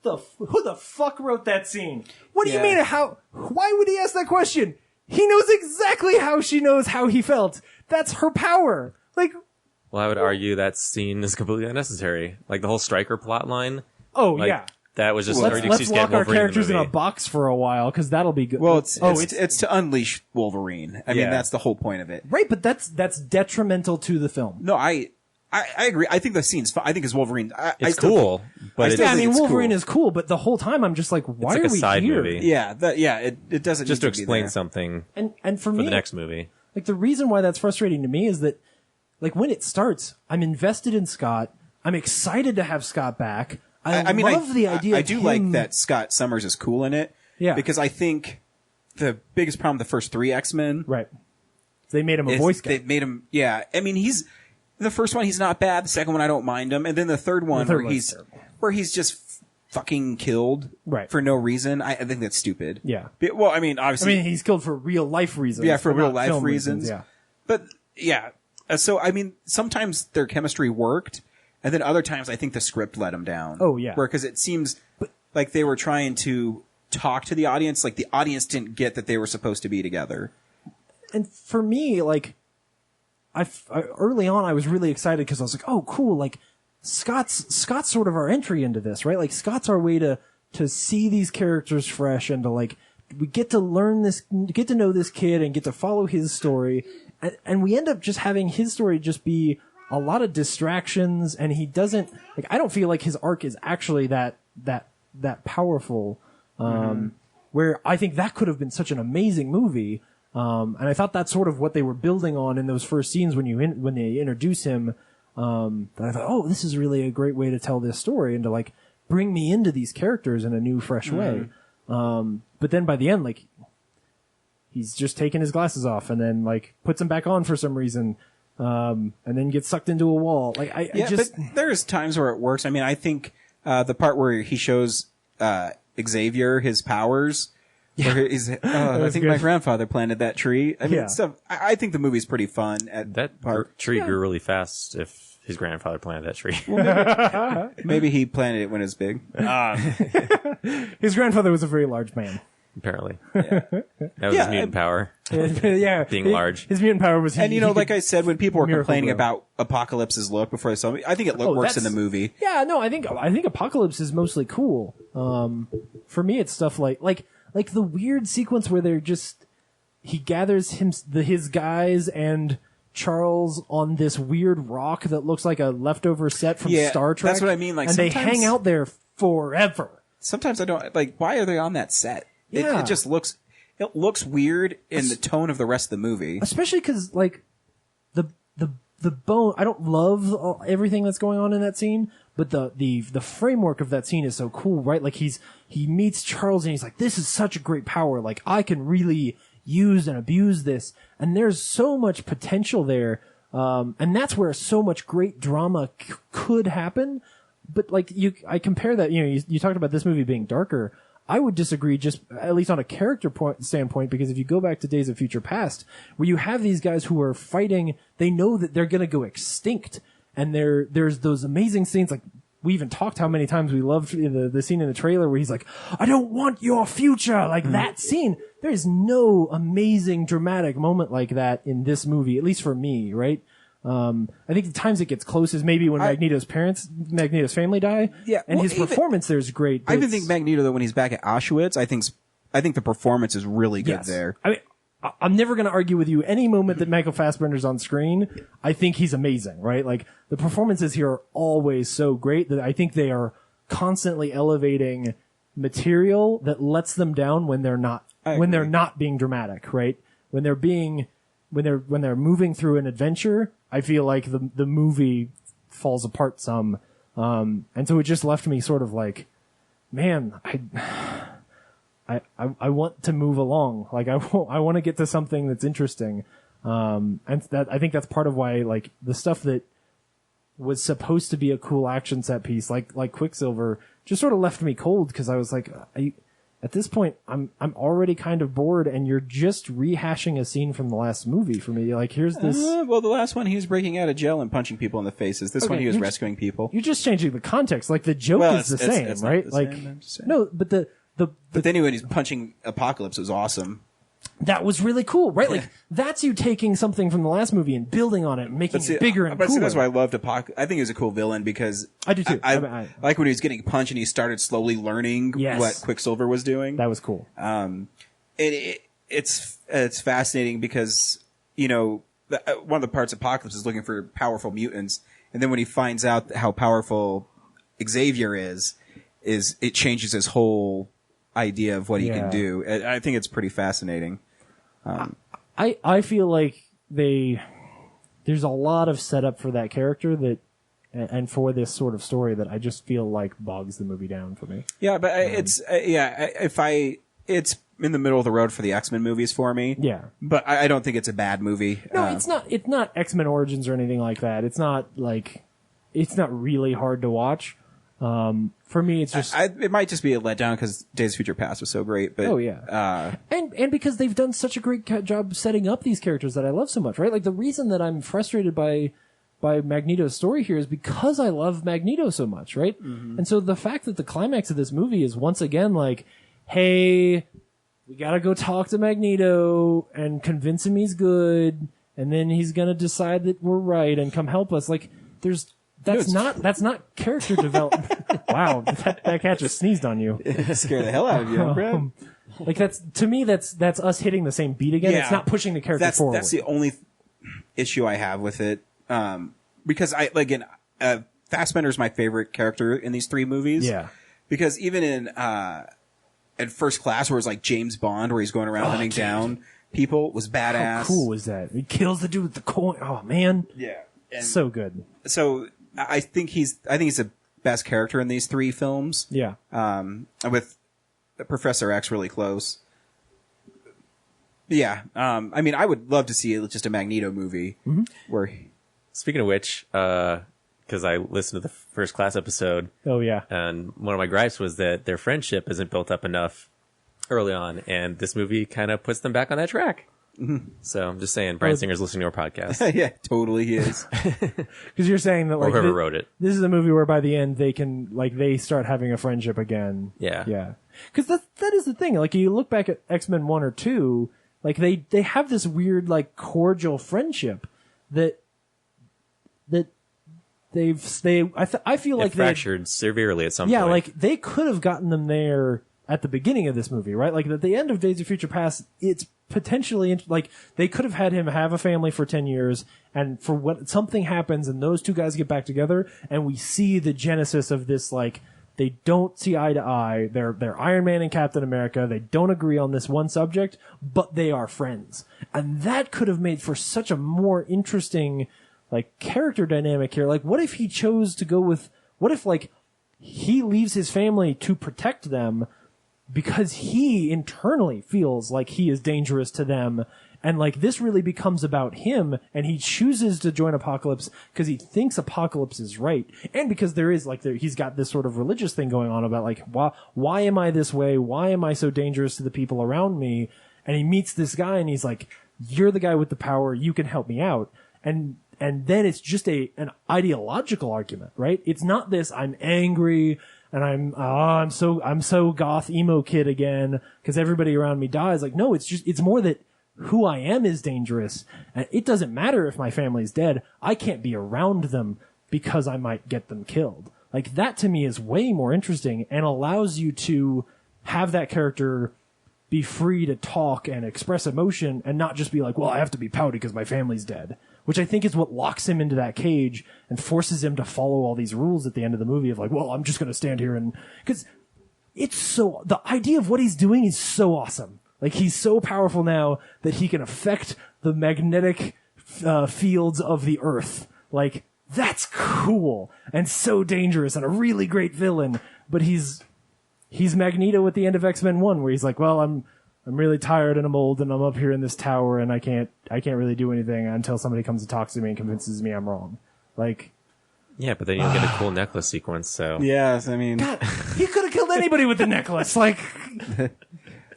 Who the fuck wrote that scene? What do you mean? Why would he ask that question? He knows exactly how she knows how he felt. That's her power. Like, well, I would argue that scene is completely unnecessary. Like the whole Stryker plot line. Oh, like, yeah. That was just let's lock our characters in a box for a while, because that'll be good. Well, it's to unleash Wolverine. I mean, that's the whole point of it. Right, but that's detrimental to the film. No, I I agree. I think the scene's fun. I think his Wolverine. It's cool, but I mean, Wolverine is cool, but the whole time I'm just like, why it's like are a we side here? movie. Yeah, it doesn't just need to be explain there. something. And for for me, the next movie, like the reason why that's frustrating to me is that, like when it starts, I'm invested in Scott. I'm excited to have Scott back. I mean, love the idea. I of do him- like that Scott Summers is cool in it. Yeah. Because I think the biggest problem with the first 3 X-Men. Right. They made him a is voice guy. They made him, yeah. I mean, the first one, he's not bad. The second one, I don't mind him. And then the third one, where he's just fucking killed for no reason. I think that's stupid. Yeah. Well, I mean, obviously. he's killed for real life reasons. Yeah, for but real not life film reasons. Yeah. But, yeah. So, I mean, sometimes their chemistry worked, and then other times I think the script let them down. Oh, yeah. Because it seems like they were trying to talk to the audience, like the audience didn't get that they were supposed to be together. And for me, like, I early on, I was really excited because I was like, oh, cool. Like, Scott's sort of our entry into this, right? Like, Scott's our way to see these characters fresh and to, like, we get to learn this, get to know this kid and get to follow his story. And we end up just having his story just be a lot of distractions, and he doesn't, like, I don't feel like his arc is actually that powerful. Where I think that could have been such an amazing movie. And I thought that's sort of what they were building on in those first scenes when they introduce him. That I thought, oh, this is really a great way to tell this story and to like bring me into these characters in a new, fresh way. But then by the end, like, he's just taking his glasses off and then like puts them back on for some reason. And then gets sucked into a wall. Like but there's times where it works. I mean, I think, the part where he shows, Xavier his powers. Yeah. Where he's, I think my grandfather planted that tree. I mean, Yeah. stuff. I think the movie's pretty fun at that part. tree grew really fast. If his grandfather planted that tree, Maybe he planted it when it was big. His grandfather was a very large man. apparently, that was his mutant power. Yeah. Being large. His mutant power was, And you know, like I said, when people were Miracle complaining Grow. about Apocalypse's look before they saw me, I think it works in the movie. Yeah, no, I think Apocalypse is mostly cool. For me, it's stuff like the weird sequence where he gathers his guys and Charles on this weird rock that looks like a leftover set from Star Trek. That's what I mean. Like, and they sometimes- hang out there forever. Sometimes I don't like. Why are they on that set? Yeah. It just looks. It looks weird in the tone of the rest of the movie. Especially because, like, the bone, I don't love everything that's going on in that scene, but the framework of that scene is so cool, right? Like, he meets Charles and he's like, this is such a great power. Like, I can really use and abuse this. And there's so much potential there. And that's where so much great drama could happen. But, like, I compare that, you talked about this movie being darker. I would disagree, just at least on a character standpoint, because if you go back to Days of Future Past, where you have these guys who are fighting, they know that they're going to go extinct, and there's those amazing scenes. Like, we even talked how many times we loved the scene in the trailer where he's like, "I don't want your future." Like that scene. There is no amazing dramatic moment like that in this movie, at least for me, right? I think the times it gets close is maybe when Magneto's family die. Yeah, and well, his performance there is great. I even think Magneto, though, when he's back at Auschwitz, I think the performance is really good there. I mean, I'm never going to argue with you. Any moment that Michael Fassbender's on screen, I think he's amazing, right? Like, the performances here are always so great that I think they are constantly elevating material that lets them down when they're not being dramatic, right? When they're moving through an adventure, I feel like the movie falls apart some. And so it just left me sort of like, man, I want to move along. Like, I want to get to something that's interesting. And that, I think that's part of why, like, the stuff that was supposed to be a cool action set piece, like Quicksilver, just sort of left me cold, because I was like, at this point, I'm already kind of bored, and you're just rehashing a scene from the last movie for me. Like, here's this. Well, the last one, he was breaking out of jail and punching people in the faces. This one, he was rescuing people. You're just changing the context. Like, the joke is the same, it's right? not the Like, same, I'm just saying. no, but But then when he's punching Apocalypse, it was awesome. that was really cool, right? Like, that's you taking something from the last movie and building on it, and making it bigger and But see, cooler. that's why I loved Apocalypse. I think he was a cool villain because I do too. I like when he was getting punched and he started slowly learning Yes. what Quicksilver was doing. That was cool. It's fascinating because one of the parts of Apocalypse is looking for powerful mutants, And then when he finds out how powerful Xavier is it changes his whole idea of what he can do. I think it's pretty fascinating. I feel like there's a lot of setup for that character that, and for this sort of story that I just feel like bogs the movie down for me. Yeah, but it's in the middle of the road for the X-Men movies for me. Yeah. But I don't think it's a bad movie. No, it's not X-Men Origins or anything like that. It's not really hard to watch. For me, it's just it might just be a letdown because Days of Future Past was so great. But and because they've done such a great job setting up these characters that I love so much, right? Like the reason that I'm frustrated by Magneto's story here is because I love Magneto so much, right? Mm-hmm. And so the fact that the climax of this movie is once again like, hey, we gotta go talk to Magneto and convince him he's good, and then he's gonna decide that we're right and come help us. Like, that's not character development. Wow, that cat just sneezed on you. It scared the hell out of you, bro. Like that's us hitting the same beat again. Yeah, it's not pushing the character forward. That's the only issue I have with it. Because Fassbender's my favorite character in these three movies. Yeah. Because even in First Class, where it's like James Bond, where he's going around hunting down people, was badass. How cool was that? He kills the dude with the coin. Oh man. Yeah. So good. So I think he's the best character in these three films. Yeah. With Professor X really close. Yeah. I mean, I would love to see just a Magneto movie where. Speaking of which, because I listened to the First Class episode. Oh yeah. And one of my gripes was that their friendship isn't built up enough early on, and this movie kind of puts them back on that track. Mm-hmm. So I'm just saying, Bryan Singer's listening to our podcast. Yeah, totally he is. Because you're saying that, like, or whoever wrote it. This is a movie where by the end they start having a friendship again. Yeah, yeah. Because that is the thing. Like, you look back at X-Men 1 or 2, like they have this weird like cordial friendship that I feel like they fractured severely at some point. Yeah, like they could have gotten them there at the beginning of this movie, right? Like at the end of Days of Future Past, it's potentially like they could have had him have a family for 10 years, and for what something happens and those two guys get back together, and we see the genesis of this. Like, they don't see eye to eye. They're Iron Man and Captain America. They don't agree on this one subject, but they are friends, and that could have made for such a more interesting like character dynamic here. Like, what if he chose to go with? What if like he leaves his family to protect them because he internally feels like he is dangerous to them, and like this really becomes about him, and he chooses to join Apocalypse because he thinks Apocalypse is right, and because there is like he's got this sort of religious thing going on about like why am I this way? Why am I so dangerous to the people around me? And he meets this guy, and he's like, "You're the guy with the power. You can help me out." And then it's just an ideological argument, right? It's not this, I'm angry and I'm so goth emo kid again because everybody around me dies. Like, no, it's more that who I am is dangerous. And it doesn't matter if my family's dead. I can't be around them because I might get them killed. Like, that to me is way more interesting and allows you to have that character be free to talk and express emotion and not just be like, well, I have to be pouty because my family's dead. Which I think is what locks him into that cage and forces him to follow all these rules at the end of the movie of like, well, I'm just going to stand here and... Because the idea of what he's doing is so awesome. Like, he's so powerful now that he can affect the magnetic fields of the Earth. Like, that's cool and so dangerous and a really great villain. But he's Magneto at the end of X-Men 1 where he's like, well, I'm really tired and I'm old and I'm up here in this tower and I can't really do anything until somebody comes and talks to me and convinces me I'm wrong. Like, yeah, but then you'll get a cool necklace sequence. So yes, I mean, God, he could have killed anybody with the necklace. Like,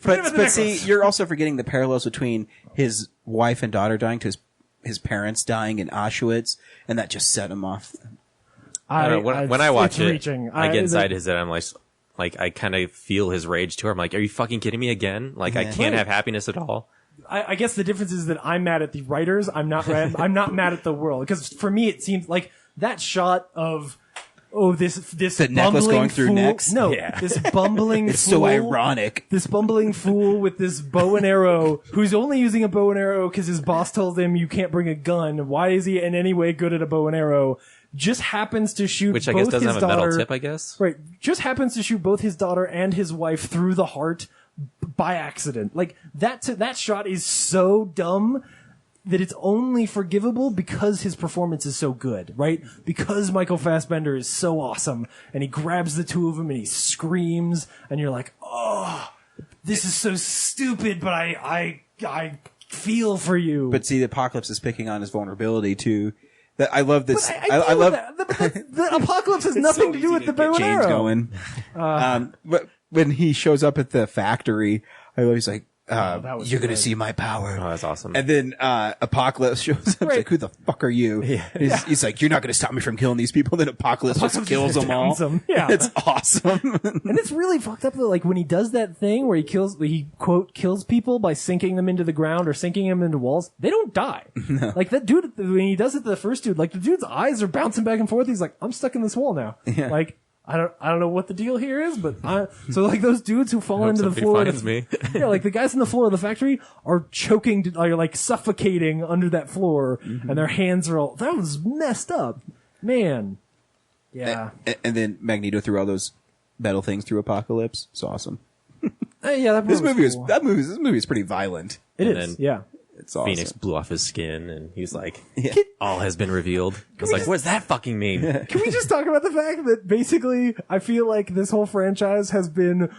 but see, you're also forgetting the parallels between his wife and daughter dying to his parents dying in Auschwitz, and that just set him off. When I watch it, I get inside his head. I'm like, I kind of feel his rage too. I'm like, are you fucking kidding me again? Like, I can't have happiness at all. I guess the difference is that I'm mad at the writers. I'm not mad at the world. Because for me, it seems like that shot of, this the necklace going through necks. No, this bumbling it's fool. So ironic. This bumbling fool with this bow and arrow, who's only using a bow and arrow because his boss told him you can't bring a gun. Why is he in any way good at a bow and arrow? just happens to shoot Which I both guess doesn't his have a metal daughter, tip, I guess. Right. Just happens to shoot both his daughter and his wife through the heart by accident. Like, that shot is so dumb that it's only forgivable because his performance is so good, right? Because Michael Fassbender is so awesome, and he grabs the two of them and he screams, and you're like, oh, this is so stupid, but I feel for you. But see, the Apocalypse is picking on his vulnerability too. That I love this. But I love that. The Apocalypse has nothing to do with the bow and James arrow. going. But when he shows up at the factory, I love. He's like, "You're going to see my power." Oh, that's awesome. And then Apocalypse shows up. He's Right. like, "Who the fuck are you?" He's like, "You're not going to stop me from killing these people." Then Apocalypse just kills them all. downs them. Yeah. It's awesome. And it's really fucked up that, like, when he does that thing where he quote kills people by sinking them into the ground or sinking them into walls, they don't die. No. Like that dude, when he does it to the first dude, like the dude's eyes are bouncing back and forth. He's like, I'm stuck in this wall now. Yeah. Like, I don't know what the deal here is, but so like those dudes who fall Hope into the somebody floor, finds me. yeah, like the guys in the floor of the factory are choking, are like suffocating under that floor, and their hands are all, that was messed up, man. Yeah. And then Magneto threw all those metal things through Apocalypse. It's awesome. Yeah, that This movie cool. this movie is pretty violent. It And is, then yeah. It's awesome. Phoenix blew off his skin, and he's like, Yeah. all has been revealed. I was like, what does that fucking mean? Can we just talk about the fact that basically I feel like this whole franchise has been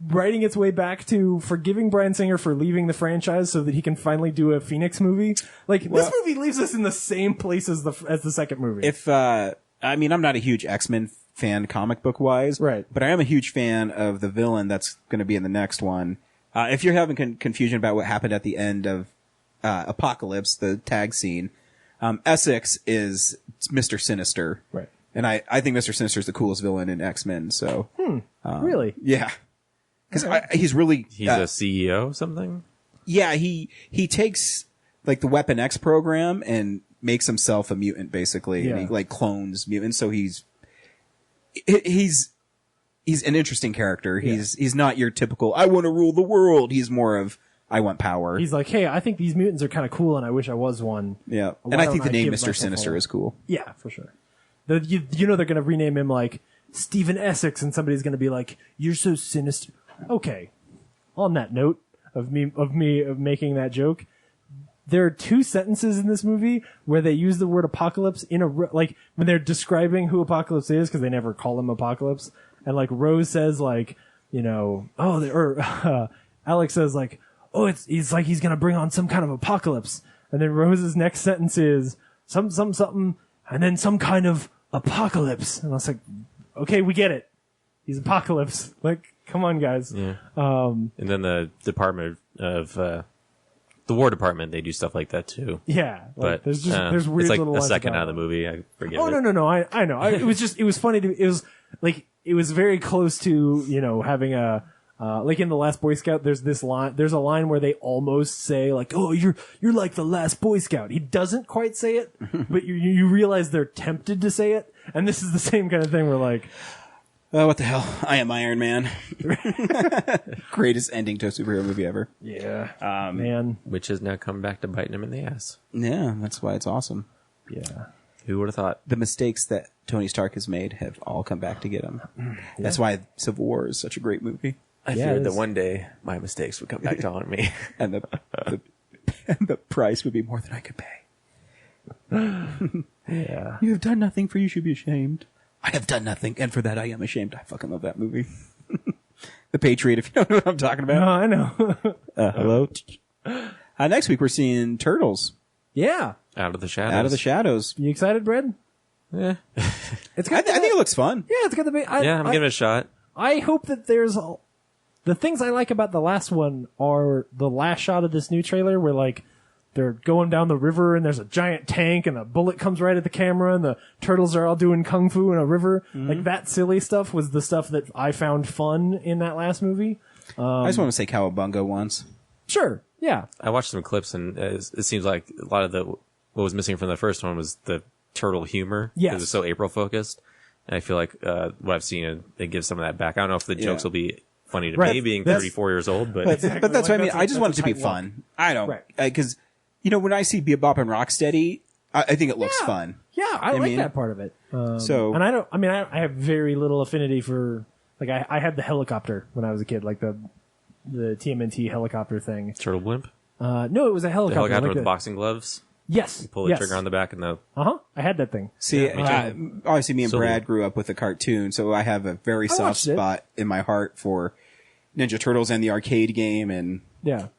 writing its way back to forgiving Bryan Singer for leaving the franchise so that he can finally do a Phoenix movie? Like, this movie leaves us in the same place as the second movie. If I mean, I'm not a huge X-Men fan comic book wise, right? But I am a huge fan of the villain that's going to be in the next one. If you're having confusion about what happened at the end of Apocalypse, the tag scene, Essex is Mr. Sinister, right? And I think Mr. Sinister is the coolest villain in X-Men. So, really, yeah, because he's really He's a CEO, something. yeah, he takes like the Weapon X program and makes himself a mutant basically, and he like clones mutants. So he's an interesting character. He's not your typical I want to rule the world. He's more of I want power. he's like, hey, I think these mutants are kind of cool, and I wish I was one. Yeah, Why and I don't think the name give Mr. myself Sinister a- is cool. Yeah, for sure. You know they're gonna rename him like Stephen Essex, and somebody's gonna be like, "You're so sinister." Okay. On that note of making that joke, there are two sentences in this movie where they use the word apocalypse in like when they're describing who Apocalypse is, because they never call him Apocalypse, and like Rose says like, you know, Alex says like, oh, it's like he's gonna bring on some kind of apocalypse, and then Rose's next sentence is something, and then some kind of apocalypse, and I was like, okay, we get it. He's Apocalypse. Like, come on, guys. Yeah. And then the Department of the War Department, they do stuff like that too. Yeah, like, But there's weird it's like little a lines second about out of the movie. I forget. Oh no! I know. It was funny it was very close to, you know, having a like in The Last Boy Scout. There's a line where they almost say like, oh, you're like the last Boy Scout. He doesn't quite say it, but you realize they're tempted to say it, and this is the same kind of thing where like, Oh, what the hell? I am Iron Man. Greatest ending to a superhero movie ever. Yeah, man. Which has now come back to biting him in the ass. Yeah, that's why it's awesome. Yeah. Who would have thought? The mistakes that Tony Stark has made have all come back to get him. That's why Civil War is such a great movie. I feared that one day my mistakes would come back to haunt me. And the price would be more than I could pay. Yeah. You have done nothing, for you should be ashamed. I have done nothing, and for that I am ashamed. I fucking love that movie. The Patriot, if you don't know what I'm talking about. No, I know. Hello? Next week we're seeing Turtles. Yeah. Out of the Shadows. Out of the Shadows. You excited, Brad? Yeah. It's I think it looks fun. Yeah, it's gonna be. I'm giving it a shot. I hope that there's the things I like about the last one are the last shot of this new trailer where like they're going down the river and there's a giant tank and a bullet comes right at the camera and the turtles are all doing kung fu in a river. Like that silly stuff was the stuff that I found fun in that last movie. I just want to say Cowabunga once. Sure. Yeah. I watched some clips and it seems like a lot of what was missing from the first one was the turtle humor. Yes. It was so April focused. And I feel like what I've seen, it gives some of that back. I don't know if the jokes will be funny to me being 34 years old, but but that's what I mean. I just want it to be fun. I don't, because, you know, when I see Bebop and Rocksteady, I think it looks fun. Yeah, I like that part of it. And I have very little affinity for, like, I had the helicopter when I was a kid, like the TMNT helicopter thing. Turtle blimp? No, it was a helicopter. The helicopter like with the boxing gloves? Yes. You pull the trigger on the back and the... I had that thing. See, obviously me and Brad grew up with the cartoon, so I have a very soft spot in my heart for Ninja Turtles and the arcade game, and so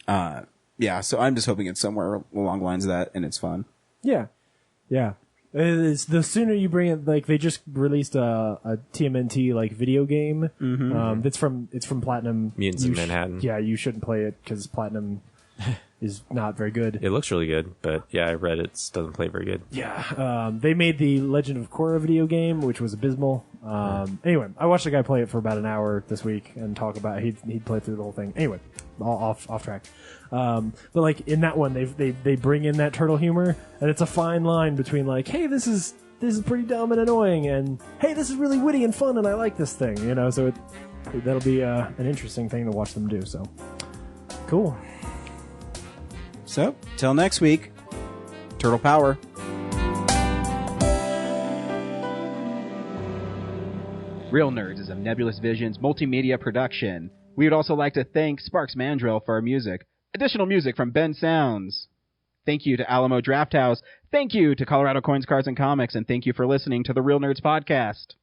I'm just hoping it's somewhere along the lines of that, and it's fun. Yeah. It's the sooner you bring it, like, they just released a TMNT like video game. It's from Platinum. Mutants in Manhattan. Yeah, you shouldn't play it because Platinum is not very good. It looks really good, but yeah, I read it doesn't play very good. Yeah, they made the Legend of Korra video game, which was abysmal. Anyway, I watched a guy play it for about an hour this week and talk about it. He'd played through the whole thing. Anyway, off track. But like in that one, they bring in that turtle humor, and it's a fine line between like, hey, this is pretty dumb and annoying, and hey, this is really witty and fun, and I like this thing, you know. So that'll be an interesting thing to watch them do. So cool. So, till next week, Turtle Power. Real Nerds is a Nebulous Visions multimedia production. We would also like to thank Sparks Mandrill for our music. Additional music from Ben Sounds. Thank you to Alamo Drafthouse. Thank you to Colorado Coins, Cards, and Comics. And thank you for listening to the Real Nerds Podcast.